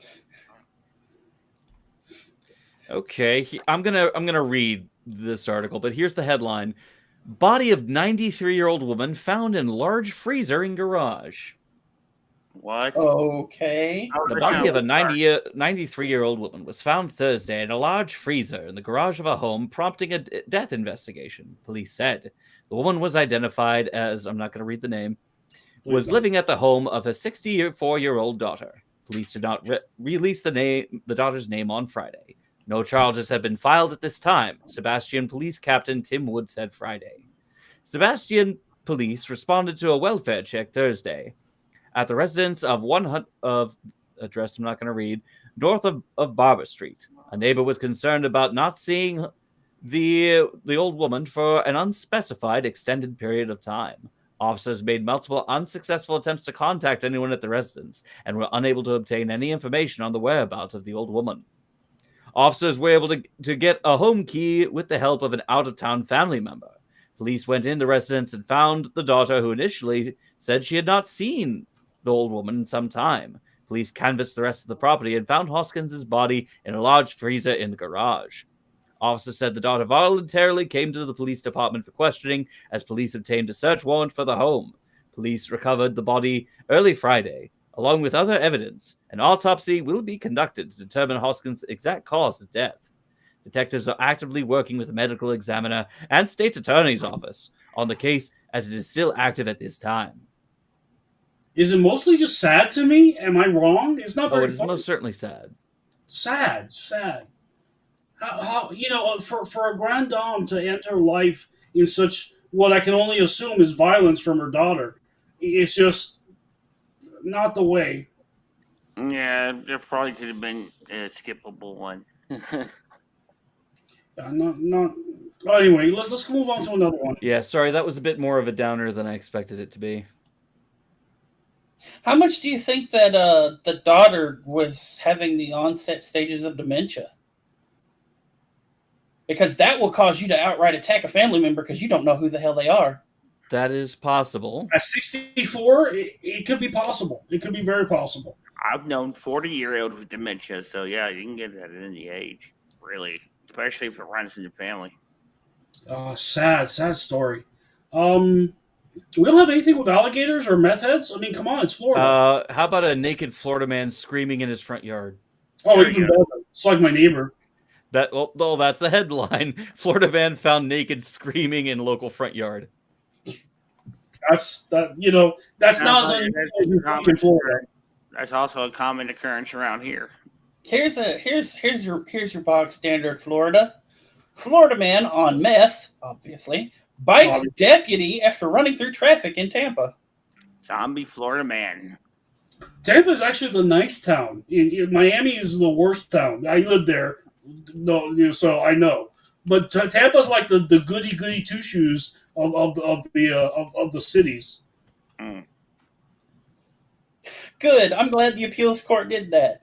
Okay, I'm gonna read this article, but here's the headline: Body of 93-year-old woman found in large freezer in garage. What? Okay. The body of a 93-year-old woman was found Thursday in a large freezer in the garage of a home, prompting a death investigation. Police said the woman was identified as, I'm not going to read the name, was living at the home of a 64-year-old daughter. Police did not release the daughter's name on Friday. No charges have been filed at this time, Sebastian Police Captain Tim Wood said Friday. Sebastian Police responded to a welfare check Thursday at the residence of address I'm not going to read, north of Barber Street. A neighbor was concerned about not seeing the old woman for an unspecified extended period of time. Officers made multiple unsuccessful attempts to contact anyone at the residence and were unable to obtain any information on the whereabouts of the old woman. Officers were able to get a home key with the help of an out-of-town family member. Police went in the residence and found the daughter, who initially said she had not seen the old woman in some time. Police canvassed the rest of the property and found Hoskins' body in a large freezer in the garage. Officers said the daughter voluntarily came to the police department for questioning as police obtained a search warrant for the home. Police recovered the body early Friday, along with other evidence. An autopsy will be conducted to determine Hoskins' exact cause of death. Detectives are actively working with the medical examiner and state attorney's office on the case as it is still active at this time. Is it mostly just sad to me? Am I wrong? It's not very it is funny. most certainly sad. Sad. How for a grand dame to end her life in such what I can only assume is violence from her daughter, it's just not the way. Yeah, there probably could have been a skippable one. Not. Anyway, let's move on to another one. Yeah, sorry, that was a bit more of a downer than I expected it to be. How much do you think that the daughter was having the onset stages of dementia? Because that will cause you to outright attack a family member because you don't know who the hell they are. That is possible. At 64, it could be possible. It could be very possible. I've known 40-year-olds with dementia, so yeah, you can get that at any age, really, especially if it runs in the family. Sad story. We don't have anything with alligators or meth heads. I mean, come on, it's Florida. How about a naked Florida man screaming in his front yard? Oh, even better. It's like my neighbor. That's the headline. Florida man found naked screaming in local front yard. That's not as unusual in Florida. That's also a common occurrence around here. Here's your bog standard Florida. Florida man on meth, obviously, bites deputy after running through traffic in Tampa. Zombie Florida man. Tampa is actually the nice town. In Miami is the worst town. I lived there, so I know. But Tampa's like the goody two shoes of the cities. Mm. Good. I'm glad the appeals court did that.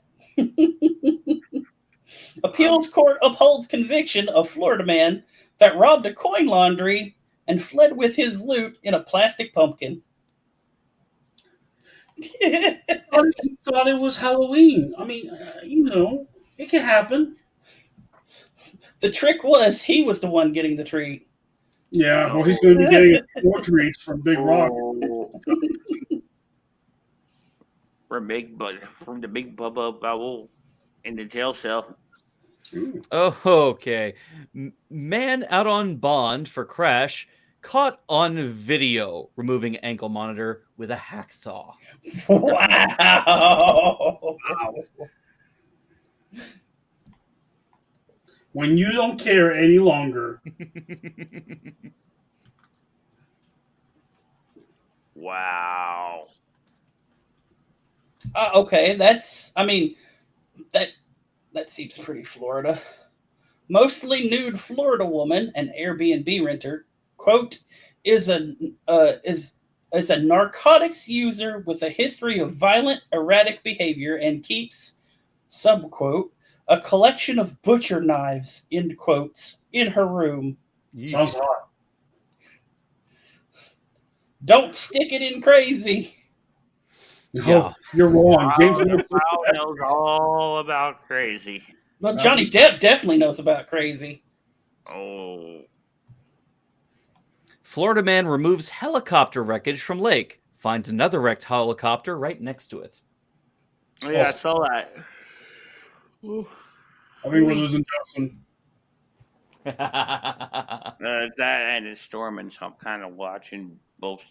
Appeals court upholds conviction of Florida man that robbed a coin laundry and fled with his loot in a plastic pumpkin. I thought it was Halloween. I mean, it can happen. The trick was he was the one getting the treat. Yeah, well, he's going to be getting more treats from Big Rock. From the big Bubba Bowel in the jail cell. Oh, okay. Man out on bond for crash caught on video removing ankle monitor with a hacksaw. Wow. When you don't care any longer. Wow. Okay, that seems pretty Florida. Mostly nude Florida woman, an Airbnb renter, quote, is a narcotics user with a history of violent, erratic behavior and keeps, subquote, a collection of butcher knives, end quotes, in her room. Sounds hot. Don't stick it in crazy. No, you're wrong. James knows all about crazy. Well, Johnny Depp definitely knows about crazy. Oh. Florida man removes helicopter wreckage from lake. Finds another wrecked helicopter right next to it. Oh, yeah, I saw that. I think we're losing Justin. That and it's storming, so I'm kind of watching both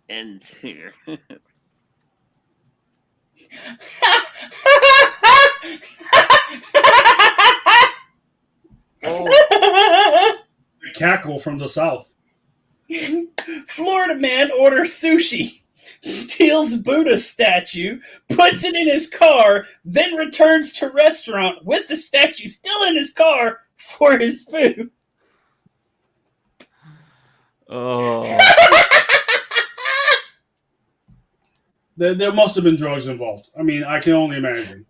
ends here. The cackle from the south. Florida man orders sushi, steals Buddha statue, puts it in his car, then returns to restaurant with the statue still in his car for his food. Oh. There must have been drugs involved. I mean, I can only imagine.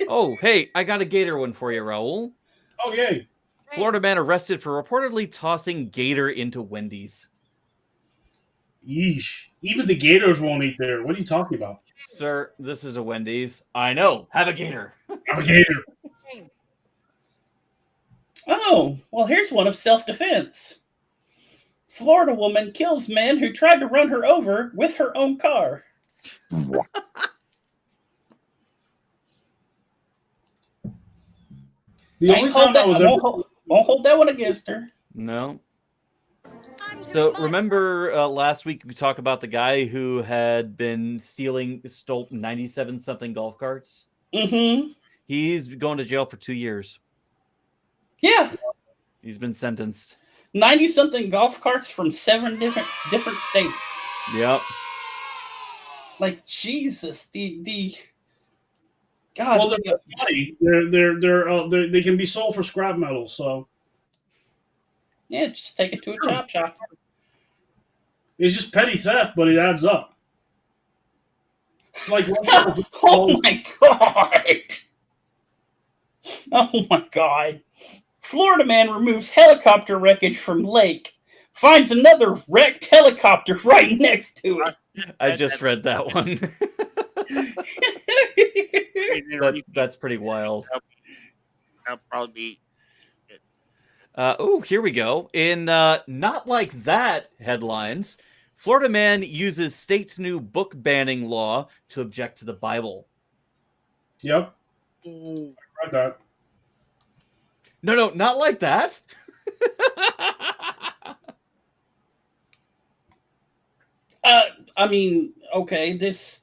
Oh, hey, I got a gator one for you, Raul. Oh, yay. Florida man arrested for reportedly tossing gator into Wendy's. Yeesh. Even the gators won't eat there. What are you talking about? Sir, this is a Wendy's. I know. Have a gator. I'm a gator. Oh, well, here's one of self-defense. Florida woman kills man who tried to run her over with her own car. The only time I was ever... won't hold that one against her. No. So remember last week we talked about the guy who had been stole 97 something golf carts? Mm-hmm. He's going to jail for 2 years. Yeah. He's been sentenced. 90 something golf carts from 7 different states. Yep. Like Jesus, the God. Well, they're money. They can be sold for scrap metal. So Yeah, just take it to a chop shop. it's just petty theft, but it adds up. It's like Oh my God! Oh my God! Florida man removes helicopter wreckage from lake, finds another wrecked helicopter right next to it. I just read that one. That's pretty wild. That'll probably be. Oh, here we go. In Not Like That headlines, Florida man uses state's new book banning law to object to the Bible. Yep. I read that. No, not like that. I mean, okay, this.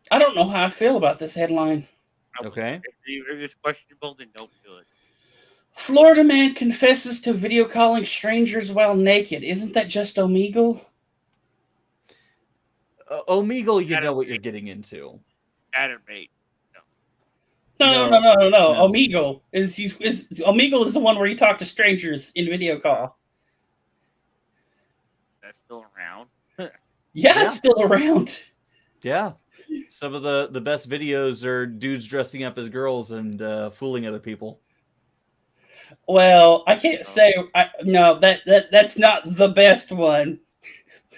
I don't know how I feel about this headline. Okay. If it's questionable, then don't do it. Florida man confesses to video calling strangers while naked. Isn't that just Omegle? Omegle, you know what you're getting into. Chatterbait. No. No. Omegle Omegle is the one where you talk to strangers in video call. That's still around. Yeah, it's still around. Yeah. Some of the best videos are dudes dressing up as girls and fooling other people. Well, I can't say that's not the best one.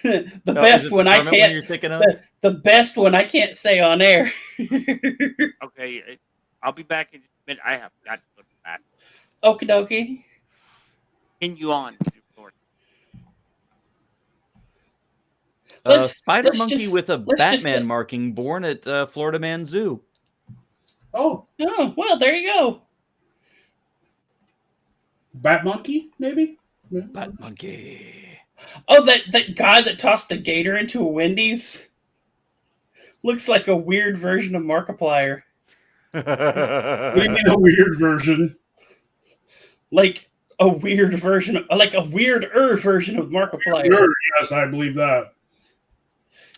The best one I can't. You're thinking of? The best one I can't say on air. Okay, I'll be back in a minute. I have got to go to the bathroom. Okie dokie. Continue on. Spider monkey with a Batman marking born at Florida Man Zoo. Oh, well, there you go. Bat monkey, maybe? Bat monkey. Oh, that guy that tossed the gator into a Wendy's looks like a weird version of Markiplier. What do you mean a weird version? Like a weird version, like a weirder version of Markiplier. Yes, I believe that.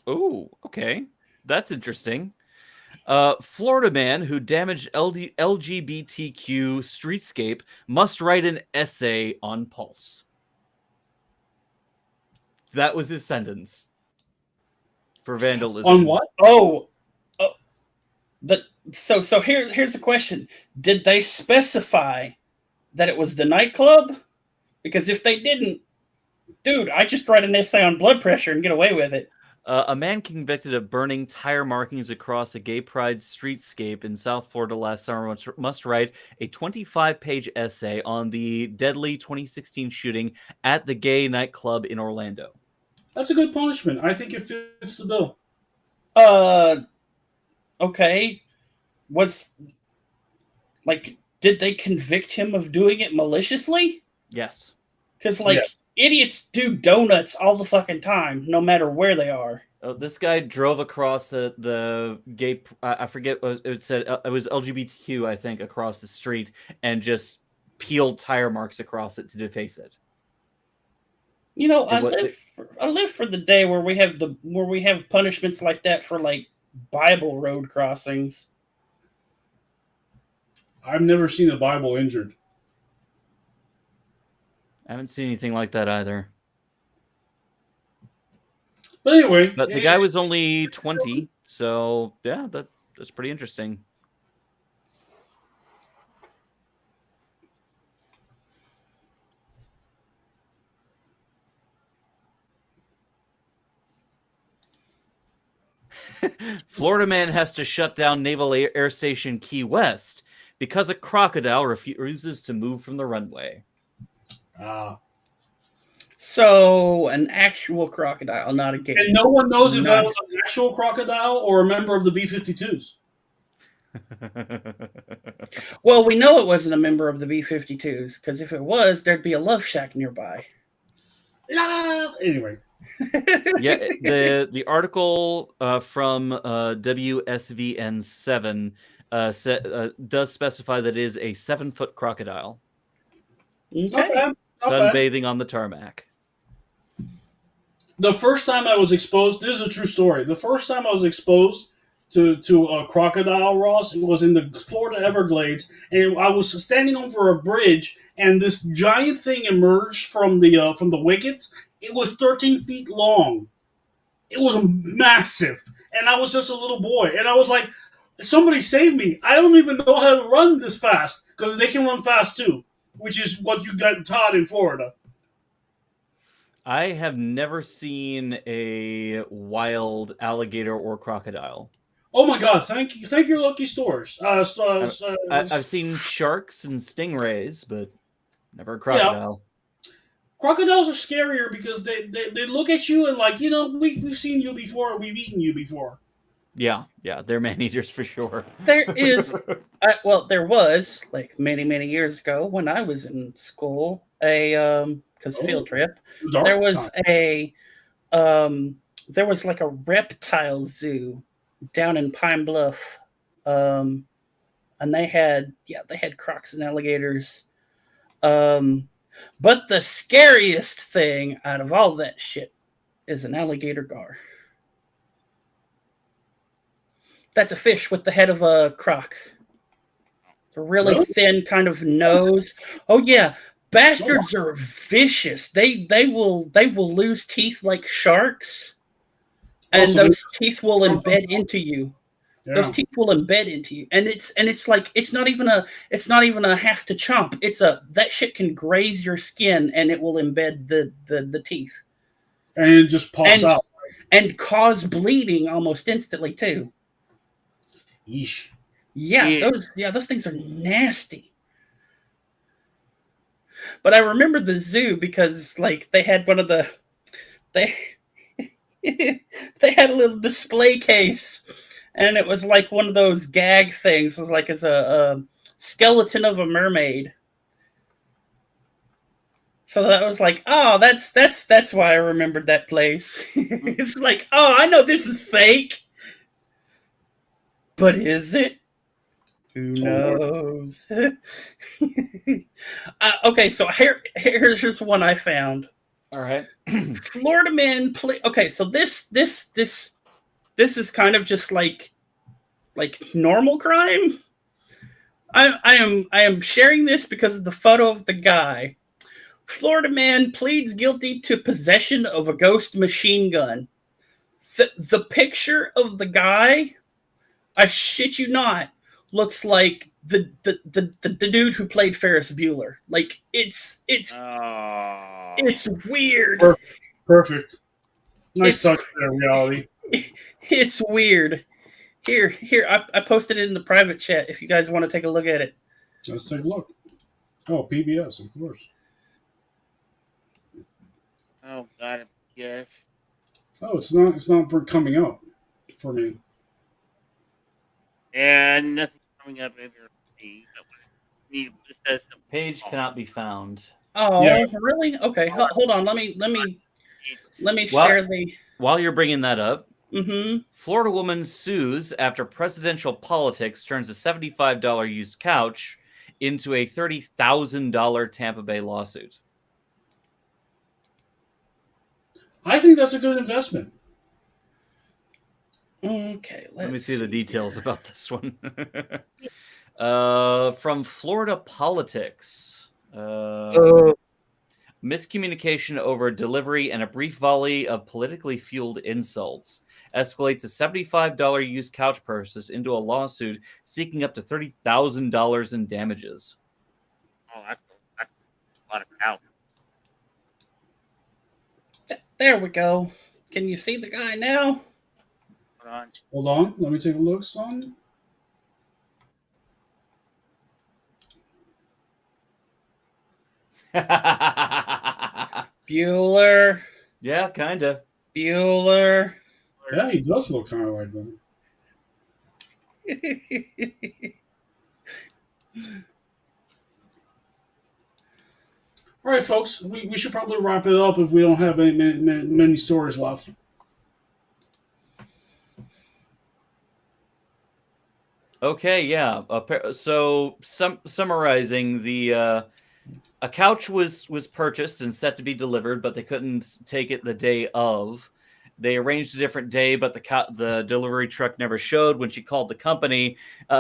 Oh, okay. That's interesting. Florida man who damaged LGBTQ streetscape must write an essay on Pulse. That was his sentence for vandalism. On what? So here's the question: did they specify that it was the nightclub? Because if they didn't, dude, I just write an essay on blood pressure and get away with it. A man convicted of burning tire markings across a gay pride streetscape in South Florida last summer must write a 25-page essay on the deadly 2016 shooting at the gay nightclub in Orlando. That's a good punishment. I think it fits the bill. Okay. Did they convict him of doing it maliciously? Yes. Because, idiots do donuts all the fucking time, no matter where they are. This guy drove across the gay. I forget what it said. It was LGBTQ, I think, across the street and just peeled tire marks across it to deface it. You know, I live for the day where we have punishments like that for like Bible road crossings. I've never seen a Bible injured. I haven't seen anything like that either. But anyway, But the guy was only 20, so yeah, that's pretty interesting. Florida man has to shut down Naval Air Station Key West because a crocodile refuses to move from the runway. So an actual crocodile, not a game. And no one knows if that was an actual crocodile or a member of the B-52s. Well, we know it wasn't a member of the B-52s, because if it was, there'd be a love shack nearby. Love! Anyway. Yeah, the article from WSVN7 does specify that it is a 7-foot crocodile. Okay. Sunbathing on the tarmac. The first time I was exposed, this is a true story. The first time I was exposed to a crocodile, Ross, it was in the Florida Everglades, and I was standing over a bridge, and this giant thing emerged from the wickets. It was 13 feet long. It was massive, and I was just a little boy, and I was like, "Somebody save me! I don't even know how to run this fast because they can run fast too, which is what you got taught in Florida." I have never seen a wild alligator or crocodile. Oh my God! Thank your lucky stores. I've seen sharks and stingrays, but never a crocodile. Yeah. Crocodiles are scarier because they look at you and like, we've seen you before, we've eaten you before. Yeah, they're man-eaters for sure. There is, there was like many years ago when I was in school field trip. There was there was like a reptile zoo down in Pine Bluff, and they had crocs and alligators. But the scariest thing out of all that shit is an alligator gar. That's a fish with the head of a croc. A really thin kind of nose. Oh yeah, bastards are vicious. They will lose teeth like sharks, and those teeth will embed into you. Yeah. Those teeth will embed into you, and it's like it's not even a have to chomp. That shit can graze your skin, and it will embed the teeth, and it just pops out and cause bleeding almost instantly too. Yeesh. Yeah, those things are nasty. But I remember the zoo because like they had they had a little display case. And it was like one of those gag things. It was like it's a skeleton of a mermaid. So that was like, oh, that's why I remembered that place. It's like, oh, I know this is fake, but is it? Who knows? Okay, so here's just one I found. All right, Florida man. Okay, so this is kind of just like normal crime. I am sharing this because of the photo of the guy. Florida man pleads guilty to possession of a ghost machine gun. The picture of the guy, I shit you not, looks like the dude who played Ferris Bueller. Like it's weird. Perfect. Nice touch there, reality. It's weird. Here, I posted it in the private chat if you guys want to take a look at it. Let's take a look. Oh, PBS, of course. Oh, God, yes. Oh, it's not coming up for me. And nothing coming up either. Page cannot be found. Oh, yeah. Really? Okay, hold on. Let me share the. While you're bringing that up, mm-hmm. Florida woman sues after presidential politics turns a $75 used couch into a $30,000 Tampa Bay lawsuit. I think that's a good investment. Okay, let me see the details about this one. From Florida Politics. Miscommunication over delivery and a brief volley of politically fueled insults escalates a $75 used couch purchase into a lawsuit seeking up to $30,000 in damages. Oh, that's a lot of couch. There we go. Can you see the guy now? Hold on. Hold on. Let me take a look, son. Bueller. Yeah, kind of. Bueller. Yeah, he does look kind of like them. All right, folks. We should probably wrap it up if we don't have many stories left. Okay, yeah. So, summarizing, a couch was purchased and set to be delivered, but they couldn't take it the day of. They arranged a different day, but the delivery truck never showed. When she called the company,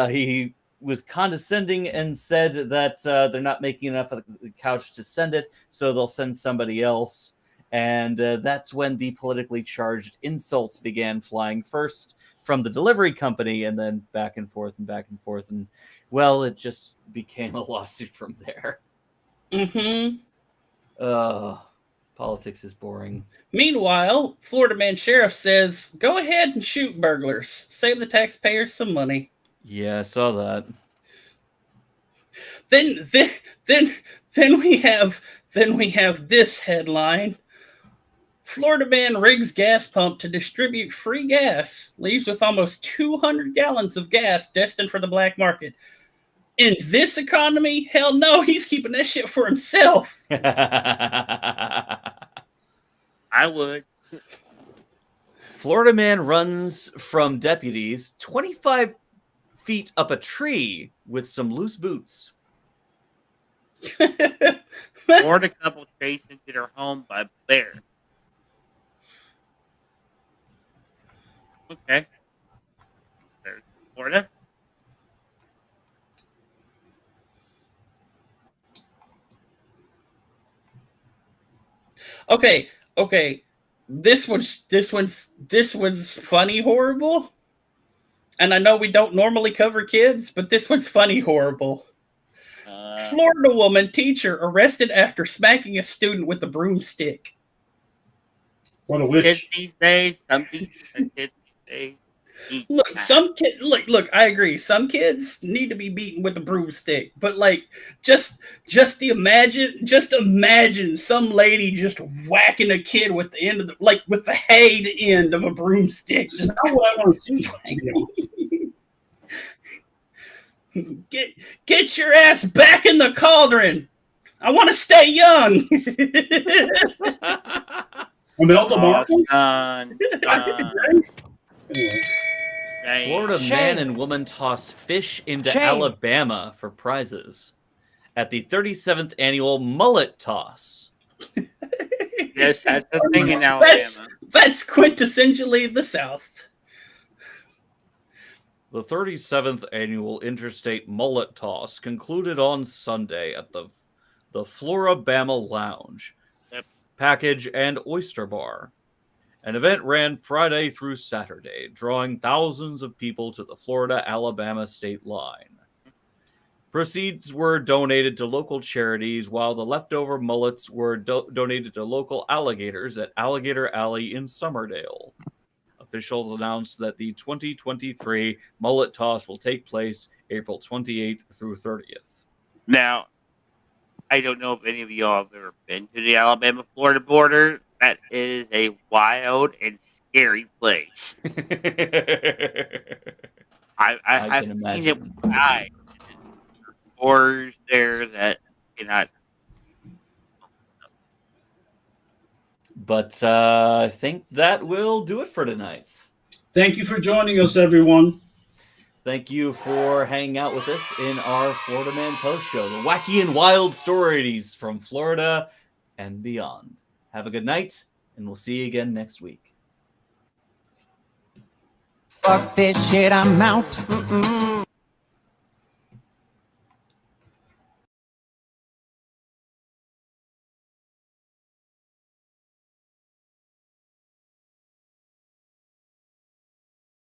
he was condescending and said that they're not making enough of the couch to send it, so they'll send somebody else. And that's when the politically charged insults began flying, first from the delivery company and then back and forth. And, well, it just became a lawsuit from there. Mm-hmm. Politics is boring. Meanwhile, Florida Man Sheriff says, go ahead and shoot burglars. Save the taxpayers some money. Yeah, I saw that. Then we have this headline. Florida man rigs gas pump to distribute free gas, leaves with almost 200 gallons of gas destined for the black market. In this economy, hell no, he's keeping that shit for himself. I would. Florida man runs from deputies 25 feet up a tree with some loose boots. Florida couple chased into their home by bear. Okay. There's Florida. Okay. This one's funny horrible. And I know we don't normally cover kids, but this one's funny horrible. Florida woman teacher arrested after smacking a student with a broomstick. What a witch. Kids these days, some kids these days. Look, I agree. Some kids need to be beaten with a broomstick, but like, just imagine some lady just whacking a kid with the end of with the hay end of a broomstick. That's not what I want to see. Get your ass back in the cauldron. I want to stay young. Imelda Marcos? Florida man and woman toss fish into Alabama for prizes at the 37th annual mullet toss. Yes, that's the thing in Alabama. That's quintessentially the South. The 37th annual interstate mullet toss concluded on Sunday at the Florabama Lounge, Package and Oyster Bar. An event ran Friday through Saturday, drawing thousands of people to the Florida-Alabama state line. Proceeds were donated to local charities, while the leftover mullets were donated to local alligators at Alligator Alley in Summerdale. Officials announced that the 2023 mullet toss will take place April 28th through 30th. Now, I don't know if any of y'all have ever been to the Alabama-Florida border. That is a wild and scary place. I've seen it with my eyes. There's horrors there that cannot. But I think that will do it for tonight. Thank you for joining us, everyone. Thank you for hanging out with us in our Florida Man Post Show, the wacky and wild stories from Florida and beyond. Have a good night, and we'll see you again next week. Fuck this shit, I'm out.